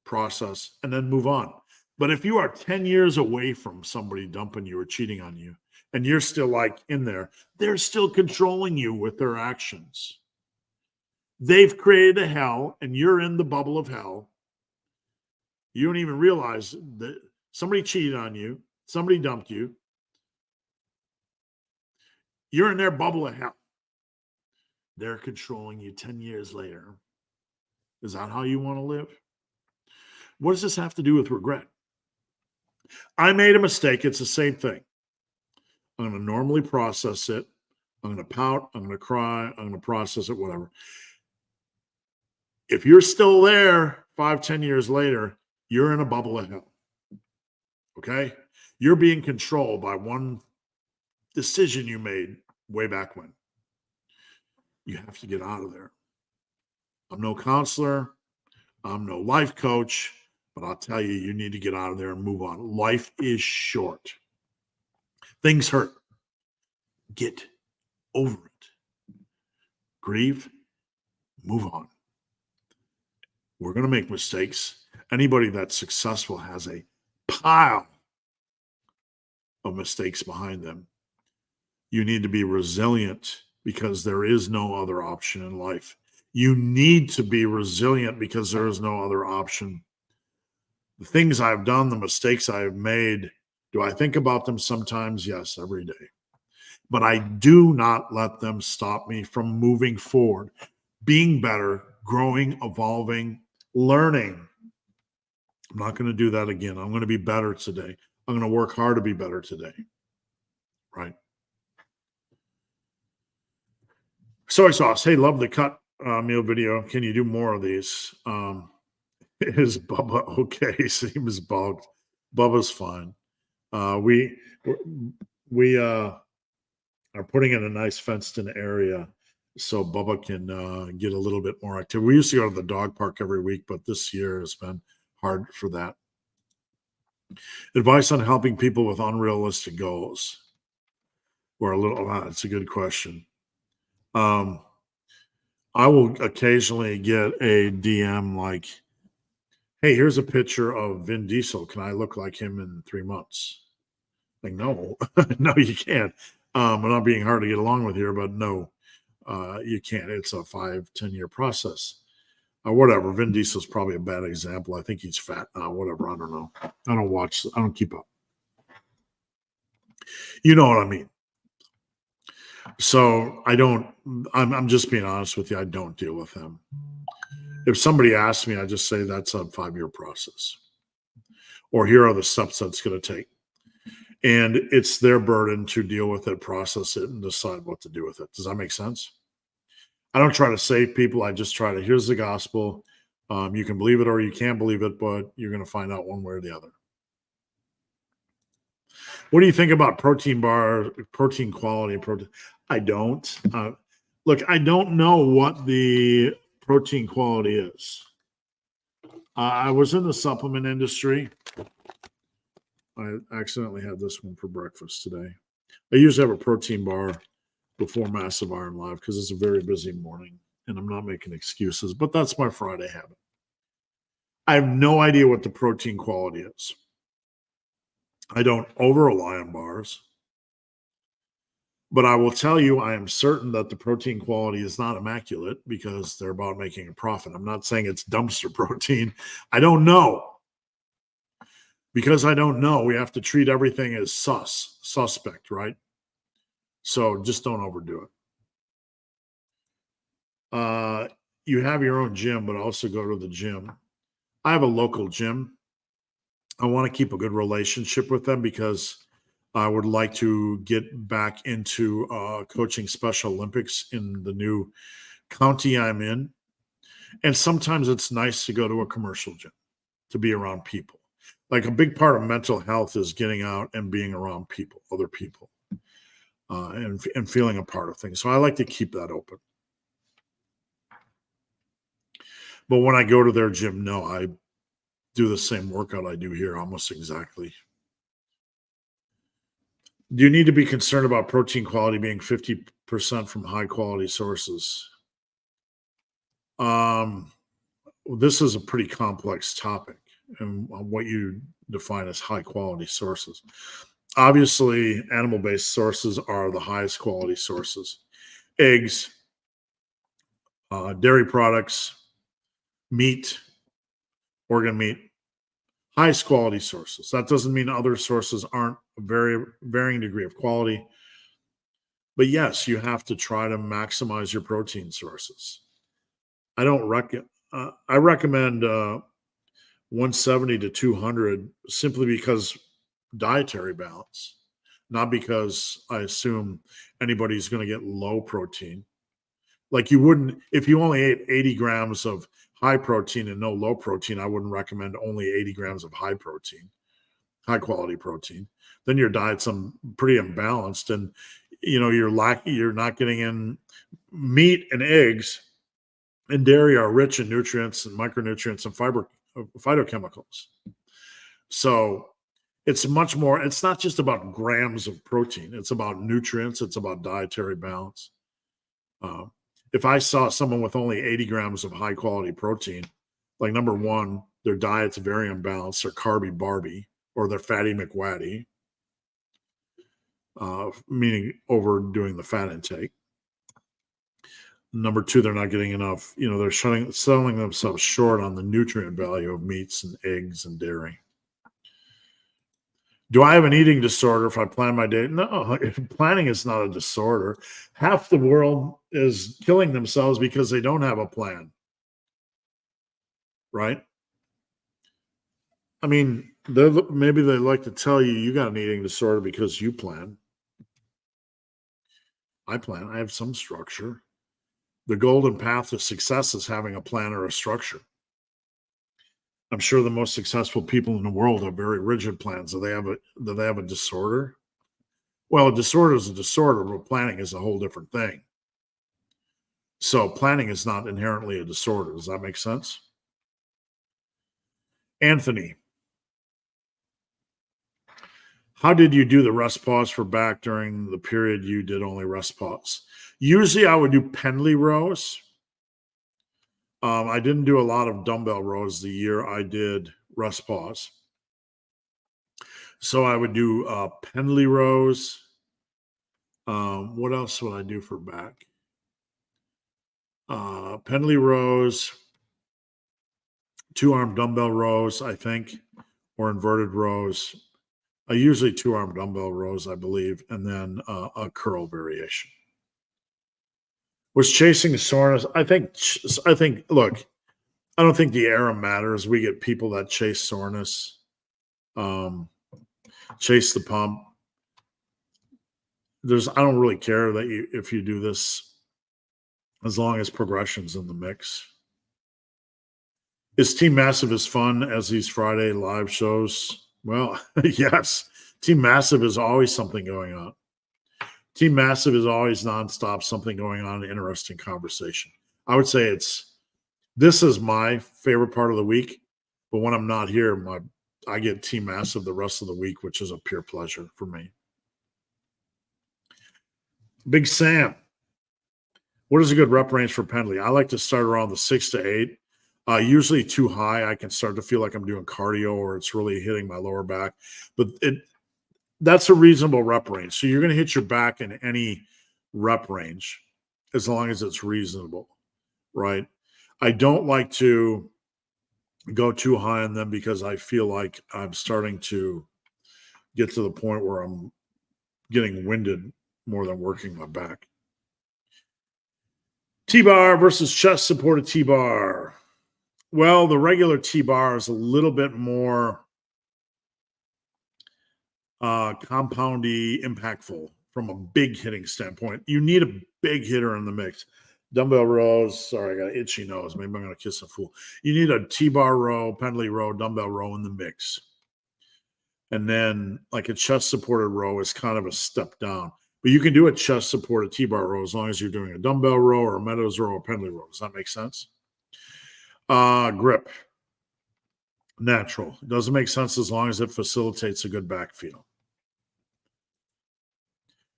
process, and then move on. But if you are 10 years away from somebody dumping you or cheating on you, and you're still like in there, they're still controlling you with their actions. They've created a hell, and you're in the bubble of hell. You don't even realize that somebody cheated on you, somebody dumped you. You're in their bubble of hell. They're controlling you 10 years later. Is that how you want to live? What does this have to do with regret? I made a mistake. It's the same thing. I'm going to normally process it. I'm going to pout. I'm going to cry. I'm going to process it, whatever. If you're still there 5, 10 years later, you're in a bubble of hell. Okay? You're being controlled by one decision you made way back when. You have to get out of there. I'm no counselor. I'm no life coach, but I'll tell you, you need to get out of there and move on. Life is short. Things hurt. Get over it. Grieve. Move on. We're going to make mistakes. Anybody that's successful has a pile of mistakes behind them. You need to be resilient because there is no other option in life. You need to be resilient because there is no other option. The things I've done, the mistakes I have made, do I think about them sometimes? Yes, every day. But I do not let them stop me from moving forward, being better, growing, evolving, learning. I'm not going to do that again. I'm going to be better today. I'm going to work hard to be better today. Right. Soy sauce. Hey, love the cut meal video. Can you do more of these? Is Bubba okay? Seems bugged. Bubba's fine. We are putting in a nice fenced-in area so Bubba can get a little bit more active. We used to go to the dog park every week, but this year has been hard for that. Advice on helping people with unrealistic goals, or a little. It's a good question. I will occasionally get a DM like, "Hey, here's a picture of Vin Diesel. Can I look like him in 3 months?" Like, no, no, you can't. I'm not being hard to get along with here, but no, you can't. It's a 5-10 year process. Whatever. Vin Diesel's probably a bad example. I think he's fat now. Whatever. I don't know. I don't watch. I don't keep up. You know what I mean? So I don't. I'm just being honest with you. I don't deal with him. If somebody asks me, I just say that's a 5-year process, or here are the steps that's going to take. And it's their burden to deal with it, process it, and decide what to do with it. Does that make sense? I don't try to save people. I just try to, here's the gospel. You can believe it or you can't believe it, but you're going to find out one way or the other. What do you think about protein bar, protein quality? I don't. Look, I don't know what the protein quality is. I was in the supplement industry. I accidentally had this one for breakfast today. I usually have a protein bar before Massive Iron Live because it's a very busy morning and I'm not making excuses, but that's my Friday habit. I have no idea what the protein quality is. I don't over rely on bars, but I will tell you, I am certain that the protein quality is not immaculate because they're about making a profit. I'm not saying it's dumpster protein. I don't know. Because I don't know, we have to treat everything as suspect, right? So just don't overdo it. You have your own gym, but also go to the gym. I have a local gym. I want to keep a good relationship with them because I would like to get back into coaching Special Olympics in the new county I'm in. And sometimes it's nice to go to a commercial gym, to be around people. Like a big part of mental health is getting out and being around people, other people, and feeling a part of things. So I like to keep that open. But when I go to their gym, no, I do the same workout I do here almost exactly. Do you need to be concerned about protein quality being 50% from high quality sources? This is a pretty complex topic and what you define as high quality sources. Obviously, animal based sources are the highest quality sources. Eggs, dairy products, meat, organ meat, highest quality sources. That doesn't mean other sources aren't a very varying degree of quality. But yes, you have to try to maximize your protein sources. I don't I recommend 170 to 200 simply because dietary balance, not because I assume anybody's going to get low protein. Like you wouldn't, if you only ate 80 grams of high protein and no low protein, I wouldn't recommend only 80 grams of high protein, high quality protein. Then your diet's pretty imbalanced and you're not getting in. Meat and eggs and dairy are rich in nutrients and micronutrients and phytochemicals. So it's much more, it's not just about grams of protein. It's about nutrients. It's about dietary balance. If I saw someone with only 80 grams of high quality protein, like number one, their diet's very imbalanced. They're carby Barbie or they're fatty McWatty. meaning overdoing the fat intake. Number two, they're not getting enough. They're selling themselves short on the nutrient value of meats and eggs and dairy. Do I have an eating disorder if I plan my day? No, planning is not a disorder. Half the world is killing themselves because they don't have a plan, right? I mean, maybe they like to tell you got an eating disorder because you plan. I plan. I have some structure. The golden path to success is having a plan or a structure. I'm sure the most successful people in the world have very rigid plans. Do they have a disorder? Well, a disorder is a disorder, but planning is a whole different thing. So planning is not inherently a disorder. Does that make sense? Anthony, how did you do the rest pause for back during the period you did only rest pause? Usually I would do pendlay rows. I didn't do a lot of dumbbell rows the year I did rest pause. So I would do pendlay rows. What else would I do for back? Pendlay rows, 2-arm dumbbell rows, I think, or inverted rows. Usually 2-arm dumbbell rows, I believe, and then a curl variation. Was chasing soreness? I think. Look, I don't think the era matters. We get people that chase soreness, chase the pump. I don't really care that if you do this, as long as progression's in the mix. Is Team Massive as fun as these Friday live shows? Well, yes. Team Massive is always something going on. Team Massive is always nonstop something going on, an interesting conversation. I would say this is my favorite part of the week, but when I'm not here, I get Team Massive the rest of the week, which is a pure pleasure for me. Big Sam, what is a good rep range for pendlay? I like to start around the 6 to 8. Usually too high, I can start to feel like I'm doing cardio or it's really hitting my lower back. But that's a reasonable rep range. So you're going to hit your back in any rep range as long as it's reasonable, right? I don't like to go too high on them because I feel like I'm starting to get to the point where I'm getting winded more than working my back. T-bar versus chest supported T-bar. Well, the regular T-bar is a little bit more compoundy, impactful from a big hitting standpoint. You need a big hitter in the mix. Dumbbell rows. Sorry, I got an itchy nose. Maybe I'm going to kiss a fool. You need a T-bar row, pendlay row, dumbbell row in the mix. And then like a chest supported row is kind of a step down. But you can do a chest supported T-bar row as long as you're doing a dumbbell row or a Meadows row or pendlay row. Does that make sense? Grip. Natural. It doesn't make sense as long as it facilitates a good back feel.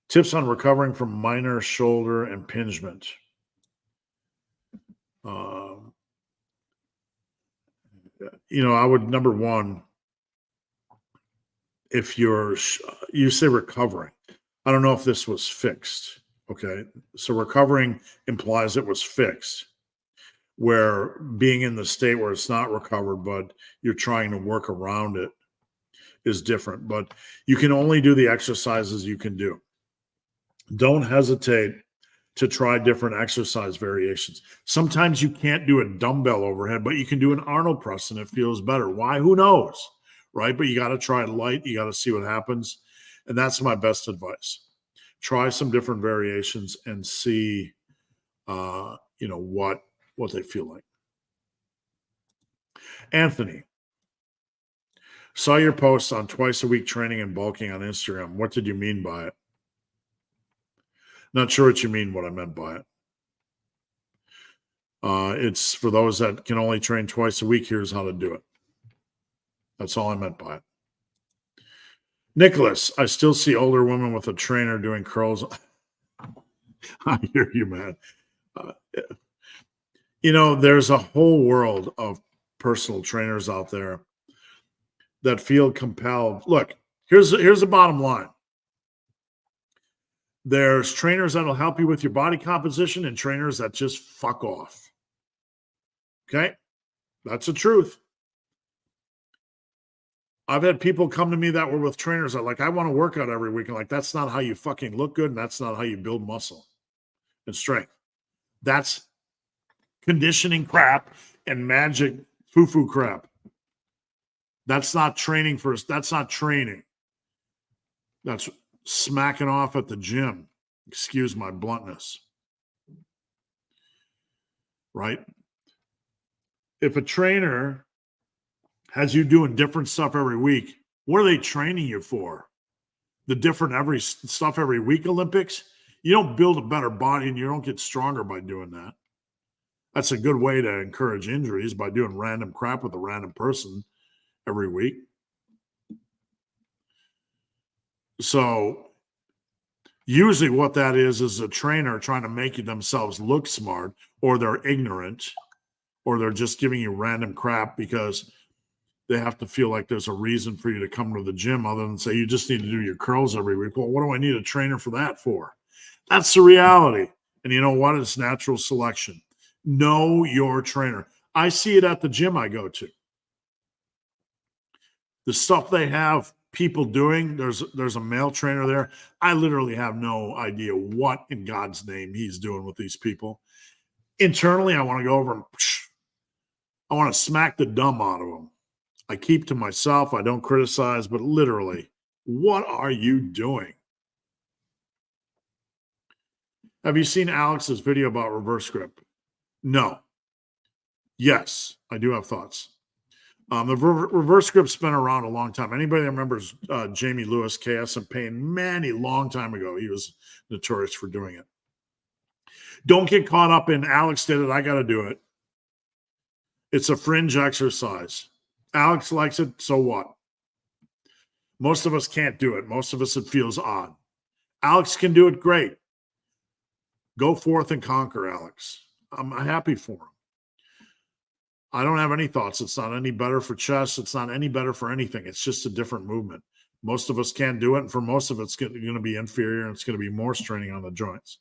Tips on recovering from minor shoulder impingement. I would, number one, if you say recovering, I don't know if this was fixed. Okay. So recovering implies it was fixed, where being in the state where it's not recovered, but you're trying to work around it is different. But you can only do the exercises you can do. Don't hesitate to try different exercise variations. Sometimes you can't do a dumbbell overhead, but you can do an Arnold press and it feels better. Why? Who knows? Right? But you got to try it light. You got to see what happens. And that's my best advice. Try some different variations and see, what they feel like. Anthony, saw your post on twice a week training and bulking on Instagram. What did you mean by it? Not sure what you mean, what I meant by it. It's for those that can only train twice a week. Here's how to do it. That's all I meant by it. Nicholas, I still see older women with a trainer doing curls. I hear you, man. There's a whole world of personal trainers out there that feel compelled. Look, here's the bottom line. There's trainers that'll help you with your body composition and trainers that just fuck off. Okay? That's the truth. I've had people come to me that were with trainers that like, I want to work out every week. And like, that's not how you fucking look good. And that's not how you build muscle and strength. That's conditioning crap and magic foo-foo crap. That's not training that's not training. That's smacking off at the gym. Excuse my bluntness. Right? If a trainer has you doing different stuff every week, what are they training you for? The different stuff every week Olympics? You don't build a better body and you don't get stronger by doing that. That's a good way to encourage injuries, by doing random crap with a random person every week. So usually what that is a trainer trying to make themselves look smart, or they're ignorant, or they're just giving you random crap because they have to feel like there's a reason for you to come to the gym other than say, you just need to do your curls every week. Well, what do I need a trainer for that for? That's the reality. And you know what? It's natural selection. Know your trainer. I see it at the gym I go to. The stuff they have people doing, there's a male trainer there. I literally have no idea what in God's name he's doing with these people. Internally, I want to go over and I want to smack the dumb out of them. I keep to myself. I don't criticize, but literally, what are you doing? Have you seen Alex's video about reverse grip? No. Yes, I do have thoughts. The reverse grip's been around a long time. Anybody that remembers Jamie Lewis, KS and Payne, many long time ago, he was notorious for doing it. Don't get caught up in Alex did it, I got to do it. It's a fringe exercise. Alex likes it, so what? Most of us can't do it. Most of us, it feels odd. Alex can do it, great. Go forth and conquer, Alex. I'm happy for him. I don't have any thoughts. It's not any better for chest. It's not any better for anything. It's just a different movement. Most of us can't do it, and for most of it's going to be inferior, and it's going to be more straining on the joints.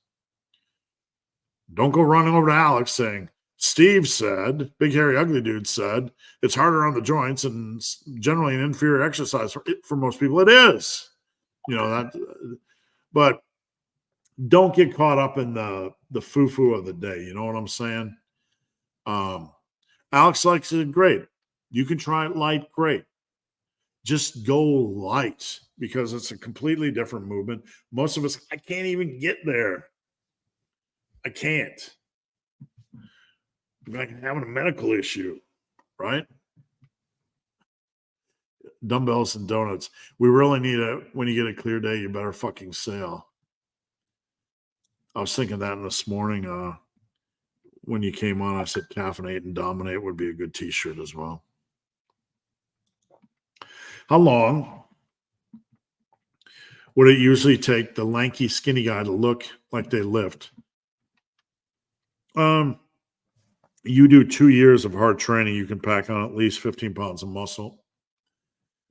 Don't go running over to Alex saying, Steve said, Big Hairy Ugly Dude said, it's harder on the joints and generally an inferior exercise for most people. It is, but don't get caught up in the foo-foo of the day. You know what I'm saying? Alex likes it, great. You can try it light, great. Just go light because it's a completely different movement. Most of us, I can't even get there. I can't. I'm like having a medical issue, right? Dumbbells and donuts. We really need when you get a clear day, you better fucking sail. I was thinking that this morning when you came on. I said caffeinate and dominate would be a good t-shirt as well. How long would it usually take the lanky, skinny guy to look like they lift? You do 2 years of hard training, you can pack on at least 15 pounds of muscle.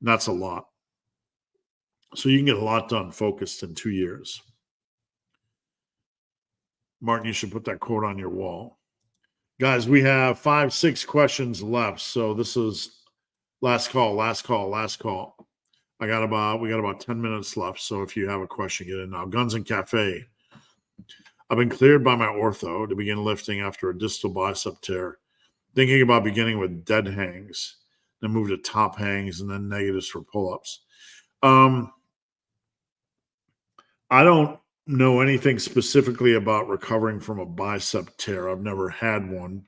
And that's a lot. So you can get a lot done focused in 2 years. Martin, you should put that quote on your wall. Guys, we have 5-6 questions left. So this is last call. We got about 10 minutes left. So if you have a question, get in now. Guns and Cafe. I've been cleared by my ortho to begin lifting after a distal bicep tear. Thinking about beginning with dead hangs, then move to top hangs, and then negatives for pull-ups. I don't know anything specifically about recovering from a bicep tear. I've never had one.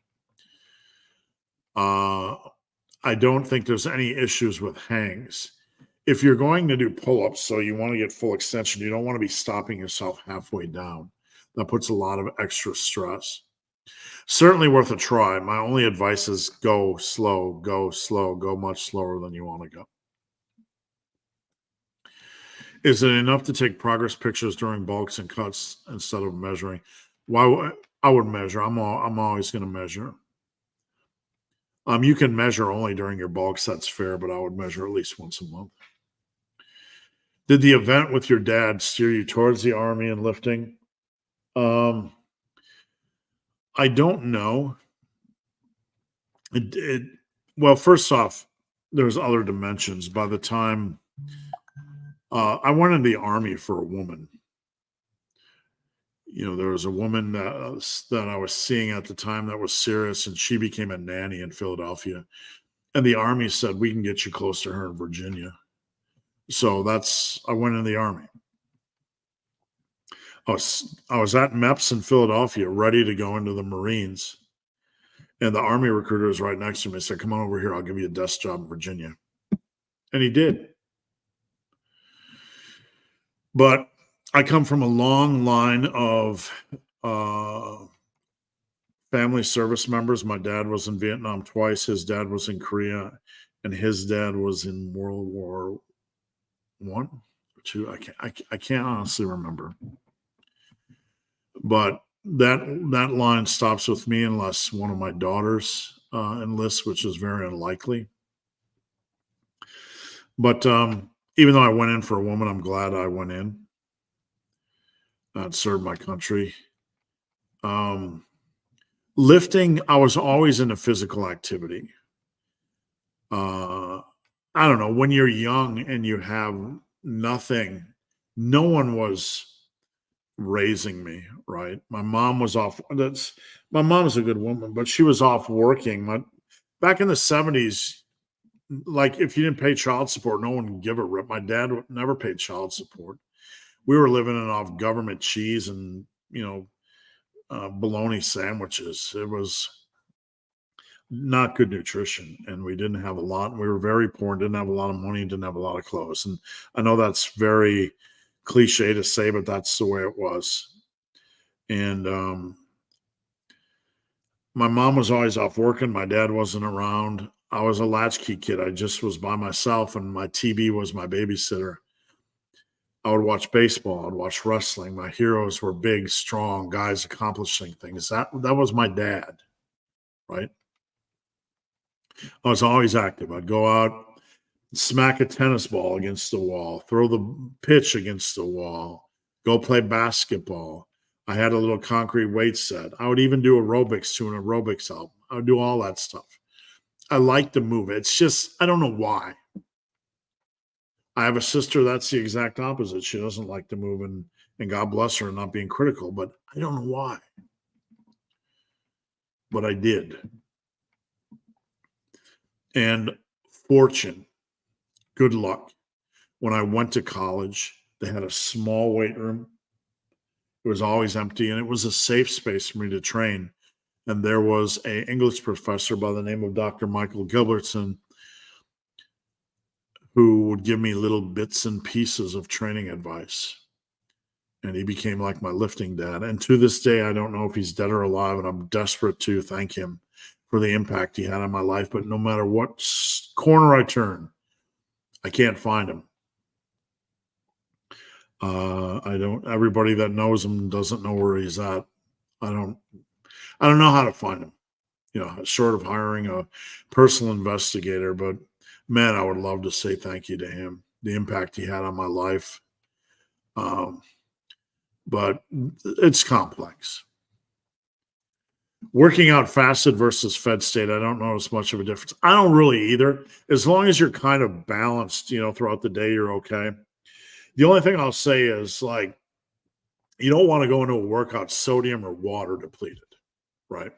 I don't think there's any issues with hangs. If you're going to do pull-ups, so you want to get full extension, you don't want to be stopping yourself halfway down. That puts a lot of extra stress. Certainly worth a try. My only advice is go slow, go much slower than you want to go. Is it enough to take progress pictures during bulks and cuts instead of measuring? Why I would measure. I'm always going to measure. You can measure only during your bulks. That's fair, but I would measure at least once a month. Did the event with your dad steer you towards the Army and lifting? Um, I don't know. It well, first off, there's other dimensions. By the time I went in the Army for a woman, there was a woman that I was seeing at the time that was serious, and she became a nanny in Philadelphia. And the Army said, we can get you close to her in Virginia. So I went in the Army. I was at MEPS in Philadelphia, ready to go into the Marines. And the Army recruiter was right next to me. Said, come on over here. I'll give you a desk job in Virginia. And he did. But I come from a long line of family service members. My dad was in Vietnam twice. His dad was in Korea, and his dad was in World War One or two. I can't honestly remember. But that line stops with me unless one of my daughters enlists, which is very unlikely. But even though I went in for a woman, I'm glad I went in. I'd served my country. Lifting, I was always into physical activity. I don't know, when you're young and you have nothing, no one was raising me, right? My mom was off. My mom's a good woman, but she was off working. Back in the 70s, like if you didn't pay child support, no one would give a rip. My dad never paid child support. We were living off government cheese and bologna sandwiches. It was not good nutrition, and we didn't have a lot. We were very poor, didn't have a lot of money, didn't have a lot of clothes. And I know that's very cliche to say, but that's the way it was. And my mom was always off working. My dad wasn't around. I was a latchkey kid. I just was by myself, and my TV was my babysitter. I would watch baseball. I'd watch wrestling. My heroes were big, strong guys accomplishing things. That was my dad, right? I was always active. I'd go out, smack a tennis ball against the wall, throw the pitch against the wall, go play basketball. I had a little concrete weight set. I would even do aerobics to an aerobics album. I would do all that stuff. I like to move. It's just, I don't know why. I have a sister that's the exact opposite. She doesn't like to move, and God bless her, not being critical, but I don't know why. But I did. And fortune, good luck. When I went to college, they had a small weight room. It was always empty, and it was a safe space for me to train. And there was an English professor by the name of Dr. Michael Gilbertson who would give me little bits and pieces of training advice. And he became like my lifting dad. And to this day, I don't know if he's dead or alive, and I'm desperate to thank him for the impact he had on my life. But no matter what corner I turn, I can't find him. Everybody that knows him doesn't know where he's at. I don't know how to find him, short of hiring a personal investigator. But man, I would love to say thank you to him, the impact he had on my life. But it's complex. Working out fasted versus fed state, I don't notice much of a difference. I don't really either. As long as you're kind of balanced, throughout the day, you're okay. The only thing I'll say is, like, you don't want to go into a workout sodium or water depleted, right?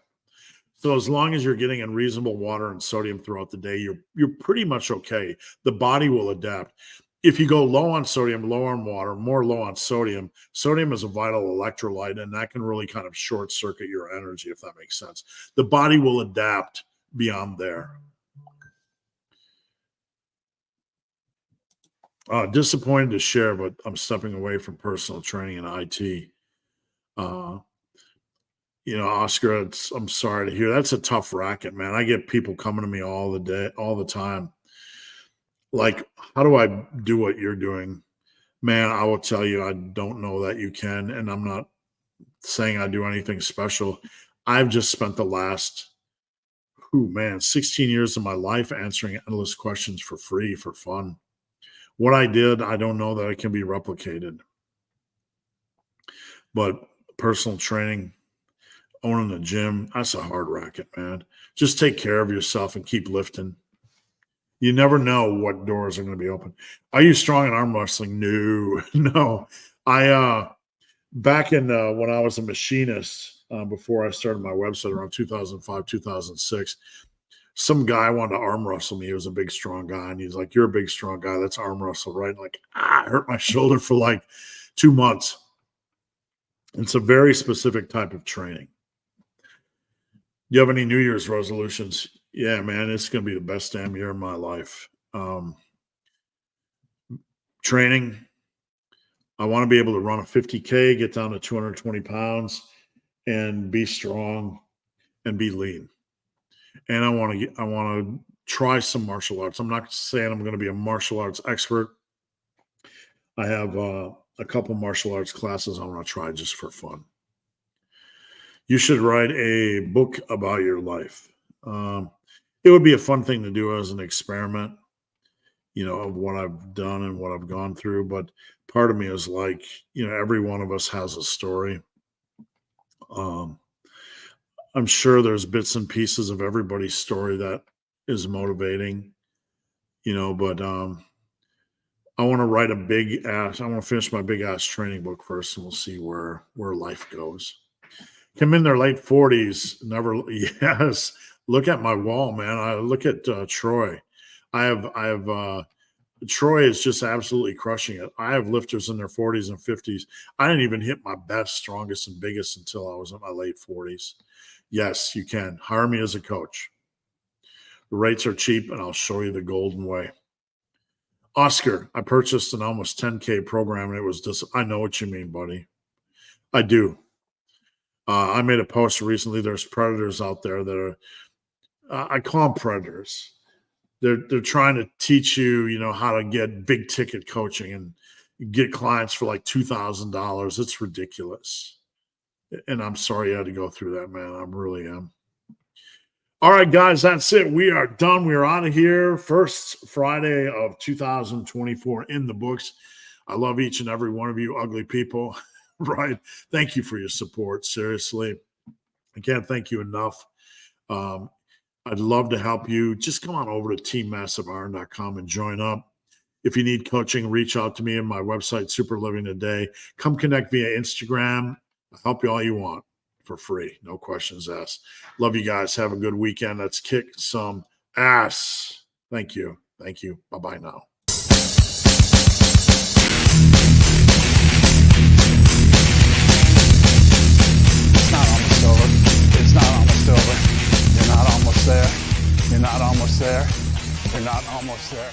So as long as you're getting in reasonable water and sodium throughout the day, you're pretty much okay. The body will adapt. If you go low on sodium, low on water, more low on sodium, sodium is a vital electrolyte, and that can really kind of short circuit your energy, if that makes sense. The body will adapt beyond there. Disappointed to share, but I'm stepping away from personal training in IT. Oscar, I'm sorry to hear. That's a tough racket, man. I get people coming to me all the time. Like, how do I do what you're doing? Man, I will tell you, I don't know that you can, and I'm not saying I do anything special. I've just spent the last 16 years of my life answering endless questions for free, for fun. What I did, I don't know that it can be replicated. But personal training, owning a gym, that's a hard racket, man. Just take care of yourself and keep lifting. You never know what doors are going to be open. Are you strong in arm wrestling? No, no. Back in when I was a machinist, before I started my website around 2005, 2006, some guy wanted to arm wrestle me. He was a big, strong guy. And he's like, "You're a big, strong guy. Let's arm wrestle." Right. Like, I hurt my shoulder for like 2 months. It's a very specific type of training. You have any New Year's resolutions? Yeah, man, it's going to be the best damn year of my life. Training. I want to be able to run a 50K, get down to 220 pounds, and be strong and be lean. And I want to try some martial arts. I'm not saying I'm going to be a martial arts expert. I have a couple martial arts classes I want to try just for fun. You should write a book about your life. It would be a fun thing to do as an experiment, of what I've done and what I've gone through. But part of me is like, every one of us has a story. I'm sure there's bits and pieces of everybody's story that is motivating, but I want to write I want to finish my big ass training book first, and we'll see where life goes. I'm in their late 40s. Yes. Look at my wall, man. I look at Troy. I have Troy is just absolutely crushing it. I have lifters in their 40s and 50s. I didn't even hit my best, strongest, and biggest until I was in my late 40s. Yes, you can. Hire me as a coach. The rates are cheap, and I'll show you the golden way. Oscar, I purchased an almost 10K program, and it was just, I know what you mean, buddy. I do. I made a post recently. There's predators out there that are, I call them predators. They're trying to teach you, how to get big ticket coaching and get clients for like $2,000. It's ridiculous. And I'm sorry you had to go through that, man. I really am. All right, guys, that's it. We are done. We are out of here. First Friday of 2024 in the books. I love each and every one of you ugly people. Right. Thank you for your support. Seriously. I can't thank you enough. I'd love to help you. Just come on over to teammassiveiron.com and join up. If you need coaching, reach out to me on my website, Super Living Today. Come connect via Instagram. I'll help you all you want for free. No questions asked. Love you guys. Have a good weekend. Let's kick some ass. Thank you. Thank you. Bye-bye now. It's not almost over. You're not almost there. You're not almost there. You're not almost there.